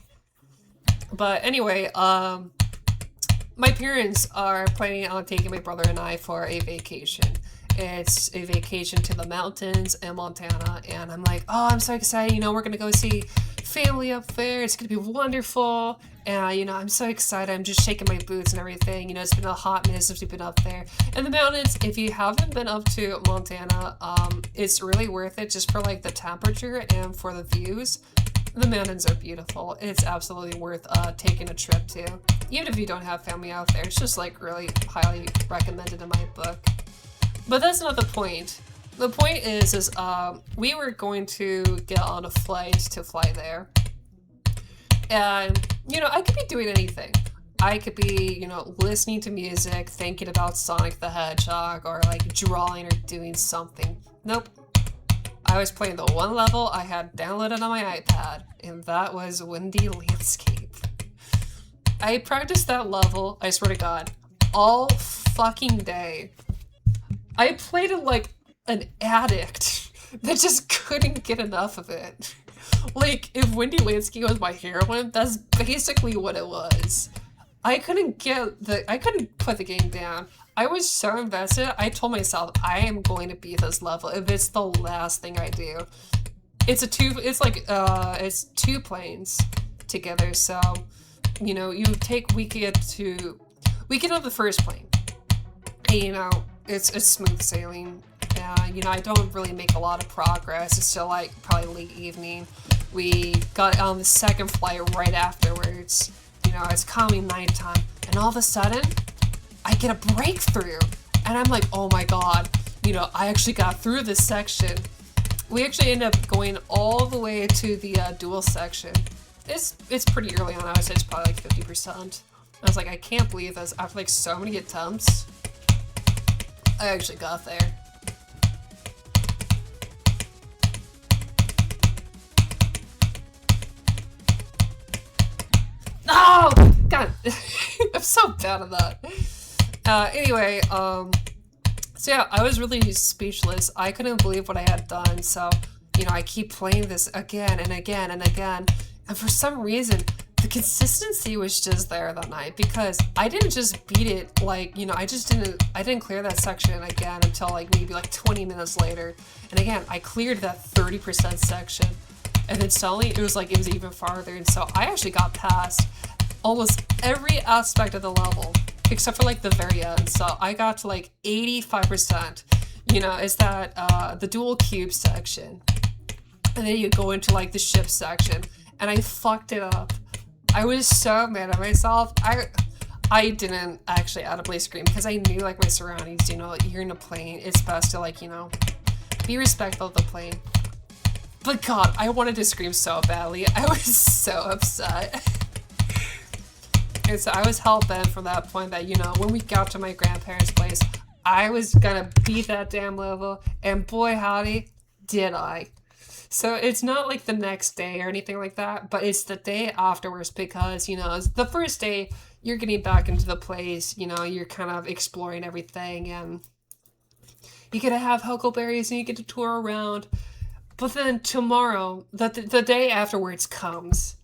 But anyway, my parents are planning on taking my brother and I for a vacation. It's a vacation to the mountains in Montana, and I'm like, oh, I'm so excited, you know, we're gonna go see family up there, it's gonna be wonderful, and, you know, I'm so excited, I'm just shaking my boots and everything, you know, it's been a hot minute since we've been up there. And the mountains, if you haven't been up to Montana, it's really worth it just for, like, the temperature and for the views. The mountains are beautiful. It's absolutely worth taking a trip to. Even if you don't have family out there, it's just, like, really highly recommended in my book. But that's not the point. The point is we were going to get on a flight to fly there. And, you know, I could be doing anything. I could be, you know, listening to music, thinking about Sonic the Hedgehog, or, like, drawing or doing something. Nope. I was playing the one level I had downloaded on my iPad, and that was Windy Landscape. I practiced that level, I swear to God, all fucking day. I played it like an addict that just couldn't get enough of it. Like, if Windy Landscape was my heroine, that's basically what it was. I couldn't put the game down. I was so invested, I told myself, I am going to beat this level if it's the last thing I do. It's 2 planes together, so, you know, we get on the first plane. And, you know, it's smooth sailing. You know, I don't really make a lot of progress. It's still, like, probably late evening. We got on the second flight right afterwards. You know, it's coming nighttime. And all of a sudden, I get a breakthrough. And I'm like, oh my god. You know, I actually got through this section. We actually end up going all the way to the dual section. It's pretty early on. I would say it's probably like 50%. I was like, I can't believe this. After like so many attempts, I actually got there. Oh! God! I'm so bad at that. Anyway, so yeah, I was really speechless. I couldn't believe what I had done, so, you know, I keep playing this again and again and again, and for some reason, the consistency was just there that night, because I didn't just beat it, like, you know, I didn't clear that section again until, like, maybe, like, 20 minutes later, and again, I cleared that 30% section, and then suddenly, it was even farther, and so I actually got past almost every aspect of the level, except for, like, the very end, so I got to, like, 85%, you know, it's that, the dual cube section, and then you go into, like, the ship section, and I fucked it up. I was so mad at myself. I didn't actually audibly scream because I knew, like, my surroundings, you know, you're in a plane, it's best to, like, you know, be respectful of the plane. But God, I wanted to scream so badly. I was so upset. And so I was hell-bent from that point that, you know, when we got to my grandparents' place, I was gonna beat that damn level, and boy howdy, did I. So it's not like the next day or anything like that, but it's the day afterwards because, you know, it's the first day you're getting back into the place, you know, you're kind of exploring everything and you get to have huckleberries and you get to tour around. But then tomorrow, the day afterwards comes,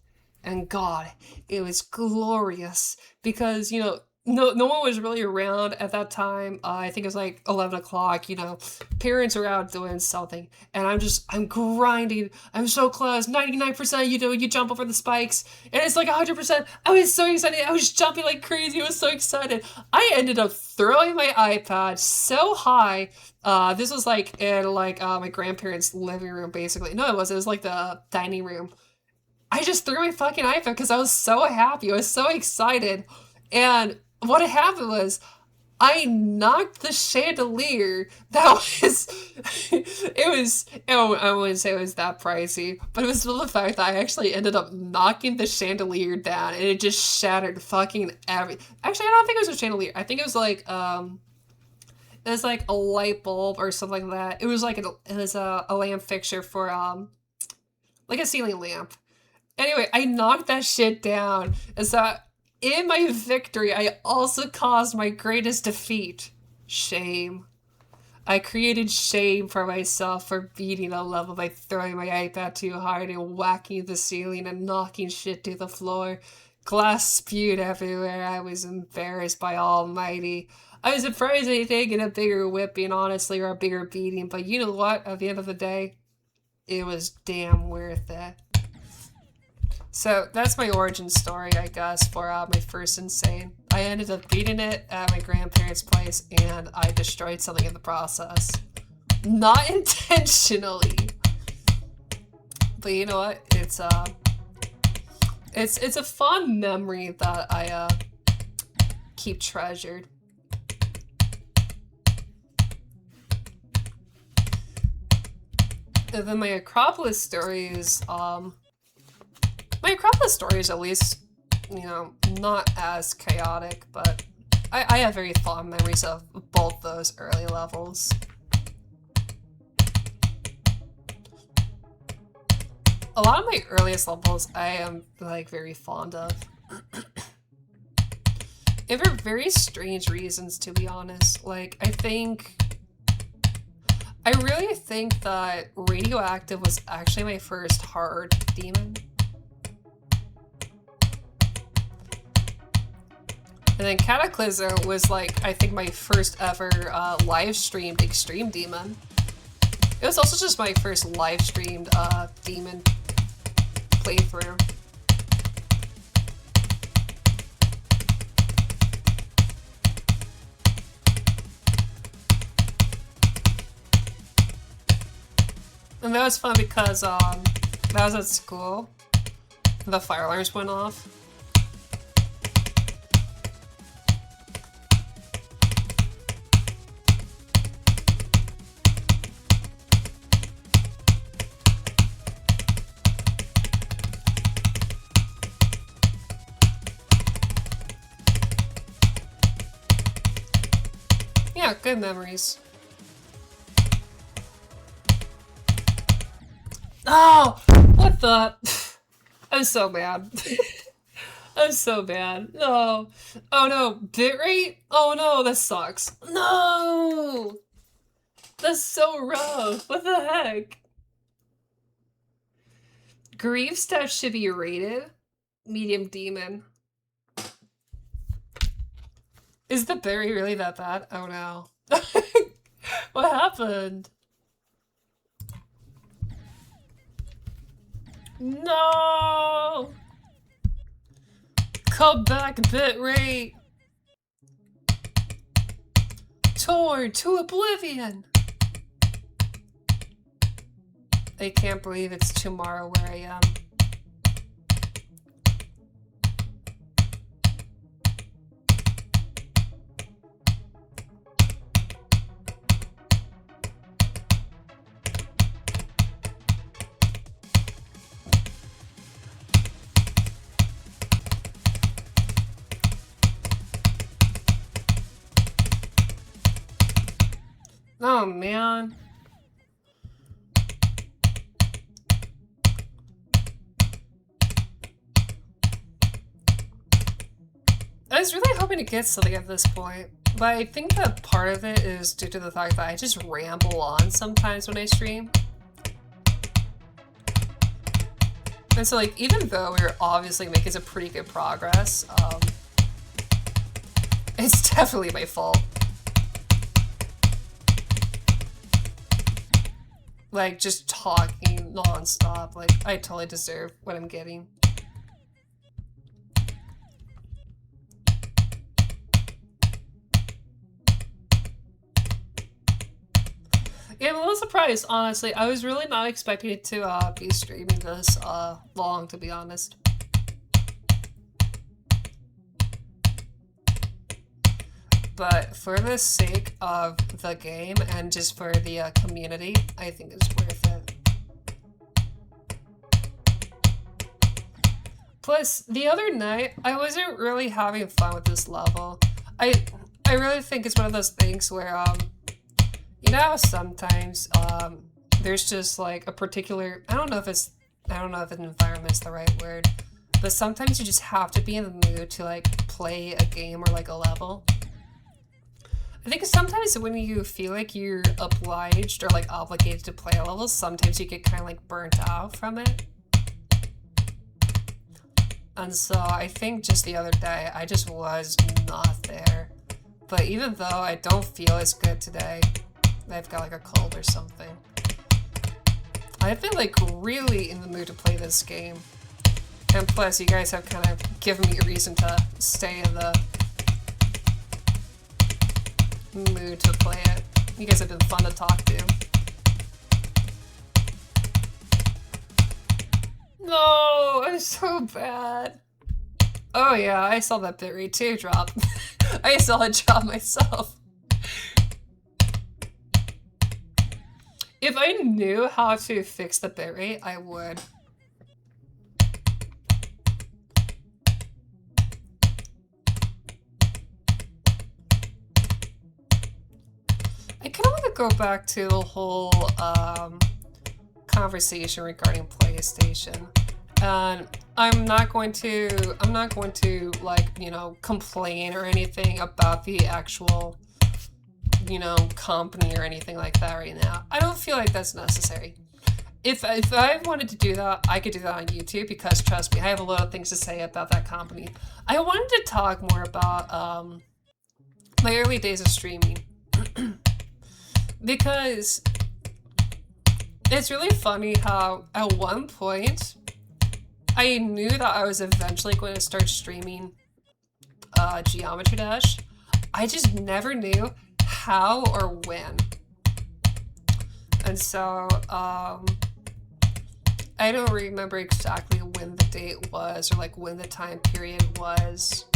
and God, it was glorious because, you know, no one was really around at that time. I think it was like 11 o'clock, you know, parents are out doing something, and I'm grinding. I'm so close, 99%, you know, you jump over the spikes, and it's like 100%. I was so excited. I was jumping like crazy. I was so excited. I ended up throwing my iPad so high. This was like in like my grandparents' living room, basically. No, it wasn't. It was like the dining room. I just threw my fucking iPad because I was so happy. I was so excited. And what happened was I knocked the chandelier that was I wouldn't say it was that pricey, but it was still the fact that I actually ended up knocking the chandelier down and it just shattered fucking every. Actually, I don't think it was a chandelier. I think it was like a light bulb or something like that. It was like a lamp fixture for like a ceiling lamp. Anyway, I knocked that shit down. And so in my victory, I also caused my greatest defeat. Shame. I created shame for myself for beating a level by throwing my iPad too hard and whacking the ceiling and knocking shit to the floor. Glass spewed everywhere. I was embarrassed by Almighty. I was surprised I didn't get a bigger whipping, honestly, or a bigger beating, but you know what? At the end of the day, it was damn worth it. So that's my origin story, I guess, for my first insane. I ended up beating it at my grandparents' place, and I destroyed something in the process. Not intentionally. But you know what? It's a fond memory that I keep treasured. And then my Acropolis story is my Acropolis story is at least, you know, not as chaotic, but I have very fond memories of both those early levels. A lot of my earliest levels I am, like, very fond of. And for very strange reasons, to be honest. Like, I really think that Radioactive was actually my first hard demon. And then Cataclysm was like, I think my first ever live streamed Extreme Demon. It was also just my first live streamed demon playthrough. And that was fun because that was at school. The fire alarms went off. Yeah, good memories. Oh, what the? I'm so mad. I'm so mad. No. Oh no, bitrate? Oh no, that sucks. No! That's so rough. What the heck? Grief stats should be rated. Medium demon. Is the berry really that bad? Oh no. What happened? No! Come back, bitrate! Torn to oblivion! I can't believe it's tomorrow where I am. Oh man. I was really hoping to get something at this point, but I think that part of it is due to the fact that I just ramble on sometimes when I stream. And so, like, even though we're obviously making some pretty good progress, it's definitely my fault. Like, just talking non-stop, like, I totally deserve what I'm getting. Yeah, I'm a little surprised, honestly. I was really not expecting it to be streaming this long, to be honest. But for the sake of the game and just for the community, I think it's worth it. Plus, the other night, I wasn't really having fun with this level. I really think it's one of those things where, you know how sometimes, there's just like a particular, I don't know if an environment is the right word, but sometimes you just have to be in the mood to like play a game or like a level. I think sometimes when you feel like you're obliged or like obligated to play a level, sometimes you get kind of like burnt out from it. And so I think just the other day, I just was not there. But even though I don't feel as good today, I've got like a cold or something, I've been like really in the mood to play this game. And plus, you guys have kind of given me a reason to stay in the mood to play it. You guys have been fun to talk to. No, I'm so bad. Oh yeah, I saw that bitrate too drop. I saw it drop myself. If I knew how to fix the bitrate, I would. I kind of want to go back to the whole conversation regarding PlayStation, and I'm not going to like, you know, complain or anything about the actual, you know, company or anything like that right now. I don't feel like that's necessary. If I wanted to do that, I could do that on YouTube, because trust me, I have a lot of things to say about that company. I wanted to talk more about my early days of streaming. Because it's really funny how at one point I knew that I was eventually going to start streaming Geometry Dash. I just never knew how or when. And so I don't remember exactly when the date was, or like when the time period was.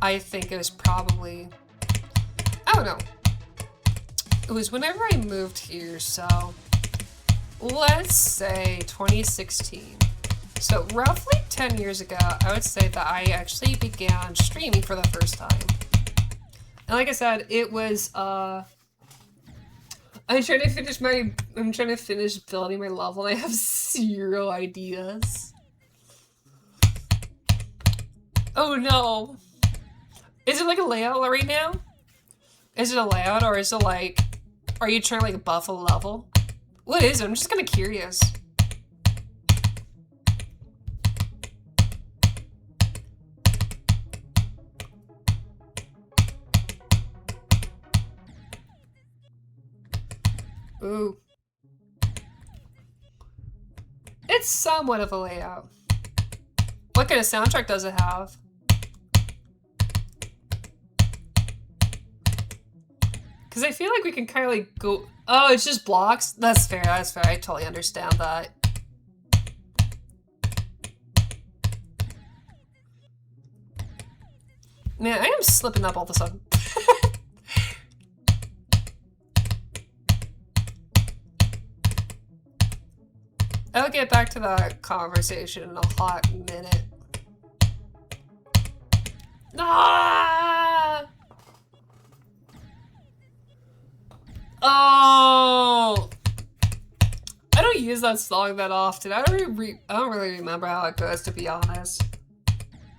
I think it was probably, I don't know. It was whenever I moved here, so let's say 2016. So roughly 10 years ago, I would say that I actually began streaming for the first time. And like I said, it was, I'm trying to finish building my level, and I have 0 ideas. Oh no. Is it like a layout right now? Is it a layout, or is it like, are you trying to like buff a level? What is it? I'm just kind of curious. Ooh. It's somewhat of a layout. What kind of soundtrack does it have? Because I feel like we can kind of like go... Oh, it's just blocks? That's fair, that's fair. I totally understand that. Man, I am slipping up all of a sudden. I'll get back to that conversation in a hot minute. Ah! Oh! I don't use that song that often. I don't really remember how it goes, to be honest.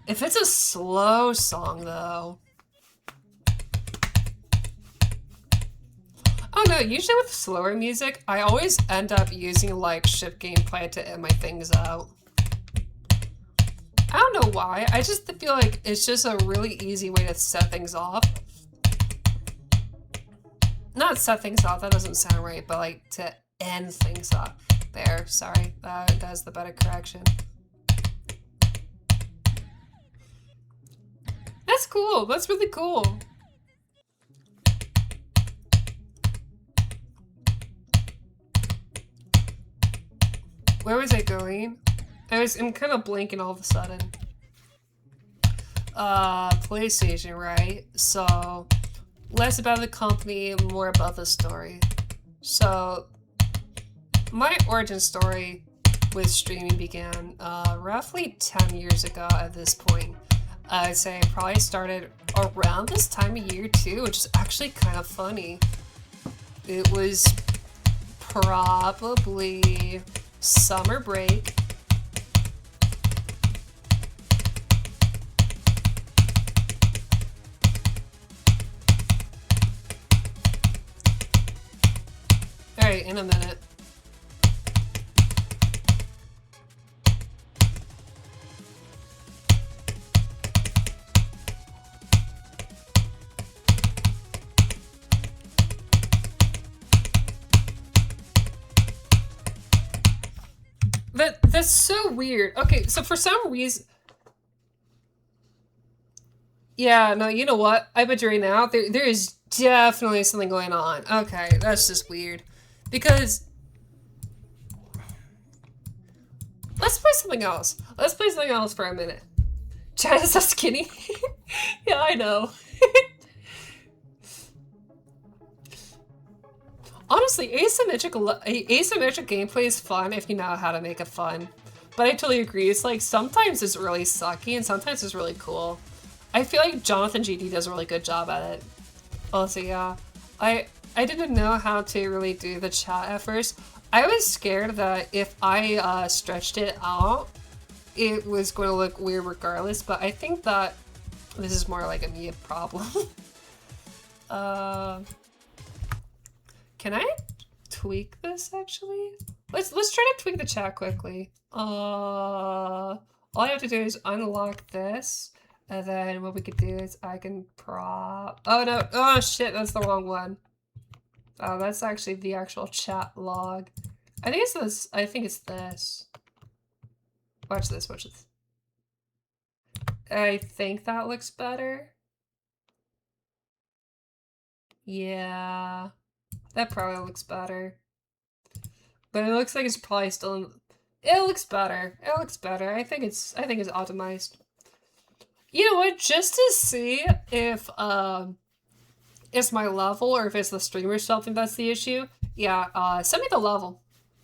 If it's a slow song, though... Oh no, usually with slower music, I always end up using, like, shift gameplay to end my things out. I don't know why, I just feel like it's just a really easy way to set things off. Not set things off, that doesn't sound right, but like, to end things off. There, sorry, that's the better correction. That's cool, that's really cool. Where was I going? I'm kind of blanking all of a sudden. PlayStation, right? So, less about the company, more about the story. So, my origin story with streaming began roughly 10 years ago at this point. I'd say I probably started around this time of year too, which is actually kind of funny. It was probably summer break. Alright, in a minute. That's so weird. Okay, so for some reason... Yeah, no, you know what? I bet you right now, there is definitely something going on. Okay, that's just weird. Because... Let's play something else. Let's play something else for a minute. Chad is so skinny. Yeah, I know. Honestly, asymmetric gameplay is fun if you know how to make it fun. But I totally agree, it's like, sometimes it's really sucky and sometimes it's really cool. I feel like Jonathan GD does a really good job at it. Also, yeah. I didn't know how to really do the chat at first. I was scared that if I stretched it out, it was going to look weird regardless, but I think that this is more like a me problem. Can I tweak this actually? Let's try to tweak the chat quickly. All I have to do is unlock this, and then what we could do is I can oh no, oh shit, that's the wrong one. Oh, that's actually the actual chat log. I think it's this. I think it's this. Watch this, watch this. I think that looks better. Yeah. That probably looks better. But it looks like it's probably still in... It looks better. It looks better. I think it's optimized. You know what? Just to see if it's my level or if it's the streamer or something that's the issue. Yeah, send me the level.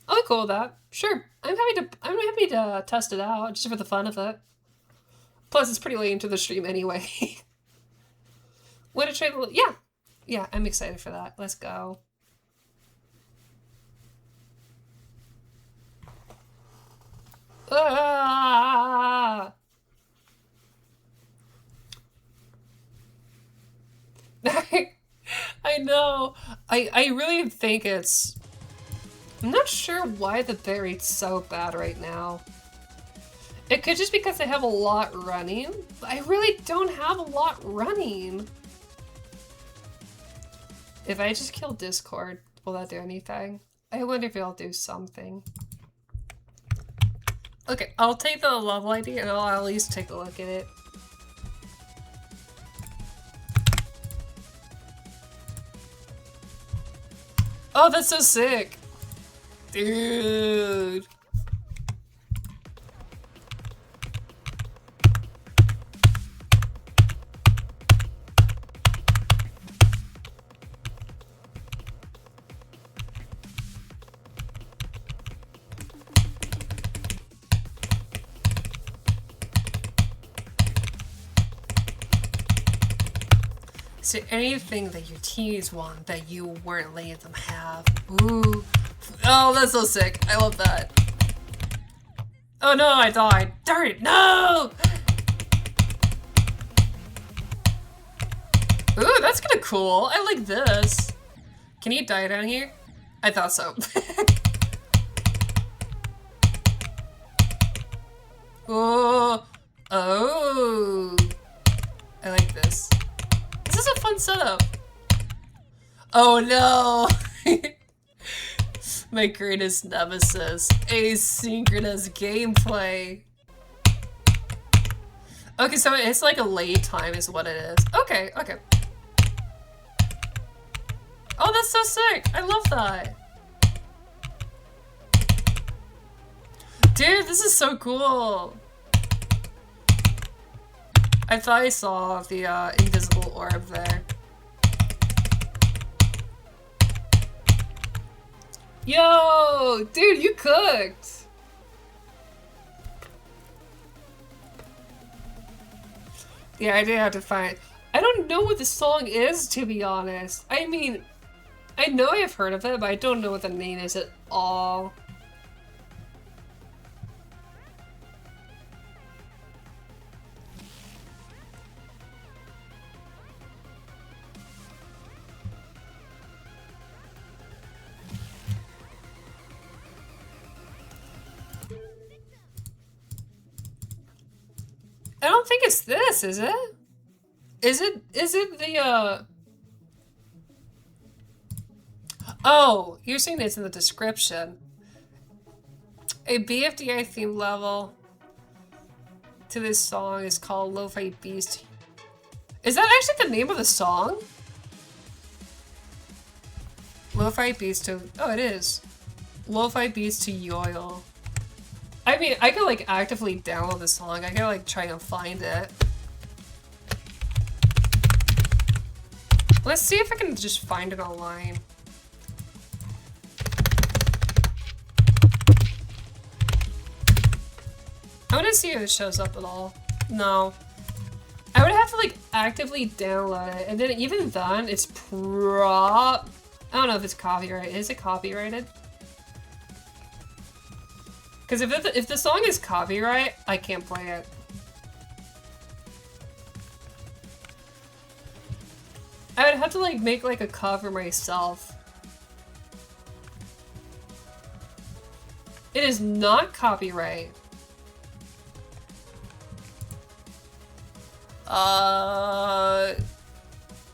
I'll be cool with that. Sure. I'm happy to test it out just for the fun of it. Plus it's pretty late into the stream anyway. Wanna try the... Yeah. Yeah, I'm excited for that. Let's go. Ah! I know. I really think it's... I'm not sure why the bitrate's rate's so bad right now. It could just because I have a lot running, but I really don't have a lot running. If I just kill Discord, will that do anything? I wonder if it'll do something. Okay, I'll take the level ID and I'll at least take a look at it. Oh, that's so sick! Dude! Is there anything that your teens want that you weren't letting them have? Ooh. Oh, that's so sick. I love that. Oh no, I died. Darn it, no! Ooh, that's kind of cool. I like this. Can you die down here? I thought so. Oh, oh. I like this. This is a fun setup. Oh no. My greatest nemesis. Asynchronous gameplay. Okay, so it's like a late time is what it is. Okay, okay. Oh, that's so sick. I love that. Dude, this is so cool. I thought I saw the invisible orb there. Yo, dude, you cooked. Yeah, I did have to find. I don't know what the song is, to be honest. I mean, I know I've heard of it, but I don't know what the name is at all. I don't think it's this, is it? Is it the, Oh, you're saying it's in the description. A BFDI theme level to this song is called Lo-Fi Beast. Is that actually the name of the song? Lo-Fi Beast to... Oh, it is. Lo-Fi Beast to Yoil. I mean, I could like actively download the song. I could like try and find it. Let's see if I can just find it online. I want to see if it shows up at all. No. I would have to like actively download it, and then even then, it's I don't know if it's copyrighted. Is it copyrighted? Because if the song is copyright, I can't play it. I would have to like make like a cover myself. It is not copyright.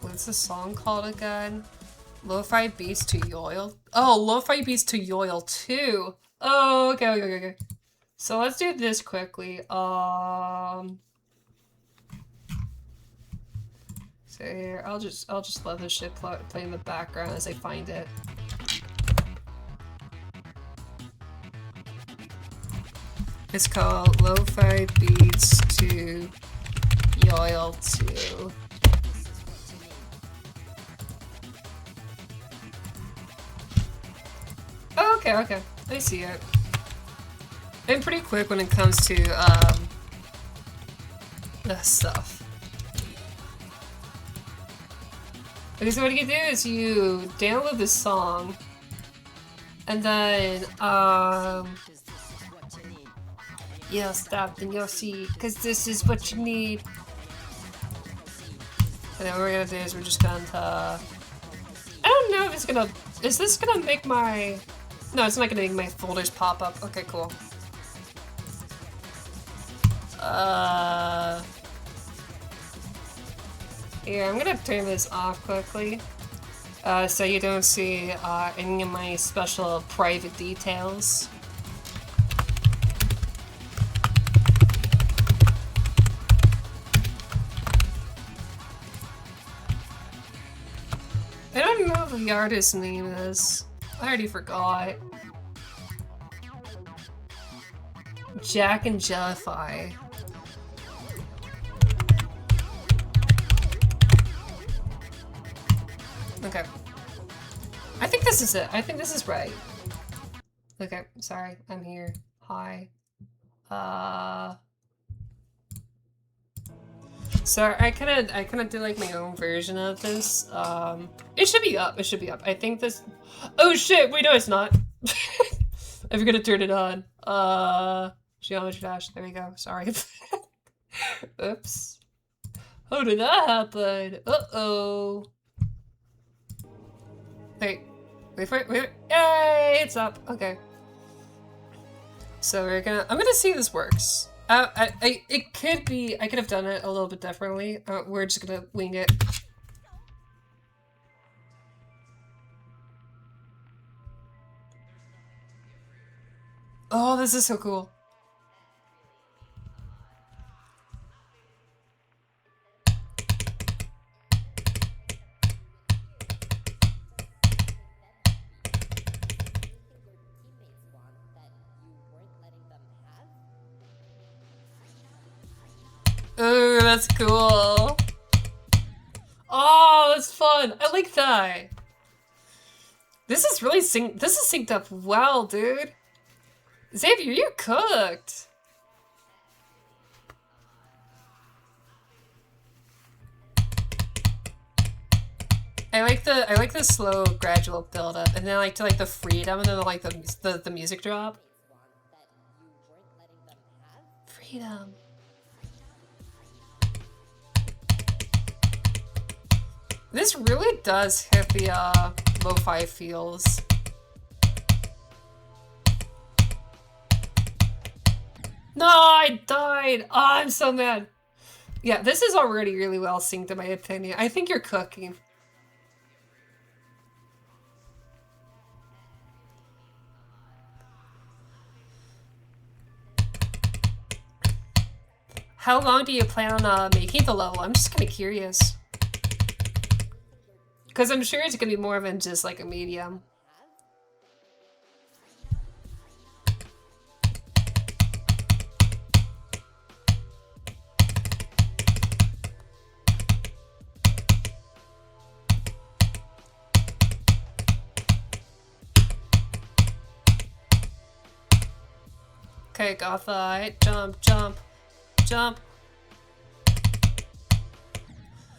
What's the song called again? Lo-Fi Beast to Yoil? Oh, Lo-Fi Beast to Yoil 2. Oh, okay. So let's do this quickly. So here, I'll just let this shit play in the background as I find it. It's called Lo-Fi Beats to Yoil 2. Oh, okay. I see it. I'm pretty quick when it comes to this stuff. Okay, so what you do is you download this song, and then you'll stop and you'll see, because this is what you need. And then what we're gonna do is we're just going to, I don't know if it's gonna, is this gonna make my, no, it's not gonna make my folders pop up. Okay, cool. Here, I'm gonna turn this off quickly, so you don't see any of my special private details. I don't know what the artist's name is. I already forgot. Jack and Jellify. Okay. I think this is it. I think this is right. Okay, sorry. I'm here. Hi. So I kinda did like my own version of this. It should be up. It should be up. I think this. Oh shit! Wait, no, it's not. I forgot to turn it on. Geometry Dash. There we go. Sorry. Oops. How did that happen? Uh-oh. Wait for it, wait. Yay, it's up. Okay. So I'm gonna see if this works. It could be, I could have done it a little bit differently. We're just gonna wing it. Oh, this is so cool. Ooh, that's cool. Oh, that's fun. I like that. This is really synced up well, dude. Xavier, you cooked. I like the slow gradual build up, and then I like the freedom, and then like the music drop. Freedom. This really does hit the lo-fi feels. No, I died! Oh, I'm so mad. Yeah, this is already really well synced in my opinion. I think you're cooking. How long do you plan on making the level? I'm just kind of curious. Because I'm sure it's going to be more than just like a medium. Okay, got that. Jump, jump, jump.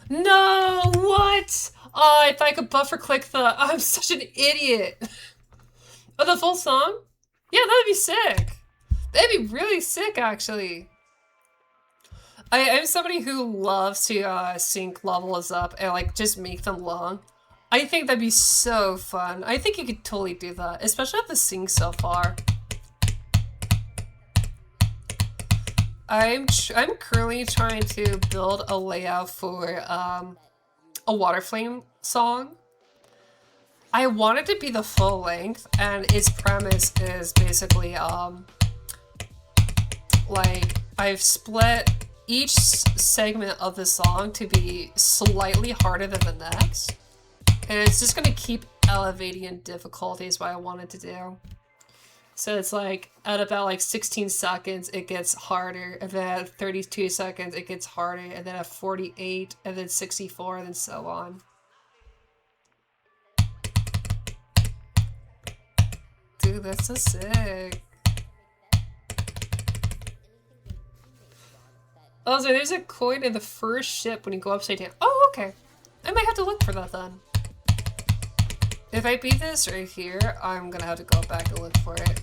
No, what? Oh, if I could buffer click the... I'm such an idiot. Oh, the full song? Yeah, that'd be sick. That'd be really sick, actually. I'm somebody who loves to sync levels up and like just make them long. I think that'd be so fun. I think you could totally do that, especially with the sync so far. I'm currently trying to build a layout for a Water Flame song. I want it to be the full length, and its premise is basically like I've split each segment of the song to be slightly harder than the next, and it's just gonna keep elevating in difficulty is what I wanted to do. So it's like at about like 16 seconds it gets harder, and then at 32 seconds it gets harder, and then at 48, and then 64, and then so on. Dude, that's so sick. Oh, so there's a coin in the first ship when you go upside down. Oh, okay. I might have to look for that then. If I beat this right here, I'm gonna have to go back and look for it.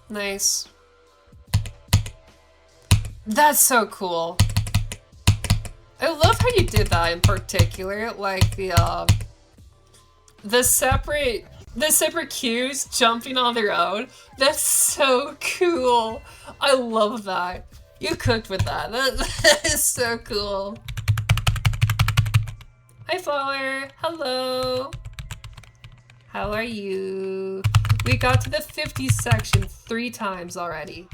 Nice. That's so cool. I love how you did that in particular, like the separate cues jumping on their own. That's so cool. I love that. You cooked with that. That is so cool. Hi, Flower. Hello. How are you? We got to the 50 section 3 times already.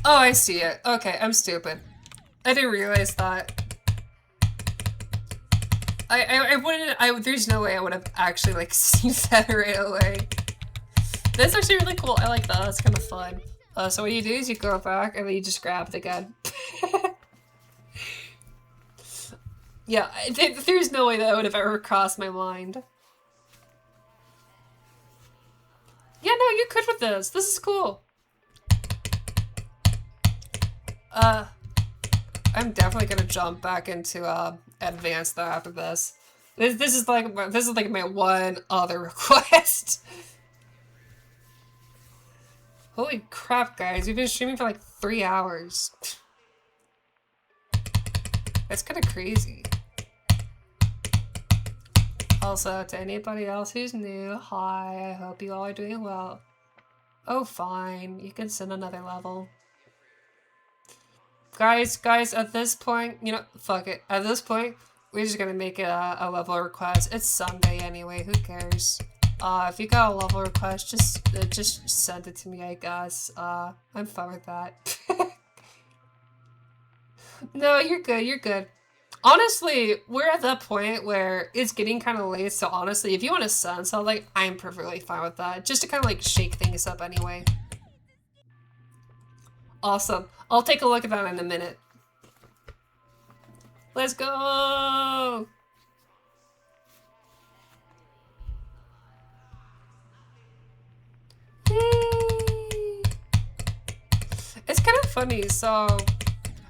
Oh, I see it. Okay, I'm stupid. I didn't realize that. I wouldn't, there's no way I would have actually like seen that right away. That's actually really cool. I like that. That's kind of fun. So what you do is you go back and then you just grab it again. Yeah, there's no way that would have ever crossed my mind. Yeah, no, you could with this. This is cool. I'm definitely gonna jump back into advanced though after this. This is like my one other request. Holy crap, guys! We've been streaming for like 3 hours. That's kind of crazy. Also, to anybody else who's new, hi. I hope you all are doing well. Oh, fine. You can send another level. Guys, at this point, you know, fuck it. At this point, we're just gonna make it a level request. It's Sunday anyway, who cares? If you got a level request, just send it to me, I guess. I'm fine with that. No, you're good, you're good. Honestly, we're at that point where it's getting kind of late, so honestly, if you want to send something, I'm perfectly fine with that. Just to kind of like shake things up anyway. Awesome. I'll take a look at that in a minute. Let's go! Yay! It's kind of funny, so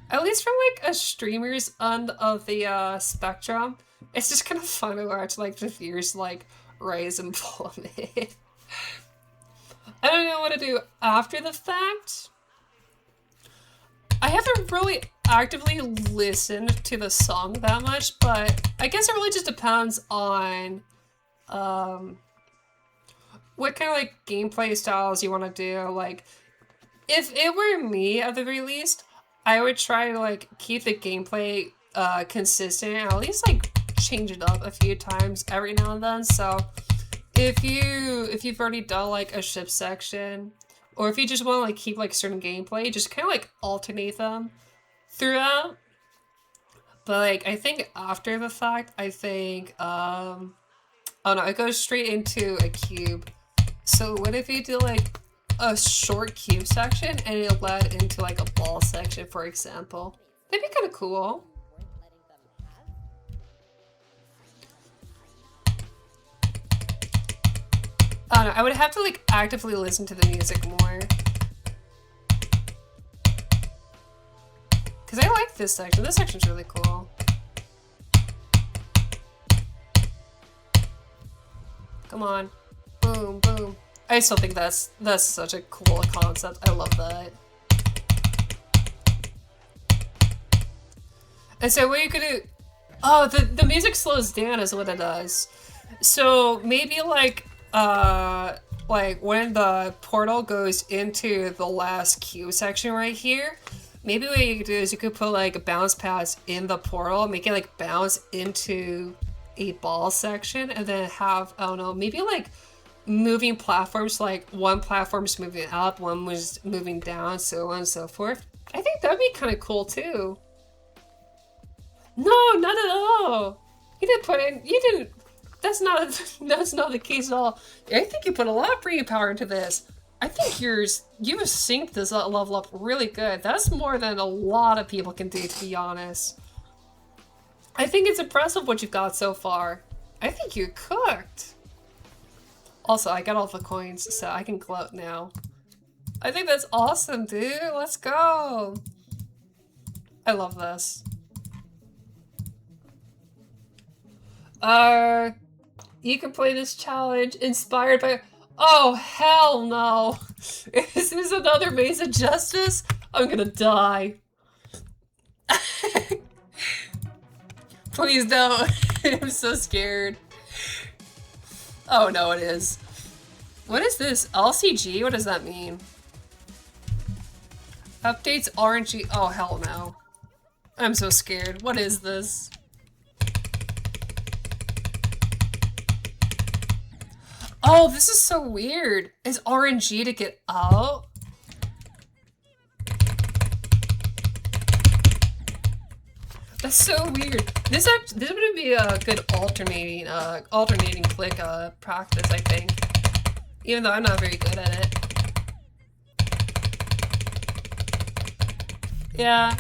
at least from like a streamer's end of the spectrum, it's just kind of fun to watch like the viewers like rise and plummet. I don't know what to do after the fact. I haven't really actively listened to the song that much, but I guess it really just depends on what kind of like gameplay styles you want to do. Like, if it were me at the very least, I would try to like keep the gameplay consistent and at least like change it up a few times every now and then. So if you've already done like a ship section, or if you just want to like keep like certain gameplay, just kind of like alternate them throughout. But like I think after the fact, I think oh no, it goes straight into a cube. So what if you do like a short cube section and it led into like a ball section, for example? That'd be kind of cool. I don't know, I would have to like actively listen to the music more. Cause I like this section. This section's really cool. Come on. Boom, boom. I still think that's such a cool concept. I love that. And so what you could do, oh, the music slows down is what it does. So maybe like when the portal goes into the last queue section right here, maybe what you could do is you could put like a bounce pads in the portal, make it like bounce into a ball section, and then have, I don't know, maybe like moving platforms, like one platform's moving up, one was moving down, so on and so forth. I think that'd be kind of cool too. No, not at all. You didn't, that's not the case at all. I think you put a lot of brain power into this. I think you have synced this level up really good. That's more than a lot of people can do, to be honest. I think it's impressive what you've got so far. I think you cooked. Also, I got all the coins, so I can gloat now. I think that's awesome, dude. Let's go. I love this. You can play this challenge inspired by... Oh, hell no. Is this another Maze of Justice? I'm gonna die. Please don't. I'm so scared. Oh no, it is. What is this? LCG? What does that mean? Updates RNG. Oh, hell no. I'm so scared. What is this? Oh, this is so weird. Is RNG to get out? That's so weird. This would be a good alternating click practice, I think. Even though I'm not very good at it. Yeah.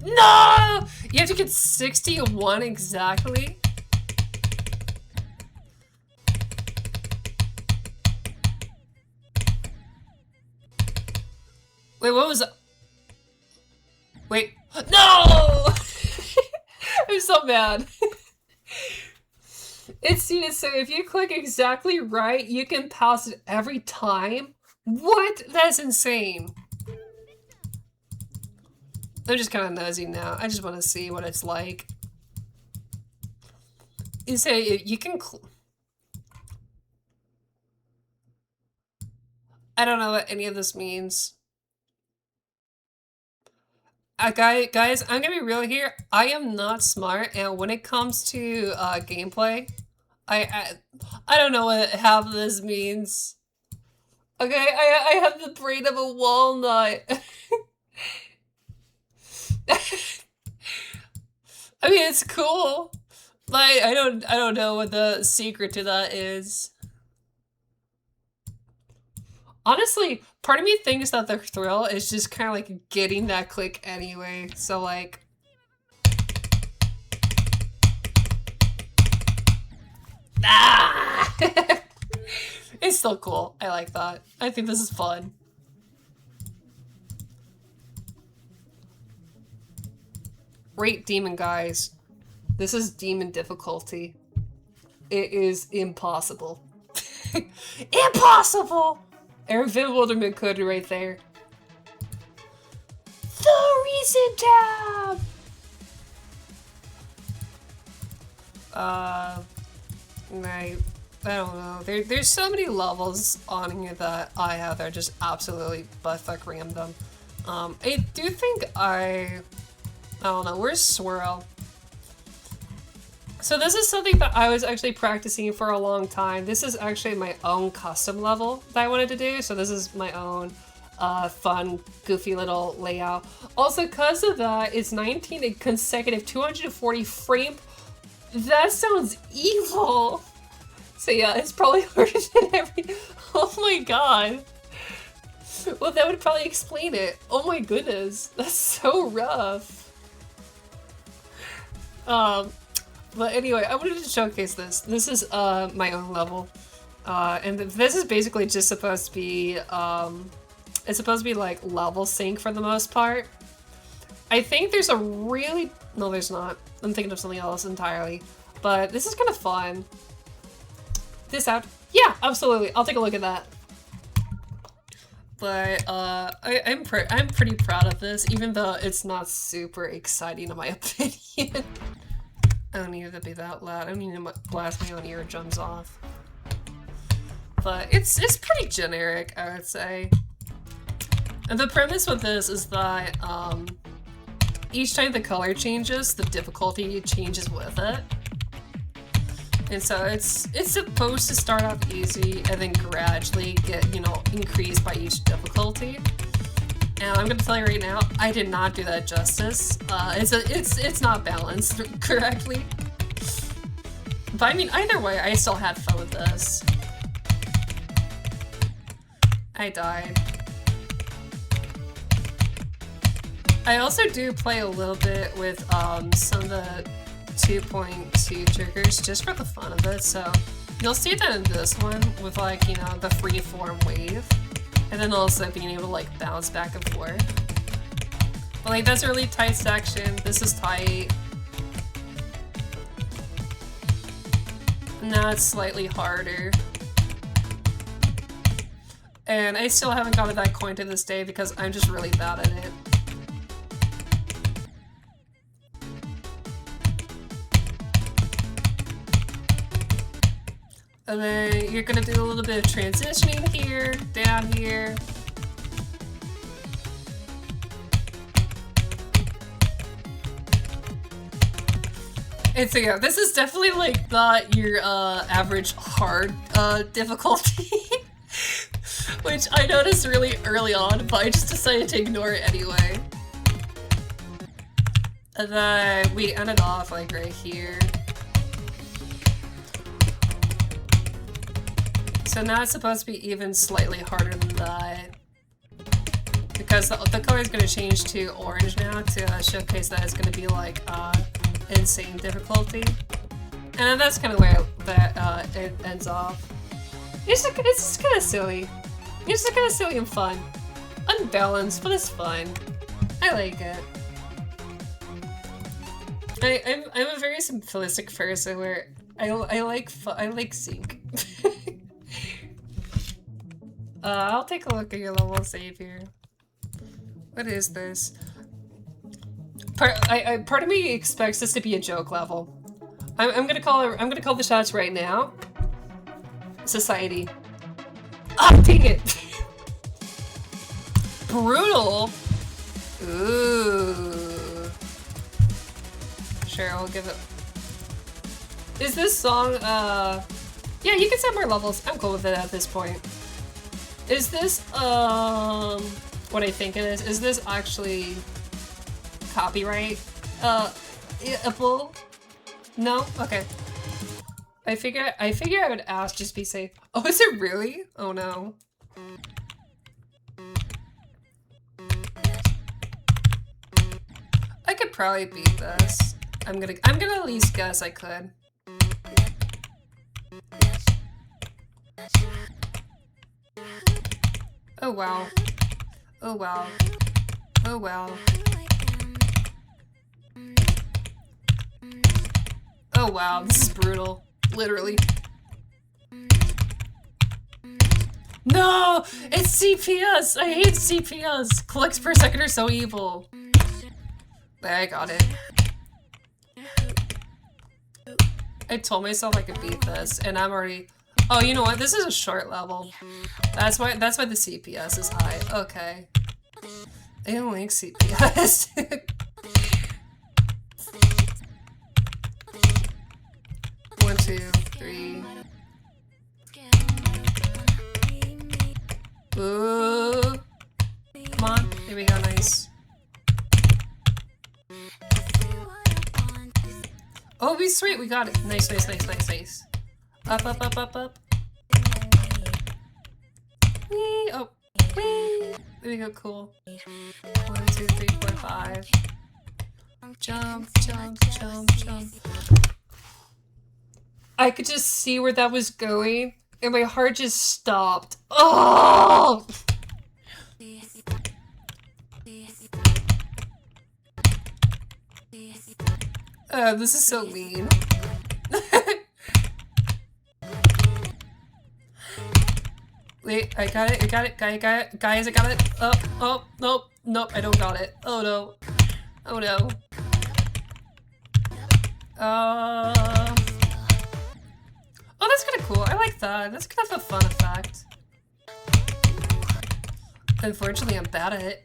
No! You have to get 61 exactly. Wait, what was that? Wait. No! I'm so mad. It's seen it so if you click exactly right, you can pass it every time? What? That's insane. I'm just kind of nosy now. I just want to see what it's like. You say you can. I don't know what any of this means. Guys, I'm gonna be real here. I am not smart, and when it comes to gameplay, I don't know what half of this means. Okay, I have the brain of a walnut. I mean, it's cool. Like, I don't know what the secret to that is. Honestly, part of me thinks that the thrill is just kind of like getting that click anyway. So like, ah! It's still cool. I like that. I think this is fun. Rate demon, guys. This is demon difficulty. It is impossible. Impossible! Eric Bewilderment code right there. The reason tab! I don't know. There's so many levels on here that I have that are just absolutely buttfuck random. I do think I don't know, where's Swirl? So this is something that I was actually practicing for a long time. This is actually my own custom level that I wanted to do. So this is my own fun, goofy little layout. Also, because of that, it's 19 consecutive 240 frame. That sounds evil. So yeah, it's probably harder than every... Oh my god. Well, that would probably explain it. Oh my goodness. That's so rough. But anyway, I wanted to showcase this. This is my own level. And this is basically just supposed to be... it's supposed to be like level sync for the most part. I think there's a really... No, there's not. I'm thinking of something else entirely. But this is kind of fun. This out? Yeah, absolutely. I'll take a look at that. But I'm pretty proud of this, even though it's not super exciting in my opinion. I don't need it to be that loud. I don't need to blast my own eardrums off. But it's pretty generic, I would say. And the premise with this is that each time the color changes, the difficulty changes with it. And so it's supposed to start off easy and then gradually get, you know, increased by each difficulty. And I'm gonna tell you right now, I did not do that justice. It's not balanced correctly. But I mean, either way, I still had fun with this. I died. I also do play a little bit with some of the 2.2 triggers just for the fun of it, so you'll see that in this one with, like, you know, the freeform wave, and then also being able to like bounce back and forth. But like, that's a really tight section. This is tight. Now it's slightly harder. And I still haven't gotten that coin to this day because I'm just really bad at it. And then you're gonna do a little bit of transitioning here, down here. And so yeah, this is definitely like not your average hard difficulty. Which I noticed really early on, but I just decided to ignore it anyway. And then we ended off like right here. So now it's supposed to be even slightly harder than that. Because the color is going to change to orange now to showcase that it's going to be like insane difficulty. And that's kind of where it ends off. It's just kind of silly. It's just kind of silly and fun. unbalanced, but it's fun. I like it. I'm a very simplistic person where I like sync. I'll take a look at your level save here. What is this? Part of me expects this to be a joke level. I'm gonna call the shots right now. Society. Ah, dang it! Brutal. Ooh. Sure, I'll give it. Is this song? Yeah, you can set more levels. I'm cool with it at this point. Is this what I think it is? Is this actually copyright? Apple? No? Okay. I figure I would ask just be safe. Oh, is it really? Oh no. I could probably beat this. I'm gonna at least guess I could. Oh wow. Oh wow. Oh wow. Oh wow, this is brutal. Literally. No! It's CPS! I hate CPS! Clicks per second are so evil. There, I got it. I told myself I could beat this, and I'm already... Oh, you know what? This is a short level. That's why the CPS is high. Okay. I don't like CPS. 1, 2, 3. Ooh. Come on. Here we go. Nice. Oh, be sweet. We got it. Nice, nice, nice, nice, nice. Up, up, up, up, up. Whee! Oh. Whee! There we go. Cool. 1, 2, 3, 4, 5. Jump, jump, jump, jump. I could just see where that was going, and my heart just stopped. Oh! This is so mean. Wait, I got it, guys, I got it. Oh, nope, I don't got it. Oh no. Oh no. Oh, that's kind of cool. I like that. That's kind of a fun effect. Unfortunately, I'm bad at it.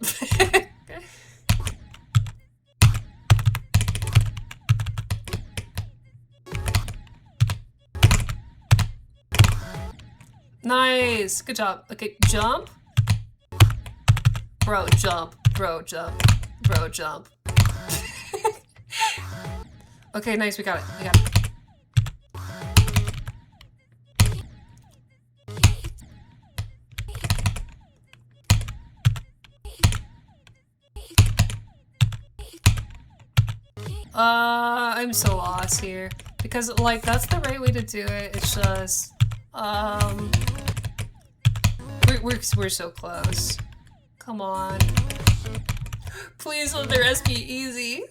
Nice! Good job. Okay, jump. Bro, jump. Bro, jump. Bro, jump. Okay, nice. We got it. We got it. I'm so lost here. Because, like, that's the right way to do it. It's just, we're so close. Come on. Please let the rest be easy.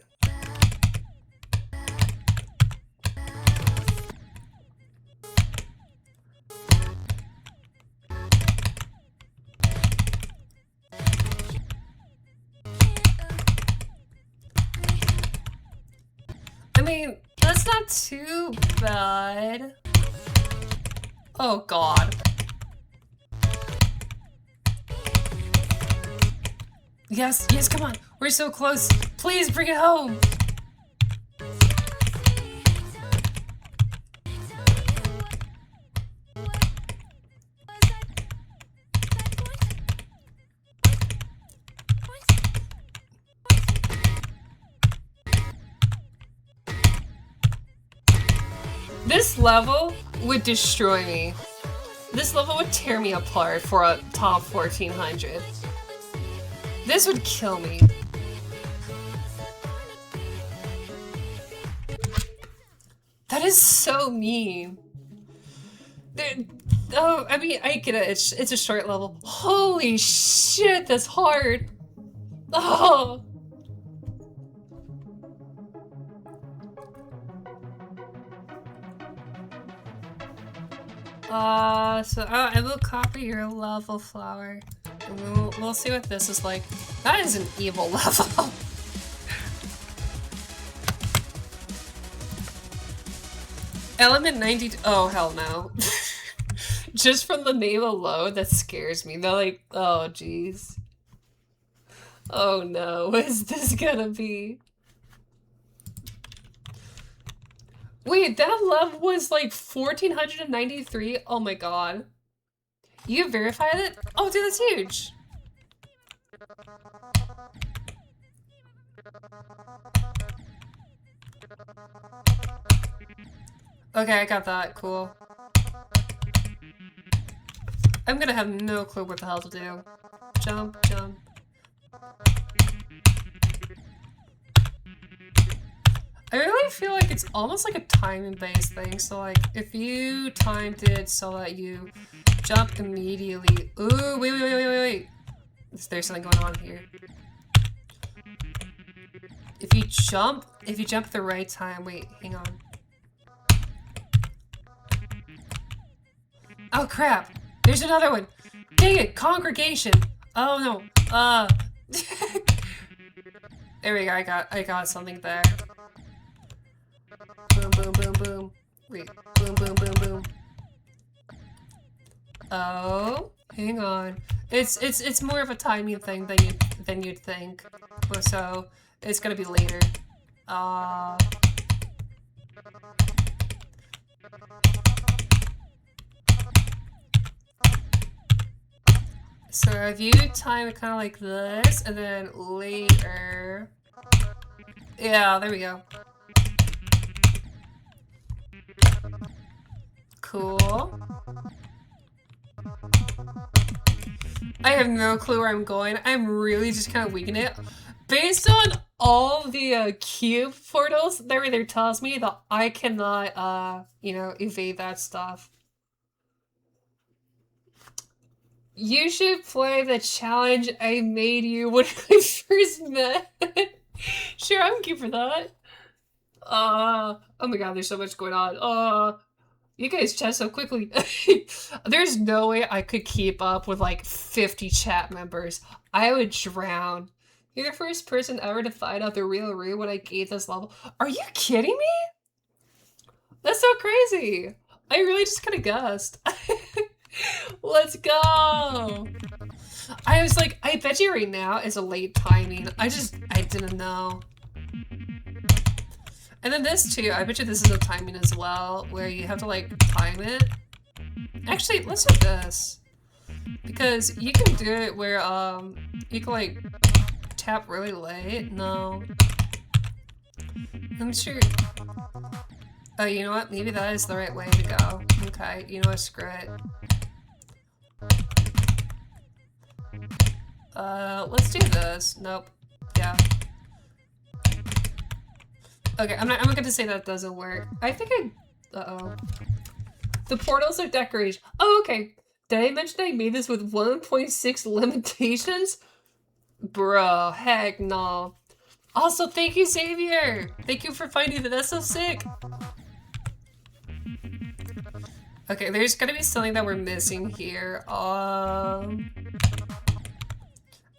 I mean, that's not too bad. Oh god. Yes, yes, come on. We're so close. Please bring it home. This level would destroy me. This level would tear me apart for a top 1400. This would kill me. That is so mean. Oh, I mean, I get it. It's a short level. Holy shit, that's hard. Oh. So I will copy your level flower. And we'll see what this is like. That is an evil level. Element 92. Oh, hell no. Just from the name alone, that scares me. They're like, oh, jeez. Oh no, what is this gonna be? Wait, that level was like 1493? Oh my god. You verified it? Oh, dude, that's huge. Okay, I got that. Cool. I'm gonna have no clue what the hell to do. Jump, jump. I really feel like it's almost like a timing-based thing. So like, if you timed it so that you jump immediately. Ooh, wait. There's something going on here. If you jump at the right time, wait, hang on. Oh crap! There's another one! Dang it, congregation! Oh no, there we go, I got something there. Boom, boom, boom, boom. Wait, boom, boom, boom, boom. Oh, hang on. It's more of a timing thing than you'd think. So it's gonna be later. So if you time it kind of like this, and then later. Yeah, there we go. Cool. I have no clue where I'm going. I'm really just kind of winging it. Based on all the cube portals, that either tells me that I cannot, you know, evade that stuff. You should play the challenge I made you when we first met. Sure, I'm keen for that. Oh my god, there's so much going on. You guys chat so quickly. There's no way I could keep up with like 50 chat members. I would drown. You're the first person ever to find out the real root when I gave this level. Are you kidding me? That's so crazy. I really just kind of guessed. Let's go. I was like, I bet you right now is a late timing. I didn't know. And then this too, I bet you this is a timing as well, where you have to like time it. Actually, let's do this. Because you can do it where you can like tap really late. No. I'm sure. Oh, you know what? Maybe that is the right way to go. Okay, you know what? Screw it. Let's do this. Nope. Yeah. Okay, I'm not gonna say that doesn't work. I think uh-oh. The portals are decoration. Oh, okay. Did I mention I made this with 1.6 limitations? Bro, heck no. Also, thank you, Xavier! Thank you for finding that. That's so sick! Okay, there's gonna be something that we're missing here.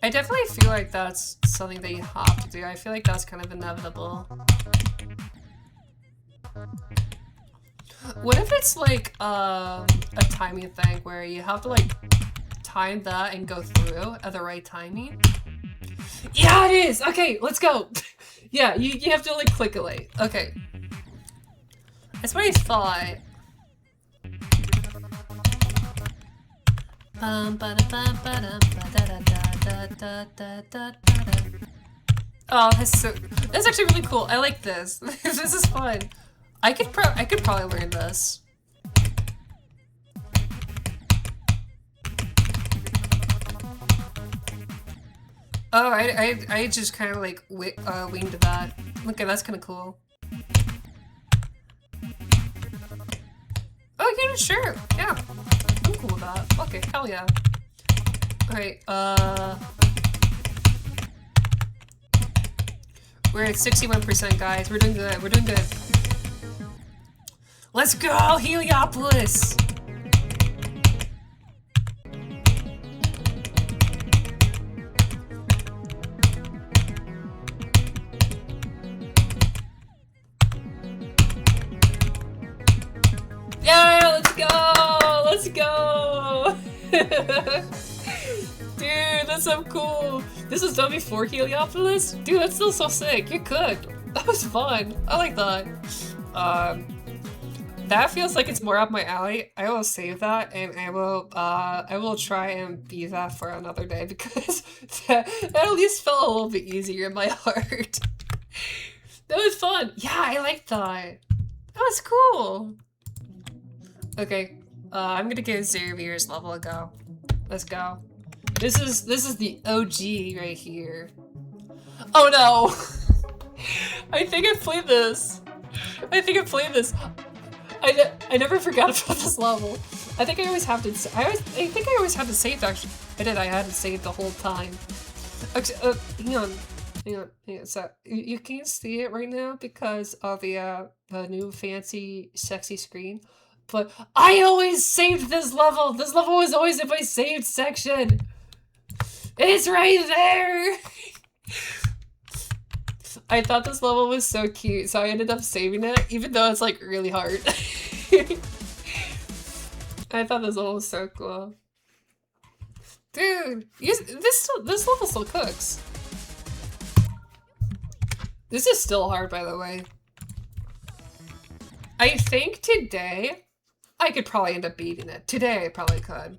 I definitely feel like that's something that you have to do. I feel like that's kind of inevitable. What if it's like a timing thing where you have to like time that and go through at the right timing? Yeah, it is! Okay, let's go! Yeah, you have to like click it late. Okay. That's what I thought. Oh, that's actually really cool. I like this. This is fun. I could probably learn this. Oh, I just kind of like winged that. Okay, that's kind of cool. Oh, you Sure. Yeah. I'm cool with that. Okay, hell yeah. Alright, we're at 61%, guys. We're doing good. We're doing good. Let's go, Heliopolis! Yeah, let's go! Let's go! Dude, that's so cool. This was done before Heliopolis? Dude, that's still so sick. You're cooked. That was fun. I like that. That feels like it's more up my alley. I will save that and I will try and beat that for another day because that at least felt a little bit easier in my heart. That was fun. Yeah, I like that. That was cool. Okay, I'm gonna give Xavier's level a go. Let's go. This is the OG right here. Oh no! I think I played this. I never forgot about this level. I think I always have to. I think I always have to save. Actually, I did. I had to save the whole time. Okay, hang on. So you can't see it right now because of the new fancy sexy screen. But I always saved this level. This level was always in my saved section. It's right there. I thought this level was so cute, so I ended up saving it, even though it's like really hard. I thought this level was so cool. Dude, this level still cooks. This is still hard, by the way. I think today I could probably end up beating it. Today I probably could.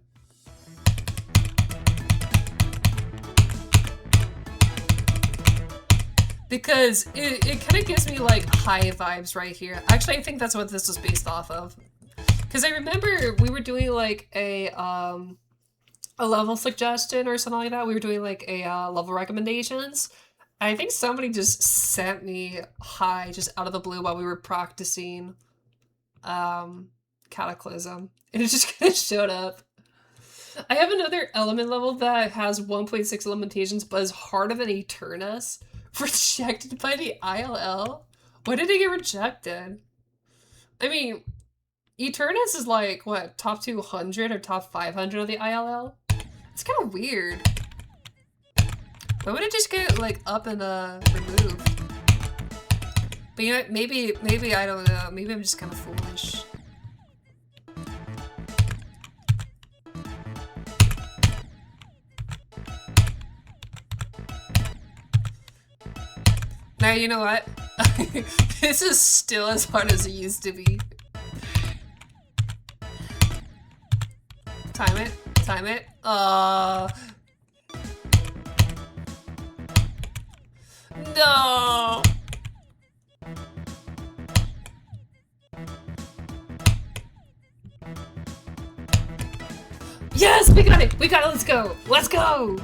Because it kind of gives me like high vibes right here. Actually, I think that's what this was based off of. Because I remember we were doing like a level suggestion or something like that. We were doing like a level recommendations. I think somebody just sent me high just out of the blue while we were practicing Cataclysm. And it just kind of showed up. I have another element level that has 1.6 limitations but is harder than Eternus. Rejected by the ILL? Why did it get rejected? I mean, Eternus is like, what, top 200 or top 500 of the ILL? It's kind of weird. Why would it just get, like, up and, removed? But, you know, maybe, I don't know. Maybe I'm just kind of foolish. Now, you know what? This is still as hard as it used to be. Time it. Time it. No! Yes! We got it! We got it! Let's go! Let's go!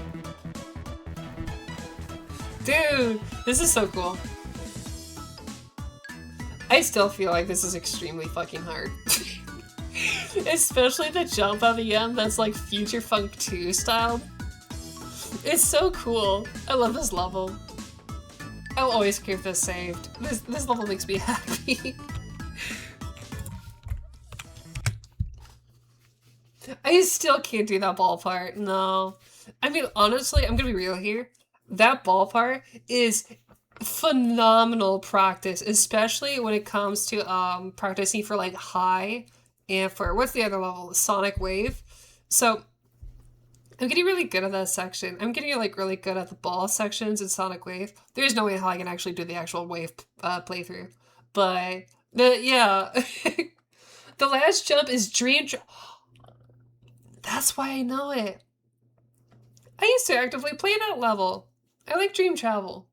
Dude, this is so cool. I still feel like this is extremely fucking hard. Especially the jump at the end that's like Future Funk 2 style. It's so cool. I love this level. I'll always keep this saved. This level makes me happy. I still can't do that ball part. No. I mean, honestly, I'm gonna be real here. That ball part is phenomenal practice, especially when it comes to practicing for like high and for what's the other level? Sonic Wave. So I'm getting really good at that section. I'm getting like really good at the ball sections in Sonic Wave. There's no way how I can actually do the actual wave playthrough. But yeah. The last jump is That's why I know it. I used to actively play that level. I like Dream Travel.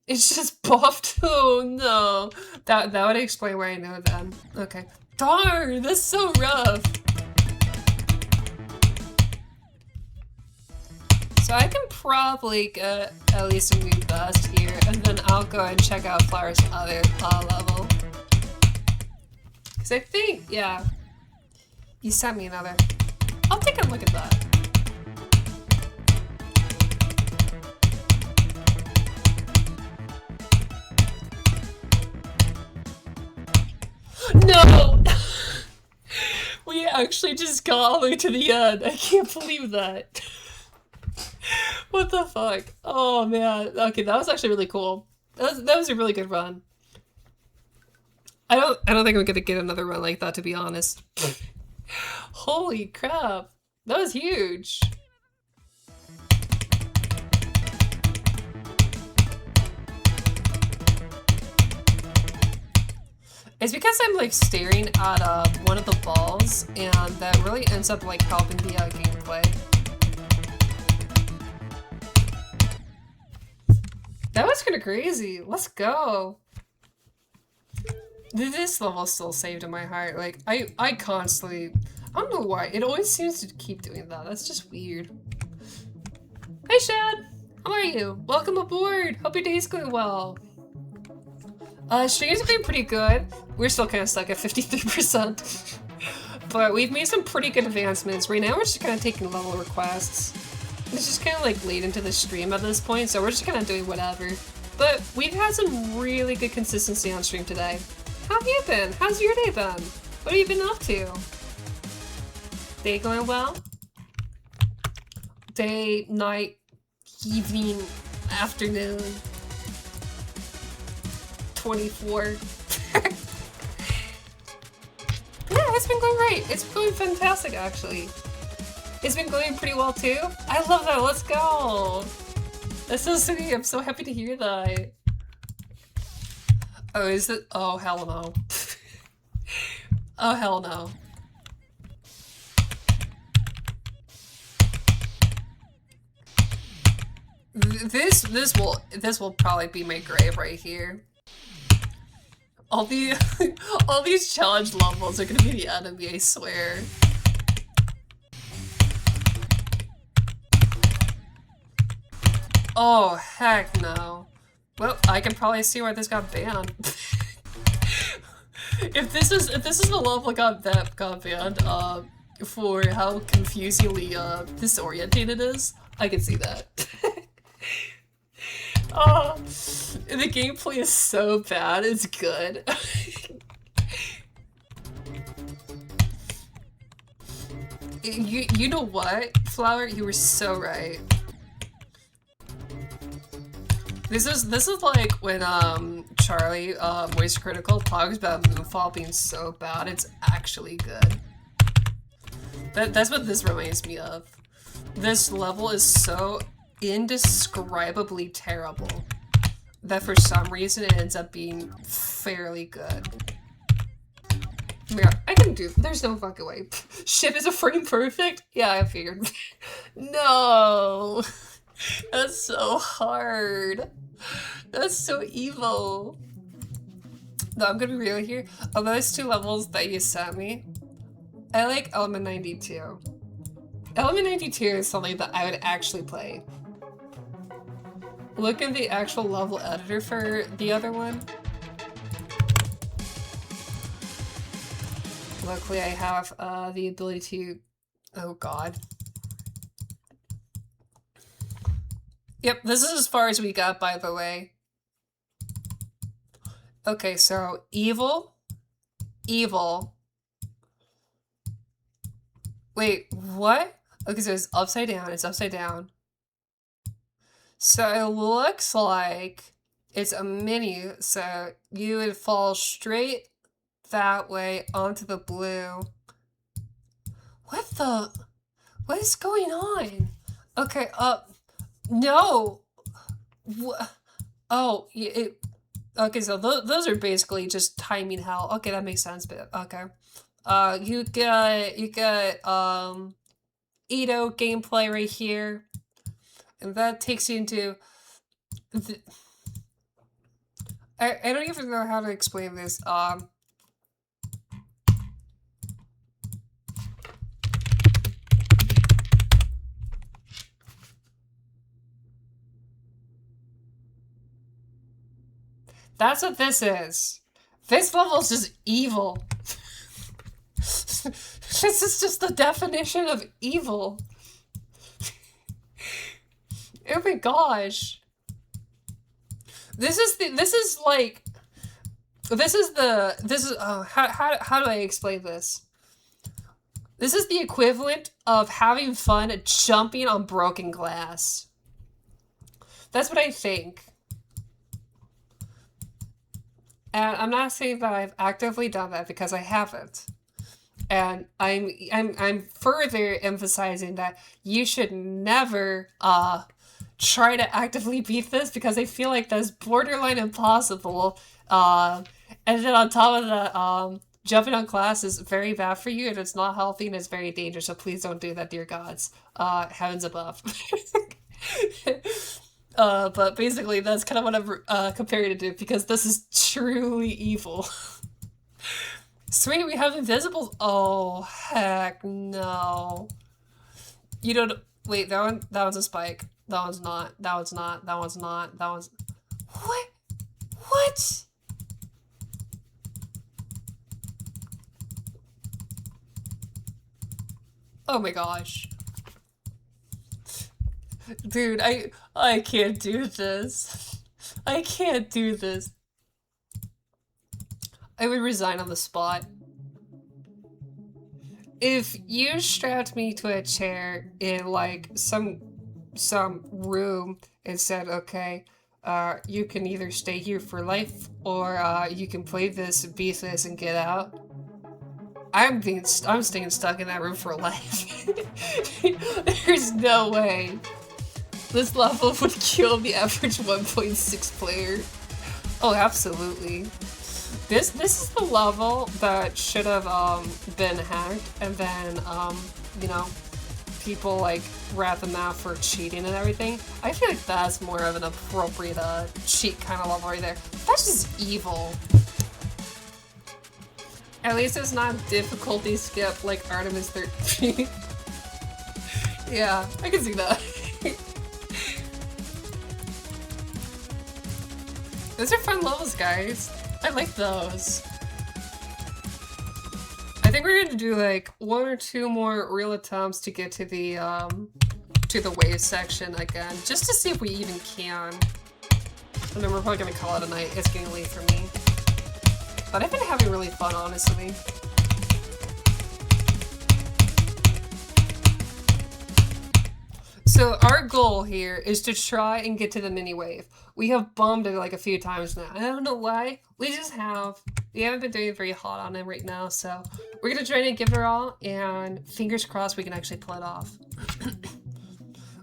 It's just buffed. Oh no. That would explain where I know then. Okay. Darn, that's so rough. So I can probably get at least a new bust here, and then I'll go and check out Flower's other level. Because I think, yeah. You sent me another. I'll take a look at that. No! We actually just got all the way to the end. I can't believe that. What the fuck? Oh man. Okay, that was actually really cool. That was a really good run. I don't think I'm gonna get another run like that, to be honest. Holy crap. That was huge. It's because I'm like staring at one of the balls, and that really ends up like helping the gameplay. That was kind of crazy. Let's go. This level still saved in my heart. Like I constantly, I don't know why. It always seems to keep doing that. That's just weird. Hey Shad, how are you? Welcome aboard. Hope your day's going well. Streams have been pretty good. We're still kind of stuck at 53%. But we've made some pretty good advancements. Right now we're just kind of taking level requests. It's just kind of like late into the stream at this point, so we're just kind of doing whatever. But we've had some really good consistency on stream today. How have you been? How's your day been? What have you been up to? Day going well? Day, night, evening, afternoon. 24. Yeah, it's been going great. It's been going fantastic, actually. It's been going pretty well, too. I love that. Let's go. That's so sweet. I'm so happy to hear that. Oh, is it? Oh, hell no. Oh, hell no. This will probably be my grave right here. All these challenge levels are gonna be the enemy, I swear. Oh heck no. Well, I can probably see where this got banned. if this is the level got banned, for how confusingly disoriented it is, I can see that. Oh, the gameplay is so bad, it's good. You know what, Flower? You were so right. This is like when Charlie Voice Critical talks about Moonfall being so bad, it's actually good. That's what this reminds me of. This level is so indescribably terrible that for some reason it ends up being fairly good. Yeah, I can do. There's no fucking way. Ship is a frame perfect? Yeah, I figured. No! That's so hard. That's so evil. No, I'm gonna be real here. Of those two levels that you sent me, I like Element 92. Element 92 is something that I would actually play. Look at the actual level editor for the other one. Luckily I have the ability to... Oh god. Yep, this is as far as we got, by the way. Okay, so evil. Wait, what? Okay, so it's upside down, So it looks like it's a menu, so you would fall straight that way onto the blue. What is going on? Okay, no! Oh, okay, so those are basically just timing hell. Okay, that makes sense, but okay. You get Edo gameplay right here, and that takes you into I don't even know how to explain this. That's what this is. This level's just evil. This is just the definition of evil. Oh my gosh. This is how do I explain this? This is the equivalent of having fun jumping on broken glass. That's what I think. And I'm not saying that I've actively done that because I haven't. And I'm further emphasizing that you should never try to actively beat this because I feel like that's borderline impossible. And then on top of that, jumping on glass is very bad for you and it's not healthy and it's very dangerous. So please don't do that, dear gods. Heavens above. But basically that's kind of what I'm comparing it to because this is truly evil. Sweet, we have invisibles. Oh, heck no. You don't. Wait, that one's a spike. That one's not. That one's not. That one's not. That one's. What? What? Oh my gosh. Dude, I can't do this. I can't do this. I would resign on the spot. If you strapped me to a chair in like some room and said, okay, you can either stay here for life or you can play this, beat this, and get out. I'm staying stuck in that room for life. There's no way. This level would kill the average 1.6 player. Oh, absolutely. This is the level that should have been hacked, and then you know, people like rat them out for cheating and everything. I feel like that's more of an appropriate cheat kind of level right there. That's just evil. At least it's not difficulty skip like Artemis 13. Yeah, I can see that. Those are fun levels, guys. I like those. I think we're gonna do like 1 or 2 more real attempts to get to the wave section again, just to see if we even can. And then we're probably gonna call it a night. It's getting late for me. But I've been having really fun, honestly. So our goal here is to try and get to the mini wave. We have bombed it like a few times now. I don't know why. We just have. We haven't been doing very hot on it right now, so we're gonna try to give it our all, and fingers crossed we can actually pull it off.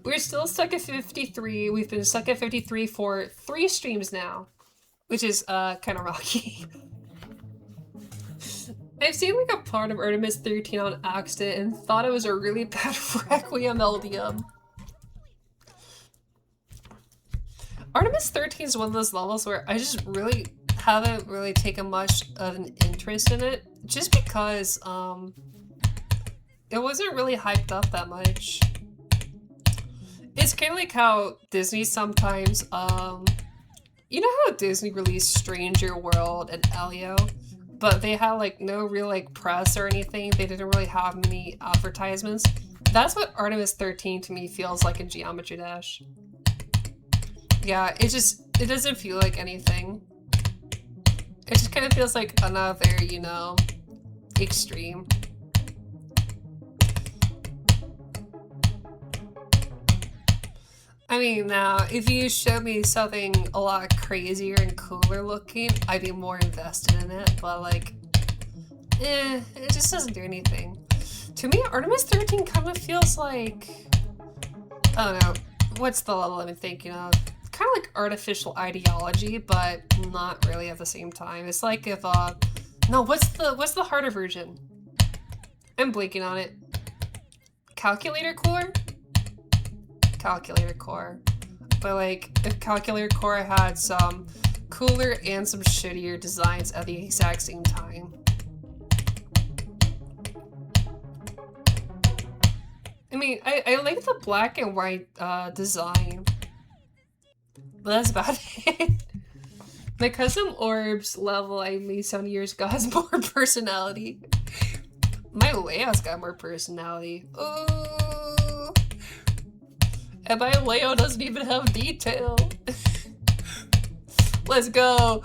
We're still stuck at 53. We've been stuck at 53 for 3 streams now, which is kind of rocky. I've seen like a part of Artemis 13 on accident and thought it was a really bad Requiem LDM. Artemis 13 is one of those levels where I just really haven't really taken much of an interest in it, just because it wasn't really hyped up that much. It's kind of like how Disney sometimes, you know how Disney released Stranger World and Elio, but they had like no real like press or anything. They didn't really have many advertisements. That's what Artemis 13 to me feels like in Geometry Dash. Yeah, it doesn't feel like anything. It just kind of feels like another, you know, extreme. I mean, now, if you showed me something a lot crazier and cooler looking, I'd be more invested in it, but like, it just doesn't do anything. To me, Artemis 13 kind of feels like, I don't know, what's the level I'm thinking of? Kind of like artificial ideology, but not really at the same time. It's like if no, what's the harder version? I'm blanking on it. Calculator Core? Calculator Core. But like if Calculator Core had some cooler and some shittier designs at the exact same time. I mean, I like the black and white design. But that's about it. My custom orbs level I made 7 years ago has more personality. My layout's got more personality. Ooh. And my layout doesn't even have detail. Let's go.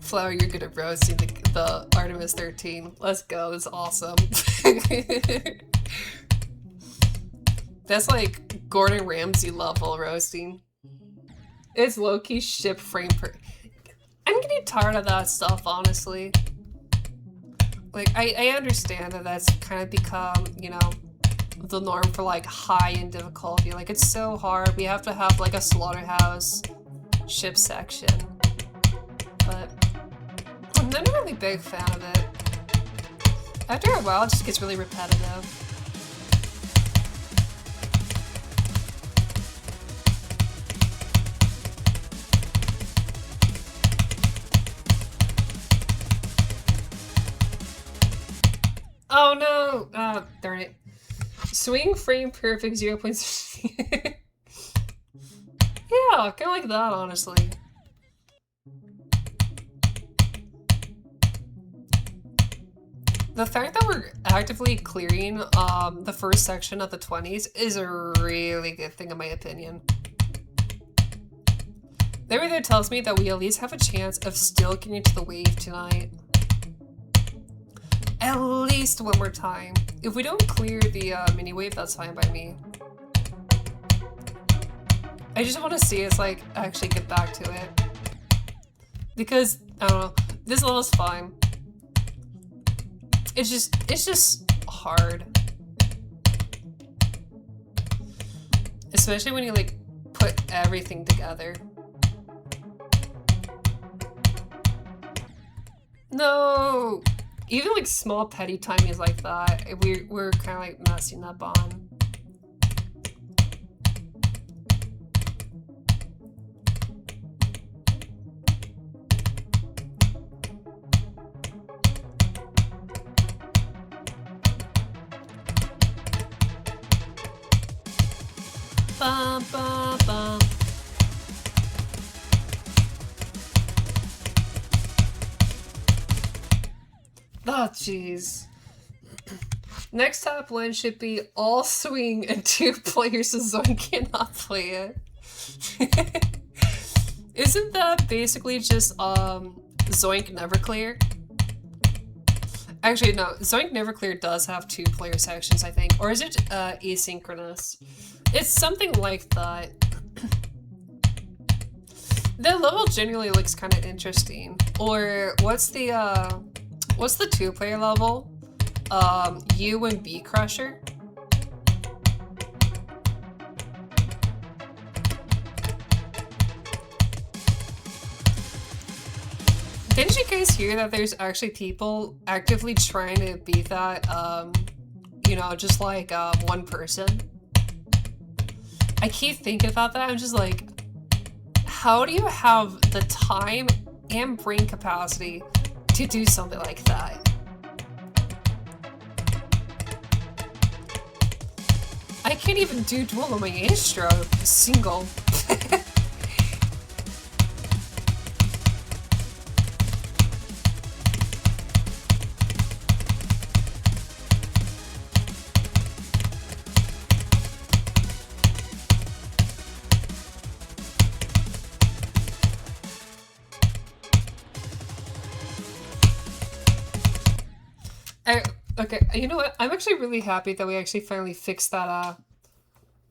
Flower, you're good at roasting the Artemis 13. Let's go. That's awesome. That's like Gordon Ramsay level roasting. It's low-key ship frame per. I'm getting tired of that stuff, honestly. Like, I understand that that's kind of become, you know, the norm for like high-end difficulty. Like, it's so hard. We have to have like a slaughterhouse ship section. But I'm not a really big fan of it. After a while, it just gets really repetitive. Oh no! Darn it. Swing frame perfect 0.6. Yeah, kinda like that, honestly. The fact that we're actively clearing the first section of the 20s is a really good thing in my opinion. That really tells me that we at least have a chance of still getting to the wave tonight. At least one more time. If we don't clear the mini wave, that's fine by me. I just want to see us like actually get back to it. Because, I don't know, this level's fine. It's just hard. Especially when you like put everything together. No! Even like small petty timings like that, we're kind of like messing up on. Bum, bum, bum. Oh, jeez. Next top one should be all swing and 2 players so Zoe cannot play it. Isn't that basically just Zoink Neverclear? Actually, no. Zoink Neverclear does have 2 player sections, I think. Or is it asynchronous? It's something like that. The level generally looks kind of interesting. Or what's the 2-player level? U and B Crusher. Didn't you guys hear that there's actually people actively trying to beat that, you know, just like one person? I keep thinking about that. I'm just like, how do you have the time and brain capacity to do something like that? I can't even do dual on my intro single. Okay, you know what? I'm actually really happy that we actually finally fixed that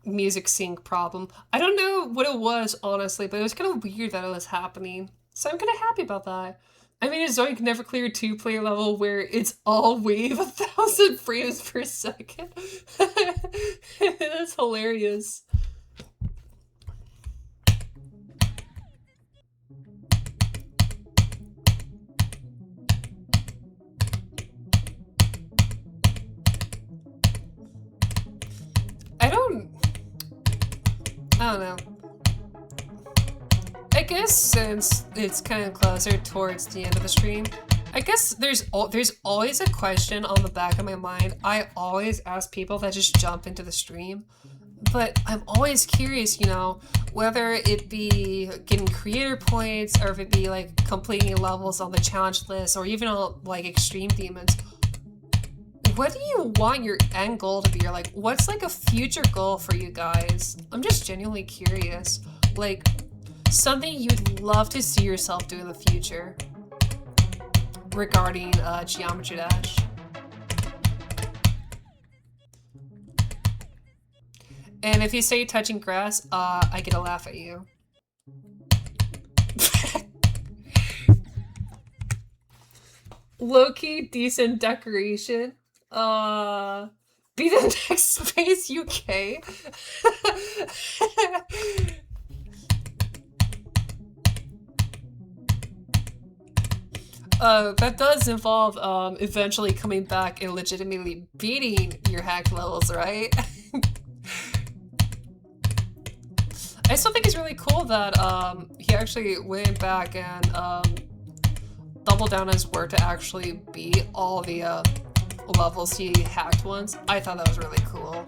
music sync problem. I don't know what it was, honestly, but it was kind of weird that it was happening. So I'm kind of happy about that. I mean, it's Zoink Neverclear 2-player level where it's all wave 1,000 frames per second. That's hilarious. I don't know. I guess since it's kind of closer towards the end of the stream, I guess there's always a question on the back of my mind. I always ask people that just jump into the stream, but I'm always curious, you know, whether it be getting creator points or if it be like completing levels on the challenge list or even on like extreme demons. what do you want your end goal to be? Or like, what's like a future goal for you guys? I'm just genuinely curious. Like, something you'd love to see yourself do in the future regarding Geometry Dash. And if you say touching grass, I get a laugh at you. Low-key decent decoration. Be the next Space UK. That does involve eventually coming back and legitimately beating your hack levels, right? I still think it's really cool that he actually went back and doubled down his work to actually beat all the levels he hacked once. I thought that was really cool.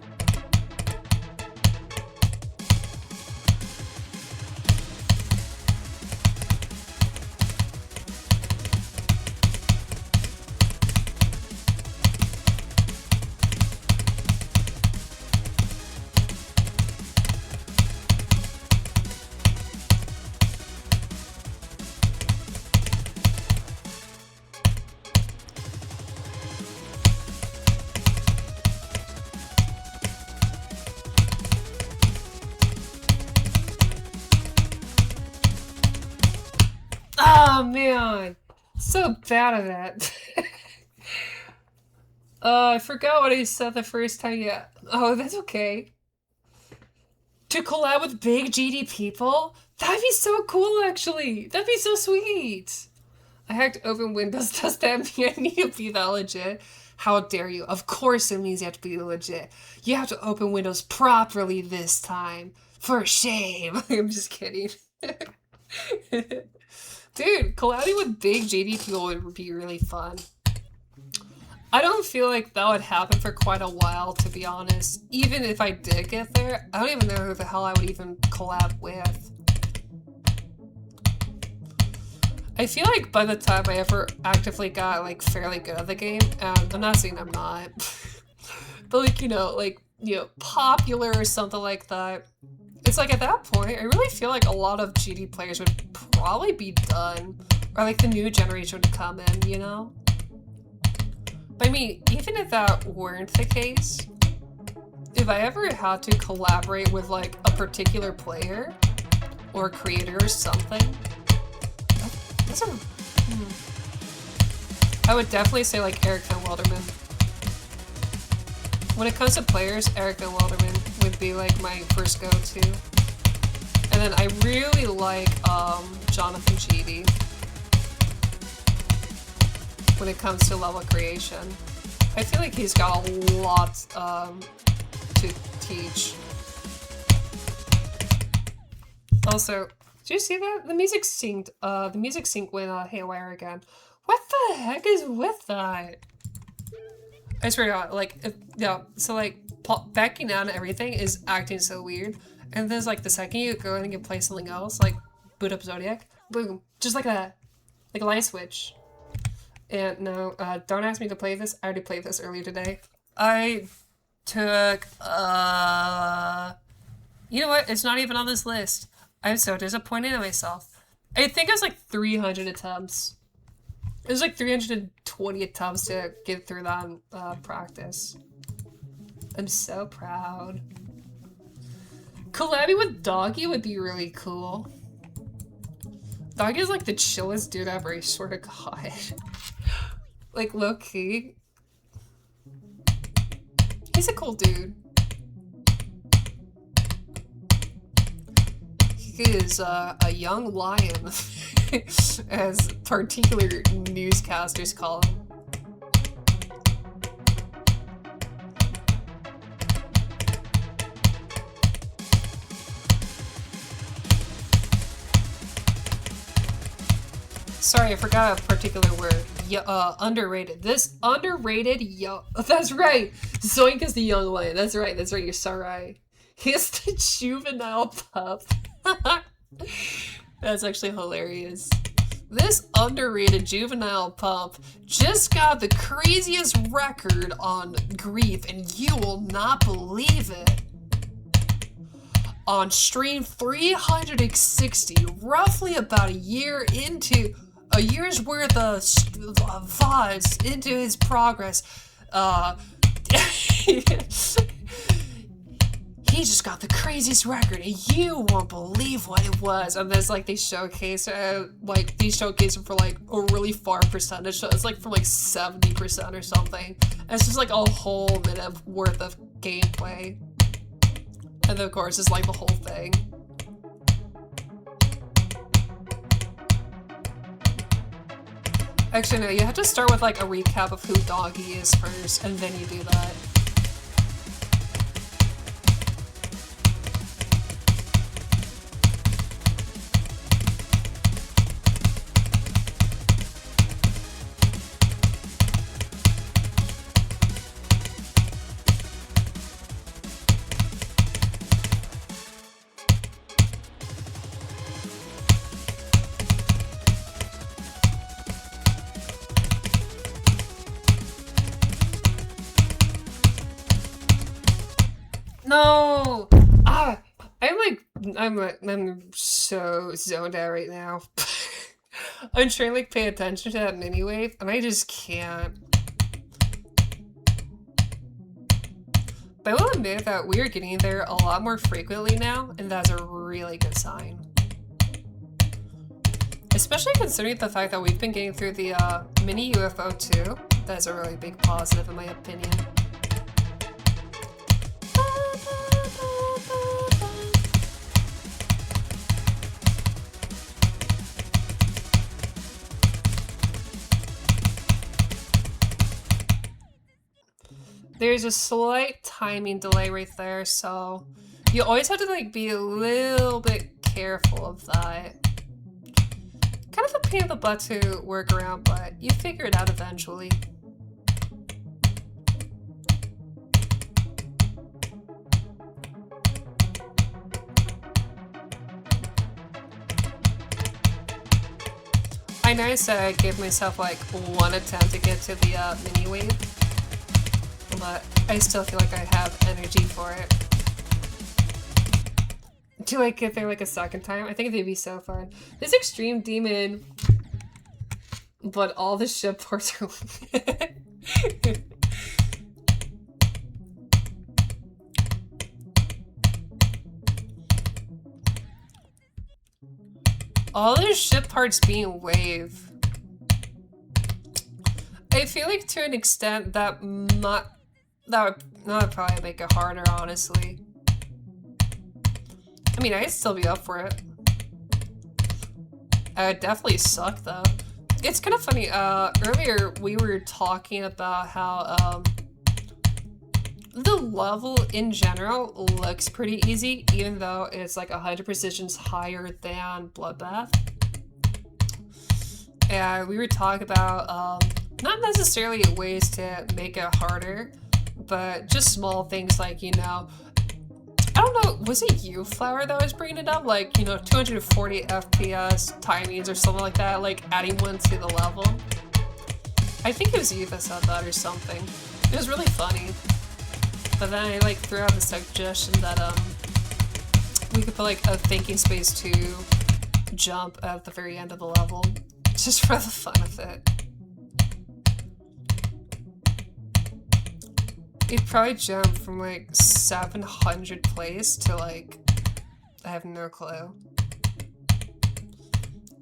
Oh man, so bad at that. I forgot what I said the first time. Yeah. Oh, that's okay. To collab with big GD people? That'd be so cool, actually. That'd be so sweet. I hacked open Windows. Does that mean I need to be that legit? How dare you? Of course it means you have to be legit. You have to open Windows properly this time. For shame. I'm just kidding. Dude, collabing with big JD people would be really fun. I don't feel like that would happen for quite a while, to be honest. Even if I did get there, I don't even know who the hell I would even collab with. I feel like by the time I ever actively got like fairly good at the game, and I'm not saying I'm not, but like, you know, popular or something like that, it's like at that point, I really feel like a lot of GD players would probably be done. Or like the new generation would come in, you know? But I mean, even if that weren't the case, if I ever had to collaborate with like a particular player or creator or something, that's a... I would definitely say like Eric Van Wilderman. When it comes to players, Eric Van Wilderman would be like my first go-to. And then I really like Jonathan GD when it comes to level creation. I feel like he's got a lot to teach. Also, did you see that? The music synced. The music sync went haywire again. What the heck is with that? I swear to God, like, yeah, so like, backing out and everything is acting so weird. And then like the second you go in and you play something else, like boot up Zodiac, boom, just like a light switch. And no, don't ask me to play this. I already played this earlier today. I took, you know what? It's not even on this list. I'm so disappointed in myself. I think it was like 300 attempts. It was like 320 attempts to get through that practice. I'm so proud. Collabing with Doggy would be really cool. Doggy is like the chillest dude ever, I swear to God. Like, low-key. He's a cool dude. He is a young lion, as particular newscasters call him. Sorry, I forgot a particular word. Underrated. This underrated that's right! Zoink is the young lion. That's right, you're so right. He's the juvenile pup. That's actually hilarious. This underrated juvenile pump just got the craziest record on grief, and you will not believe it. On stream 360, roughly about a year's worth of VODs into his progress, he just got the craziest record, and you won't believe what it was. And there's like they showcase him for like a really far percentage. So it's like from like 70% or something. And it's just like a whole minute worth of gameplay. And then of course it's like the whole thing. Actually no, you have to start with like a recap of who Doggy is first, and then you do that. No! I'm so zoned out right now. I'm trying to like pay attention to that mini wave, and I just can't. But I will admit that we are getting there a lot more frequently now, and that's a really good sign. Especially considering the fact that we've been getting through the mini UFO too. That's a really big positive in my opinion. There's a slight timing delay right there, so you always have to like be a little bit careful of that. Kind of a pain in the butt to work around, but you figure it out eventually. I know I said I gave myself like one attempt to get to the mini wave, but I still feel like I have energy for it. Do I get there like a second time? I think it'd be so fun. This extreme demon, but all the ship parts are. All the ship parts being wave. I feel like to an extent that would probably make it harder, honestly. I mean, I'd still be up for it. I would definitely suck, though. It's kind of funny, earlier we were talking about how, the level in general looks pretty easy, even though it's like 100 precisions higher than Bloodbath. And we were talking about, not necessarily ways to make it harder, but just small things like, you know, I don't know, was it you, Flower, that was bringing it up? Like, you know, 240 FPS timings or something like that, like adding one to the level. I think it was you that said that or something. It was really funny. But then I like threw out the suggestion that we could put like a thinking space to jump at the very end of the level, just for the fun of it. You'd probably jump from like 700 place to like, I have no clue.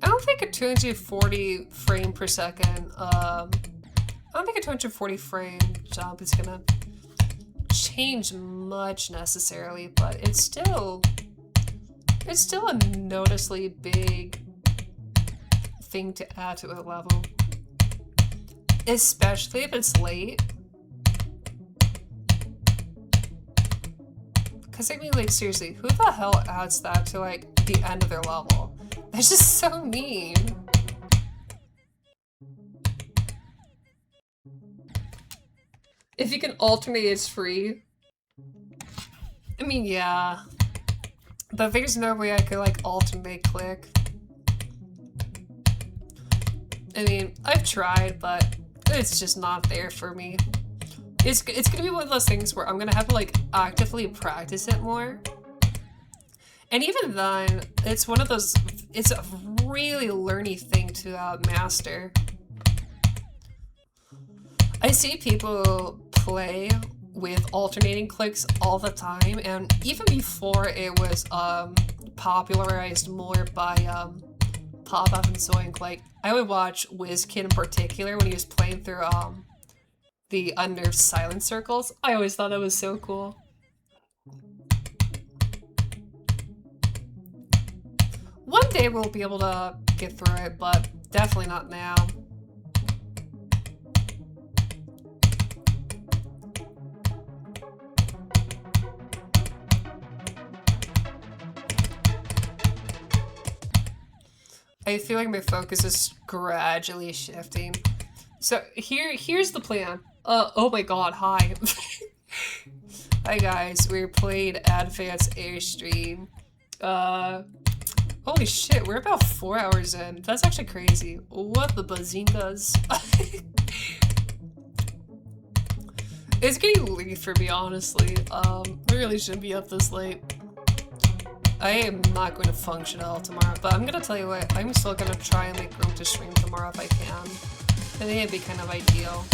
I don't think a 240 frame per second, I don't think a 240 frame jump is gonna change much necessarily, but it's still a noticeably big thing to add to a level. Especially if it's late. Because I mean, like, seriously, who the hell adds that to, like, the end of their level? That's just so mean. If you can alternate, it's free. I mean, yeah. But there's no way I could, like, alternate click. I mean, I've tried, but it's just not there for me. It's gonna be one of those things where I'm gonna have to like actively practice it more. And even then, it's one of those, it's a really learny thing to master. I see people play with alternating clicks all the time, and even before it was popularized more by Pop-Up and Zoink, like I would watch WizKid in particular when he was playing through the unnerved silent circles. I always thought that was so cool. One day we'll be able to get through it, but definitely not now. I feel like my focus is gradually shifting. So here's the plan. Oh my god, hi. Hi guys, we're playing Advanced Airstream. Holy shit, we're about 4 hours in. That's actually crazy. What the bazingas? It's getting late for me, honestly. I really shouldn't be up this late. I am not going to function at all tomorrow, but I'm gonna tell you what, I'm still gonna try and make room to stream tomorrow if I can. I think it'd be kind of ideal.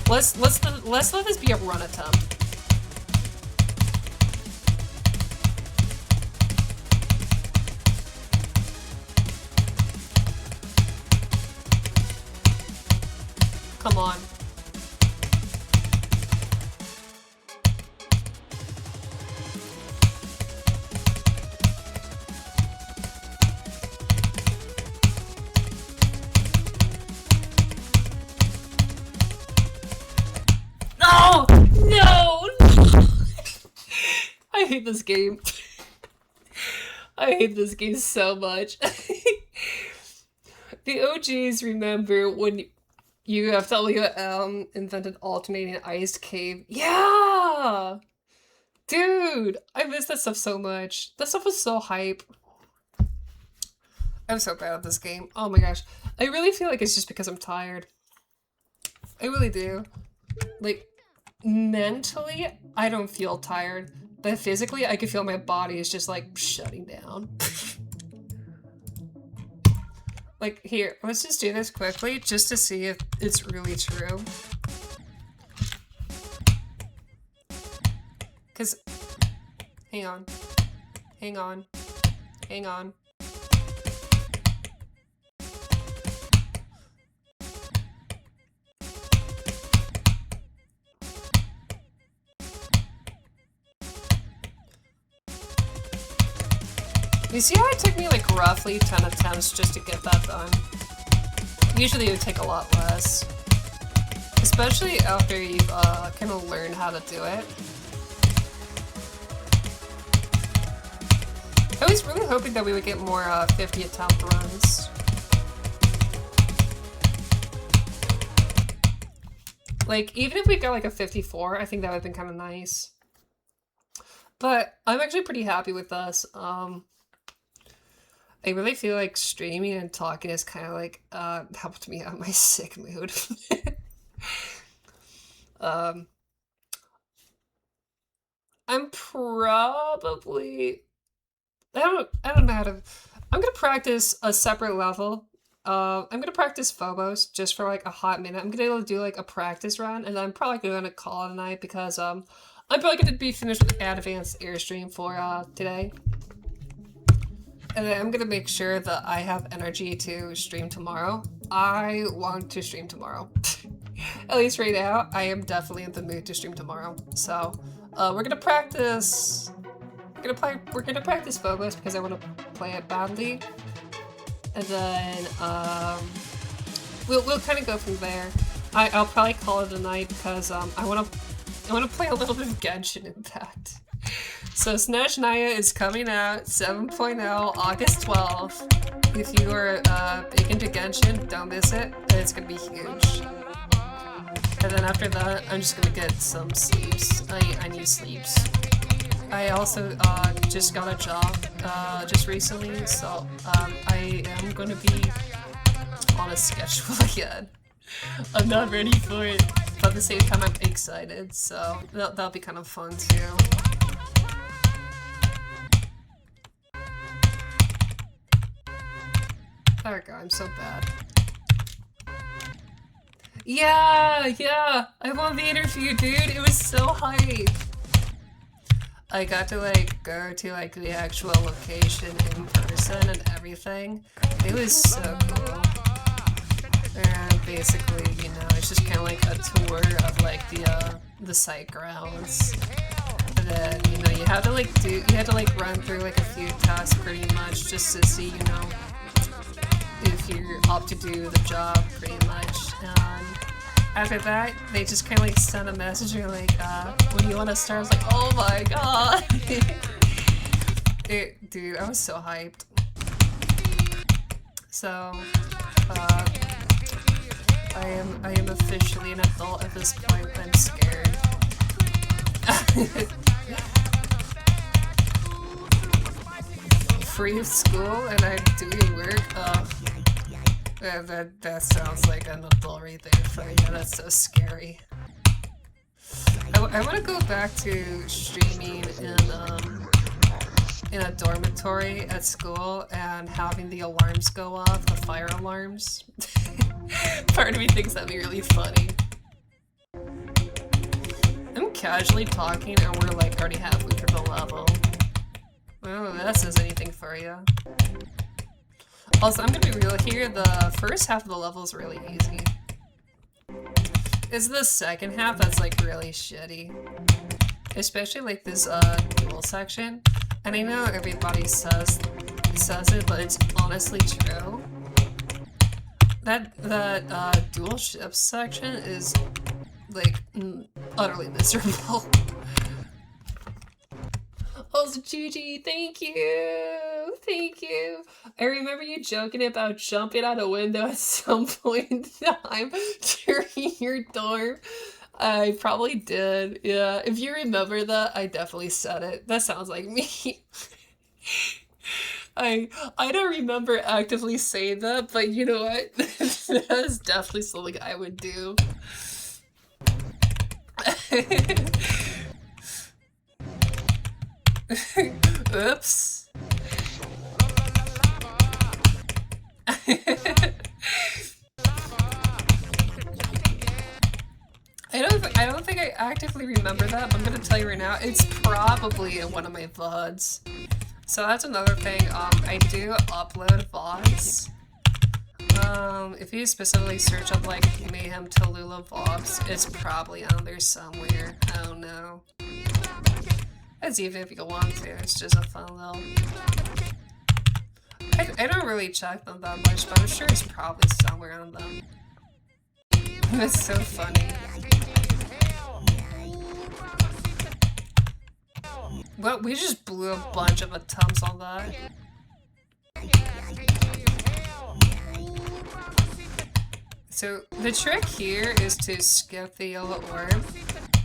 Let's let this be a run attempt. Come on. No! No! I hate this game. I hate this game so much. The OGs remember when UFWM invented alternating iced cave. Yeah! Dude! I miss that stuff so much. That stuff was so hype. I'm so bad at this game. Oh my gosh. I really feel like it's just because I'm tired. I really do. Like, mentally, I don't feel tired. But physically, I can feel my body is just like shutting down. Like, here, let's just do this quickly just to see if it's really true. Cause, hang on. Hang on. Hang on. You see how it took me like roughly 10 attempts just to get that done? Usually it would take a lot less. Especially after you've kind of learned how to do it. I was really hoping that we would get more 50 attempt runs. Like, even if we got like a 54, I think that would have been kind of nice. But I'm actually pretty happy with us. I really feel like streaming and talking has kind of like helped me out of my sick mood. I'm probably I don't know how to. I'm gonna practice a separate level. I'm gonna practice Phobos just for like a hot minute. I'm gonna do like a practice run, and then I'm probably gonna call it a night because I'm probably gonna be finished with Advanced Airstream for today. And then I'm gonna make sure that I have energy to stream tomorrow. I want to stream tomorrow. At least right now, I am definitely in the mood to stream tomorrow. So, we're gonna practice. We're gonna practice Phobos because I want to play it badly. And then we'll kind of go from there. I'll probably call it a night because I want to play a little bit of Genshin Impact. So Snatch Naya is coming out 7.0 August 12th. If you are big into Genshin, don't miss it. It's gonna be huge. And then after that, I'm just gonna get some sleeps. I need sleeps. I also just got a job just recently, so I am gonna be on a schedule again. I'm not ready for it, but at the same time I'm excited, so that'll be kind of fun too. There we go, I'm so bad. Yeah, I won the interview, dude. It was so hype. I got to like go to like the actual location in person and everything. It was so cool. And basically, you know, it's just kind of like a tour of like the site grounds. And then, you know, you had to like run through like a few tasks pretty much just to see, you know, if you're up to do the job pretty much. And after that, they just kind of like sent a message and like, when do you want to start? I was like, oh my god. Dude, I was so hyped. So, I am officially an adult at this point. I'm scared. Free of school and I'm doing work. That sounds like an adult right there for you. That's so scary. I want to go back to streaming in a dormitory at school and having the alarms go off, the fire alarms. Part of me thinks that'd be really funny. I'm casually talking and we're like already halfway through the level. I don't know if that says anything for you. Also, I'm gonna be real here, the first half of the level is really easy. It's the second half that's like really shitty. Especially like this duel section. And I know everybody says it, but it's honestly true. That dual ships section is like utterly miserable. Also, Gigi, thank you! Thank you! I remember you joking about jumping out a window at some point in time during your dorm. I probably did, yeah. If you remember that, I definitely said it. That sounds like me. I don't remember actively saying that, but you know what? That's definitely something I would do. Oops. I don't think I actively remember that, but I'm gonna tell you right now, it's probably in one of my VODs. So that's another thing, I do upload VODs. If you specifically search up like Mayhem Tallulah VODs, it's probably on there somewhere. I don't know. As even if you want to, it's just a fun little... I don't really check them that much, but I'm sure it's probably somewhere on them. That's so funny. Well, we just blew a bunch of attempts on that. So the trick here is to skip the yellow orb,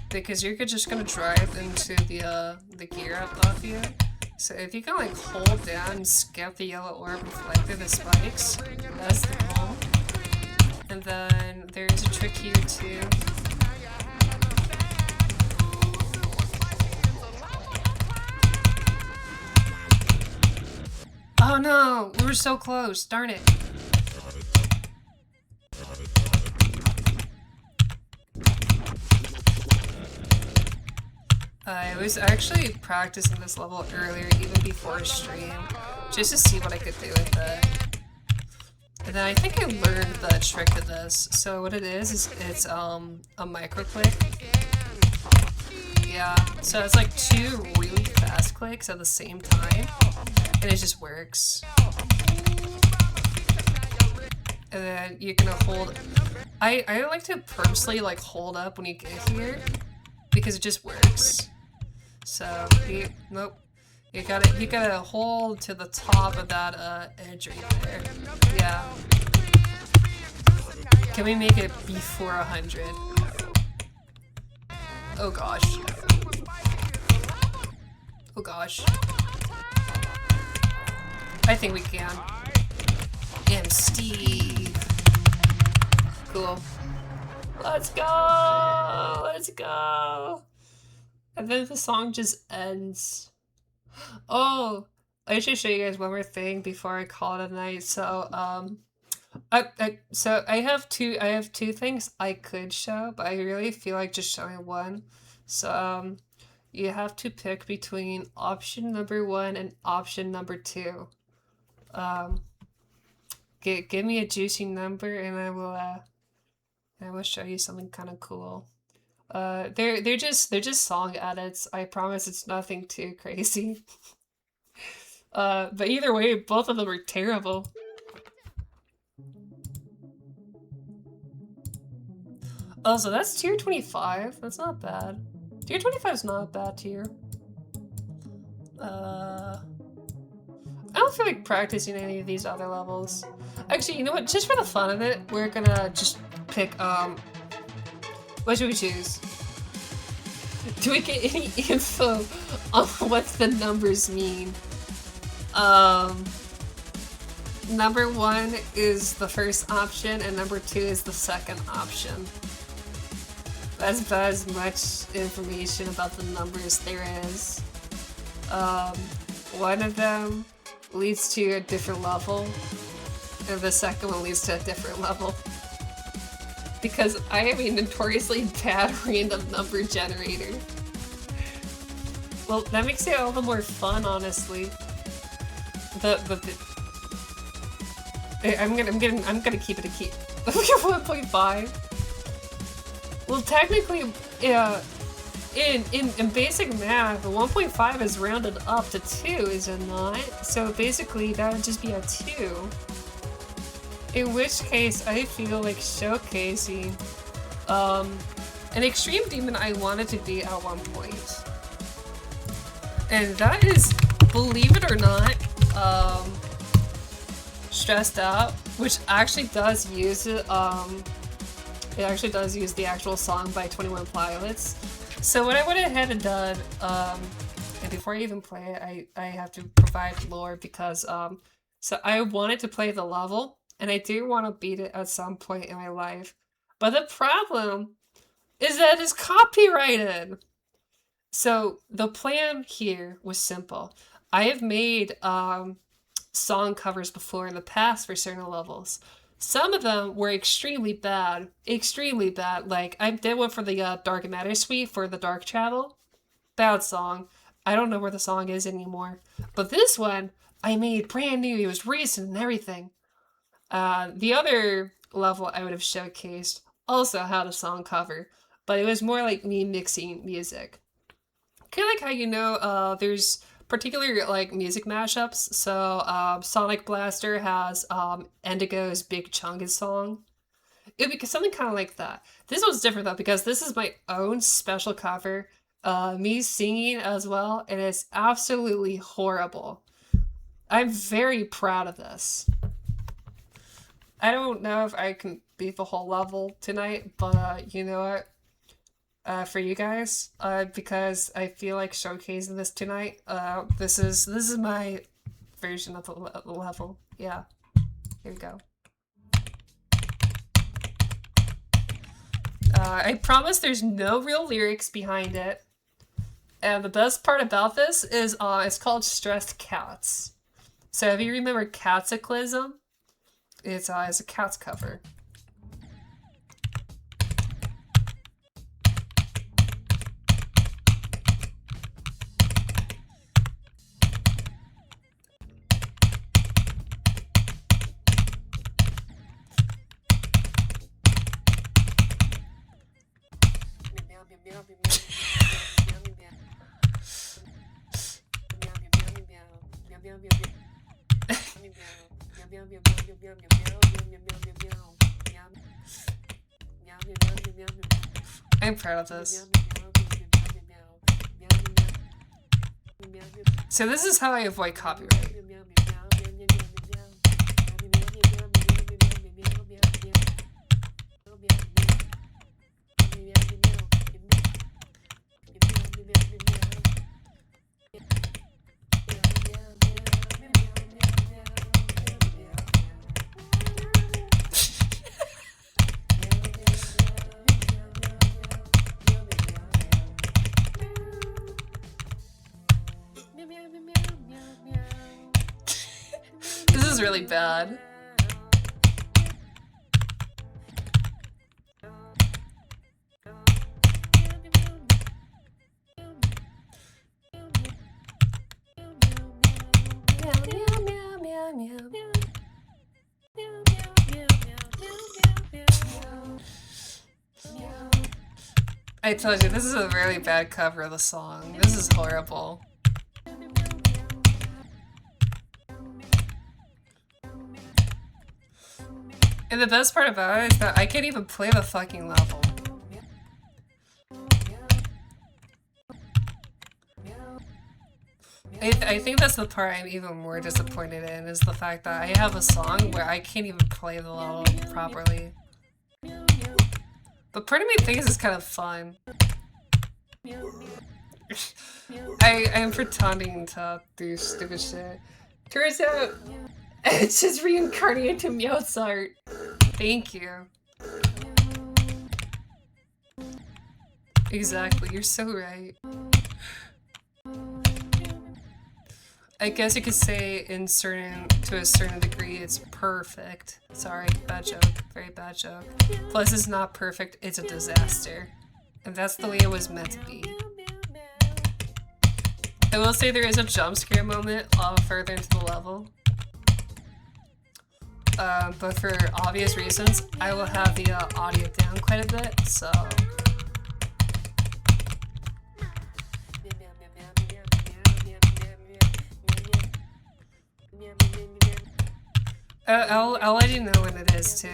because you're just gonna drive into the gear up above you. So if you can like hold down and skip the yellow orb and fly through the spikes, that's the goal. And then there's a trick here too. Oh no, we were so close, darn it. I was actually practicing this level earlier, even before stream, just to see what I could do with it. And then I think I learned the trick of this. So what it is it's a micro click. Yeah, so it's like two really fast clicks at the same time, and it just works. And then you're gonna hold. I like to purposely like hold up when you get here, because it just works. So nope. You gotta hold to the top of that edge right there. Yeah. Can we make it before 100? Oh gosh. Oh gosh. I think we can. Steve. cool. Let's go! Let's go! And then the song just ends. Oh, I should show you guys one more thing before I call it a night. So, I have two things I could show, but I really feel like just showing one. So, you have to pick between option number 1 and option number 2. Give me a juicy number, and I will show you something kind of cool. They're just song edits. I promise it's nothing too crazy. But either way, both of them are terrible. Oh, so that's tier 25. That's not bad. Tier 25 is not a bad tier. I don't feel like practicing any of these other levels. Actually, you know what? Just for the fun of it, we're gonna just pick, what should we choose? Do we get any info on what the numbers mean? Number 1 is the first option, and number 2 is the second option. That's about as much information about the numbers there is. One of them leads to a different level, and the second one leads to a different level. Because I am a notoriously bad random number generator. Well, that makes it all the more fun, honestly. I'm gonna keep it a keep. 1.5. Well, technically, in basic math, 1.5 is rounded up to 2, is it not? So basically, that would just be a 2. In which case, I feel like showcasing an extreme demon I wanted to be at one point. And that is, believe it or not, Stressed Out, which actually does use it, it actually does use the actual song by 21 Pilots. So what I went ahead and done, and before I even play it, I have to provide lore because, so I wanted to play the level, and I do want to beat it at some point in my life. But the problem is that it's copyrighted! So the plan here was simple. I have made song covers before in the past for certain levels. Some of them were extremely bad. Like, I did one for the Dark Matter Suite for the Dark Travel. Bad song. I don't know where the song is anymore. But this one, I made brand new. It was recent and everything. The other level I would have showcased also had a song cover, but it was more like me mixing music. Kind of like how, you know, there's particular like music mashups. So Sonic Blaster has Endigo's Big Chungus song. It would be something kind of like that. This one's different though because this is my own special cover, me singing as well, and it's absolutely horrible. I'm very proud of this. I don't know if I can beat the whole level tonight, but you know what? For you guys, because I feel like showcasing this tonight. This is my version of the level. Yeah, here we go. I promise there's no real lyrics behind it, and the best part about this is it's called Stressed Cats. So if you remember Cataclysm, it's a Cats cover. I'm proud of this. So this is how I avoid copyright. really bad. I told you, this is a really bad cover of the song. This is horrible. And the best part about it is that I can't even play the fucking level. I think that's the part I'm even more disappointed in, is the fact that I have a song where I can't even play the level properly. But part of me thinks it's kind of fun. I'm pretending to do stupid shit. Turns out, it's just reincarnated to Mozart. Thank you. Exactly, you're so right. I guess you could say to a certain degree, it's perfect. Sorry, bad joke. Very bad joke. Plus, it's not perfect, it's a disaster. And that's the way it was meant to be. I will say there is a jump scare moment further into the level. But for obvious reasons, I will have the audio down quite a bit, so... I'll let you know when it is, too.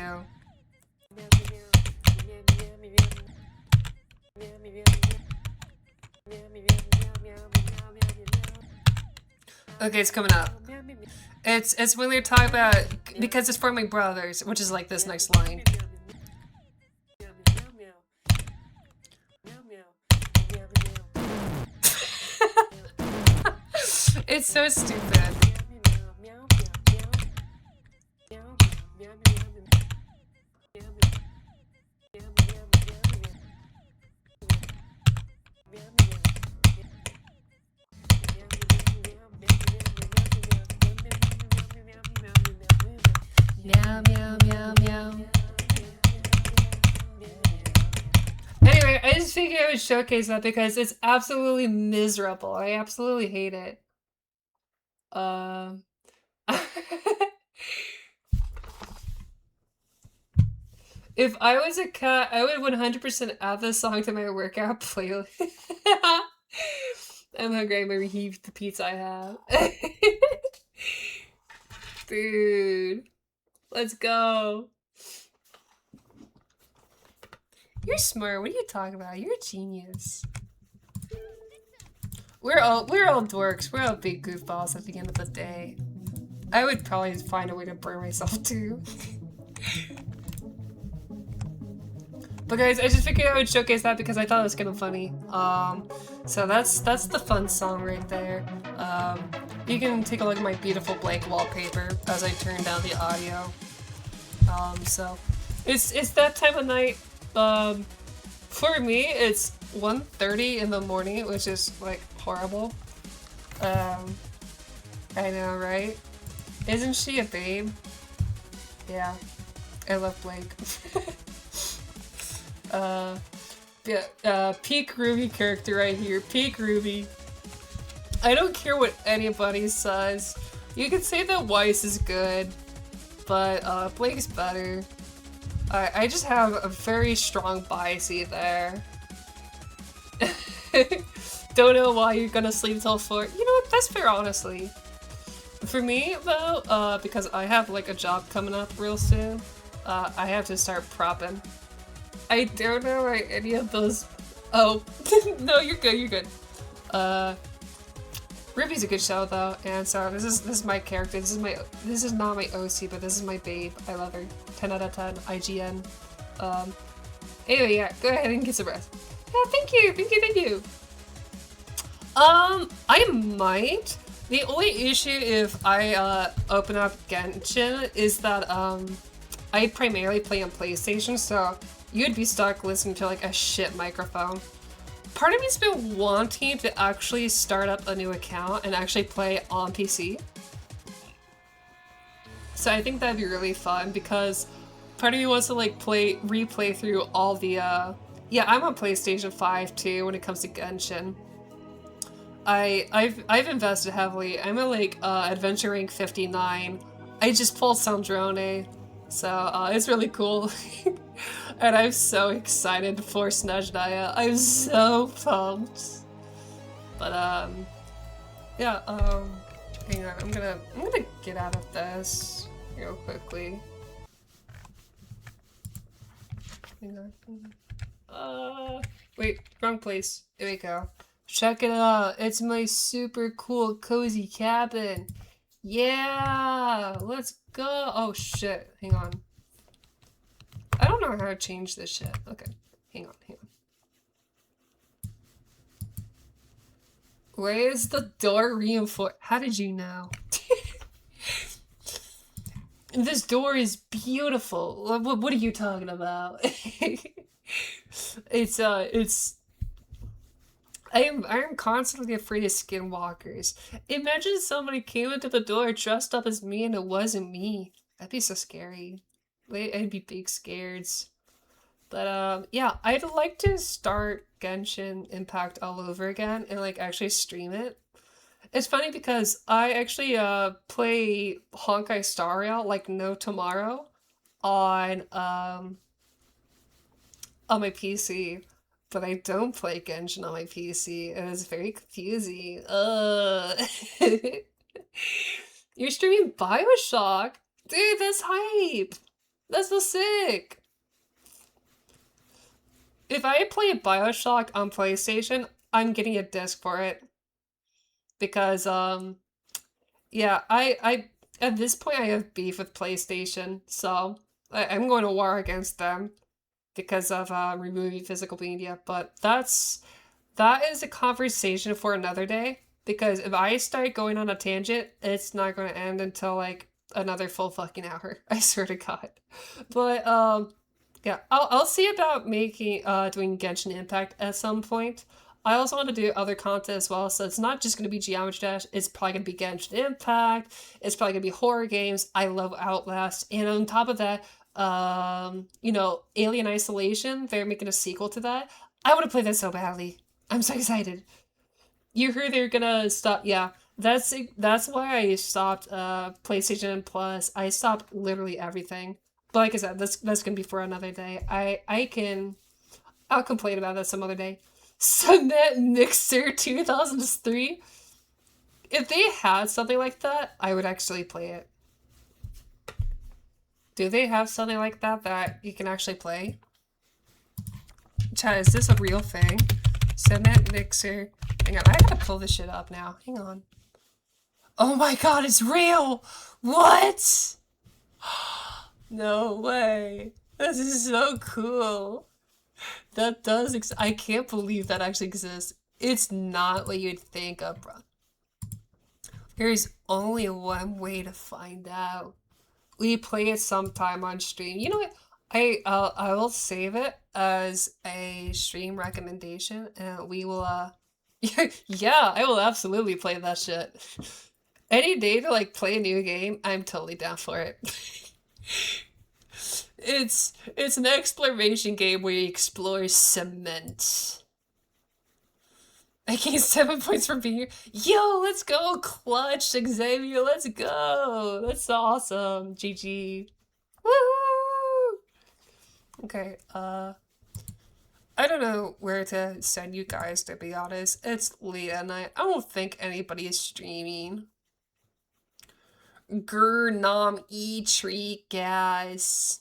Okay, it's coming up. It's when they're talking about, because it's for my brothers, which is like this next line. It's so stupid. Meow, meow, meow, meow. Anyway, I just figured I would showcase that because it's absolutely miserable. I absolutely hate it. If I was a cat, I would 100% add this song to my workout playlist. I'm hungry. I'm gonna reheat the pizza I have. Dude. Let's go. You're smart. What are you talking about? You're a genius. We're all dorks. We're all big goofballs at the end of the day. I would probably find a way to burn myself too. But guys, I just figured I would showcase that because I thought it was kind of funny. So that's the fun song right there. You can take a look at my beautiful blank wallpaper as I turn down the audio. So it's that time of night. For me, it's 1:30 in the morning, which is like horrible. I know, right? Isn't she a babe? Yeah, I love Blake. Peak Ruby character right here. Peak Ruby. I don't care what anybody says. You can say that Weiss is good, but Blake's better. I just have a very strong biasy there. Don't know why you're gonna sleep till 4. You know what? That's fair, honestly. For me, though, because I have like a job coming up real soon, I have to start prepping. I don't know why any of those. Oh, no, you're good. You're good. Ruby's a good show though, and so this is my character. This is not my OC, but this is my babe. I love her. 10 out of 10. IGN. Anyway, yeah, go ahead and get some rest. Yeah, thank you. I might. The only issue if I open up Genshin is that I primarily play on PlayStation, so you'd be stuck listening to like a shit microphone. Part of me's been wanting to actually start up a new account and actually play on PC. So I think that'd be really fun because part of me wants to like replay through all the yeah, I'm on PlayStation 5 too when it comes to Genshin. I've invested heavily. I'm at like adventure rank 59. I just pulled Sandrone, so it's really cool. And I'm so excited for Snezhnaya. I'm so pumped. But yeah, hang on, I'm gonna get out of this real quickly. Hang on. Wait, wrong place. There we go. Check it out. It's my super cool cozy cabin. Yeah, let's go. Oh shit, hang on. I don't know how to change this shit. Okay, hang on. Where is the door reinforced? How did you know? This door is beautiful. What are you talking about? I am constantly afraid of skinwalkers. Imagine somebody came into the door dressed up as me and it wasn't me. That'd be so scary. I'd be big scareds. But yeah, I'd like to start Genshin Impact all over again and like actually stream it. It's funny because I actually play Honkai Star Rail like no tomorrow on my PC, but I don't play Genshin on my PC, and it's very confusing. You're streaming BioShock? Dude, that's hype! That's so sick! If I play BioShock on PlayStation, I'm getting a disc for it. Because, yeah, I at this point I have beef with PlayStation, so I'm going to war against them because of removing physical media, but that is a conversation for another day, because if I start going on a tangent, it's not going to end until like another full fucking hour. I swear to God. But yeah, I'll see about making doing Genshin Impact at some point. I also want to do other content as well, so it's not just going to be Geometry Dash, it's probably going to be Genshin Impact, it's probably going to be horror games. I love Outlast, and on top of that, you know, Alien Isolation, they're making a sequel to that. I want to play that so badly. I'm so excited. You heard they're gonna stop, yeah. That's why I stopped PlayStation Plus. I stopped literally everything. But like I said, that's gonna be for another day. I'll complain about that some other day. Subnet Mixer 2003. If they had something like that, I would actually play it. Do they have something like that you can actually play? Chat, is this a real thing? Subnet Mixer. Hang on, I gotta pull this shit up now. Hang on. Oh my god, it's real! What? No way. This is so cool. That does I can't believe that actually exists. It's not what you'd think of, bro. There's only one way to find out. We play it sometime on stream. You know what? I will save it as a stream recommendation, and we will yeah, I will absolutely play that shit. Any day to like play a new game, I'm totally down for it. It's an exploration game where you explore cement. I gained 7 points from being here. Yo, let's go, clutch, Xavier, let's go. That's awesome. GG. Woo! Okay, I don't know where to send you guys, to be honest. It's late at night. I don't think anybody is streaming. Gurnam E-Tree, guys.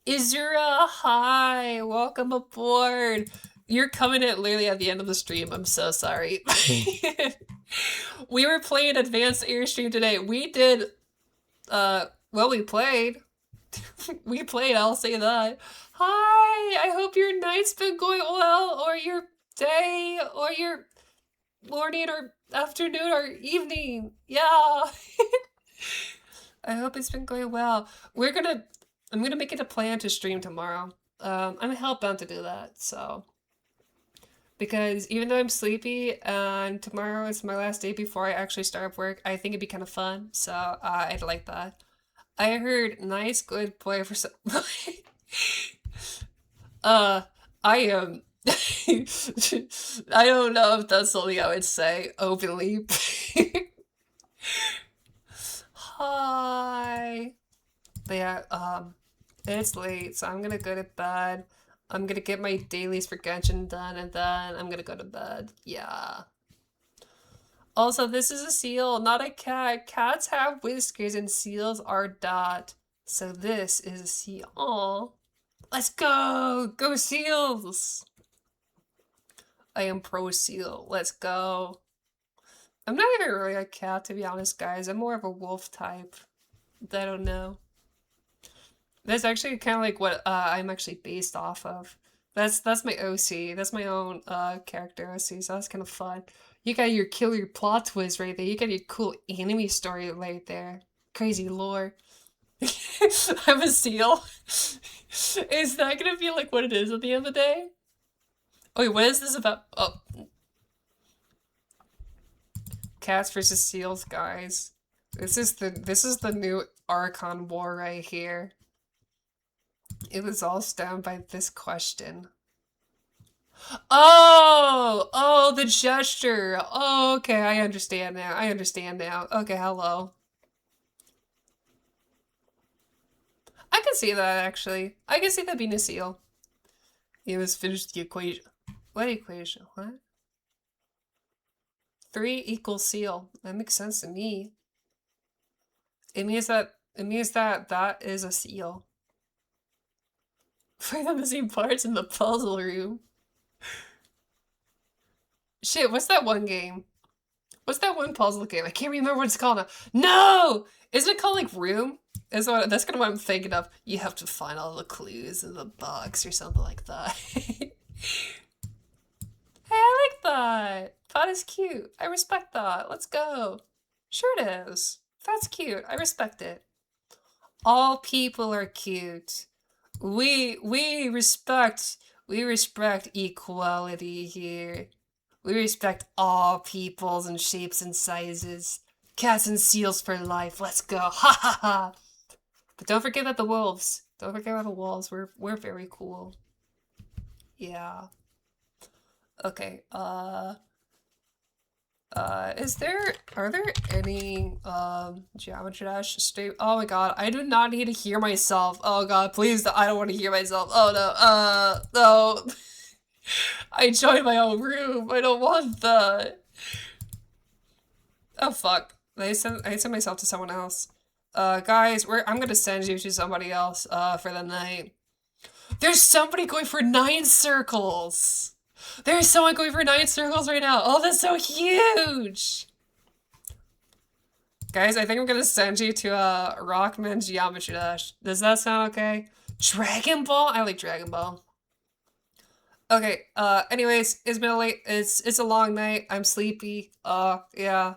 Izura, hi! Welcome aboard! You're coming at literally at the end of the stream. I'm so sorry. We were playing Advanced AIRSTREAM today. We did, well, we played. We played, I'll say that. Hi! I hope your night's been going well, or your day, or your morning, or afternoon, or evening. Yeah! I hope it's been going well. I'm gonna make it a plan to stream tomorrow. I'm hellbound to do that, so. because even though I'm sleepy and tomorrow is my last day before I actually start work, I think it'd be kind of fun. So I'd like that. I heard nice, good boy for some. I am. I don't know if that's something I would say openly. Hi. But yeah, it's late, so I'm gonna go to bed. I'm gonna get my dailies for Genshin done, and then I'm gonna go to bed. Yeah. Also, this is a seal, not a cat. Cats have whiskers and seals are not. So this is a seal. Aw. Let's go! Go seals! I am pro seal. Let's go. I'm not even really a cat, to be honest, guys. I'm more of a wolf type. I don't know. That's actually kind of like what I'm actually based off of. That's my OC. That's my own character OC, so that's kind of fun. You got your killer plot twist right there. You got your cool anime story right there. Crazy lore. I'm a seal. Is that gonna be like what it is at the end of the day? Oh wait, what is this about? Oh. Cats versus seals, guys. This is the new Archon War right here. It was all stemmed by this question. Oh, the gesture. Oh, okay, I understand now. I understand now. Okay, hello. I can see that, actually. I can see that being a seal. He was finished the equation. What equation? What? 3 equals seal. That makes sense to me. It means that that is a seal. Find the missing parts in the puzzle room. Shit, what's that one game? What's that one puzzle game? I can't remember what it's called now. No! Isn't it called like Room? That's kind of what I'm thinking of. You have to find all the clues in the box or something like that. Hey, I like that. That is cute. I respect that. Let's go. Sure it is. That's cute. I respect it. All people are cute. We respect equality here. We respect all peoples and shapes and sizes. Cats and seals for life. Let's go. Ha ha ha. But don't forget about the wolves. Don't forget about the wolves. We're very cool. Yeah. Okay. Are there any Geometry Dash stream? Oh my god, I do not need to hear myself. Oh god, please, I don't want to hear myself. Oh no, no. I joined my own room. I don't want that. Oh fuck. I sent myself to someone else. Guys, I'm gonna send you to somebody else for the night. There's somebody going for 9 circles. There's someone going for 9 circles right now. Oh, that's so huge. Guys, I think I'm gonna send you to Rockman Geometry Dash. Does that sound okay? Dragon Ball? I like Dragon Ball. Okay, anyways, it's been it's a long night. I'm sleepy. Yeah.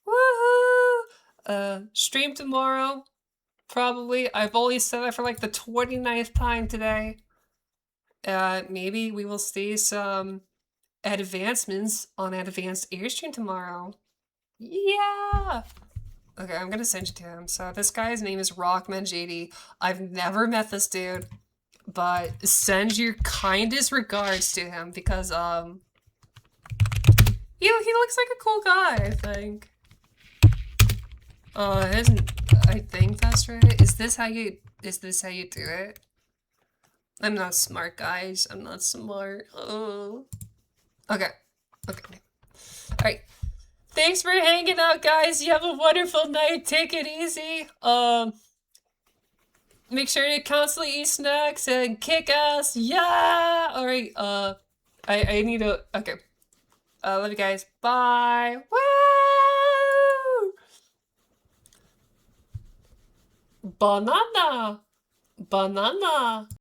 Woohoo! Stream tomorrow. Probably. I've only said that for like the 29th time today. Maybe we will see some advancements on Advanced Airstream tomorrow. Yeah! Okay, I'm gonna send you to him. So this guy's name is Rockman JD. I've never met this dude, but send your kindest regards to him because he looks like a cool guy, I think. I think that's right. Is this how you do it? I'm not smart, guys. I'm not smart. Oh. Okay. Okay. Alright. Thanks for hanging out, guys. You have a wonderful night. Take it easy. Make sure to constantly eat snacks and kick ass. Yeah! Alright, I need to... Okay. Love you guys. Bye! Woo! Banana! Banana!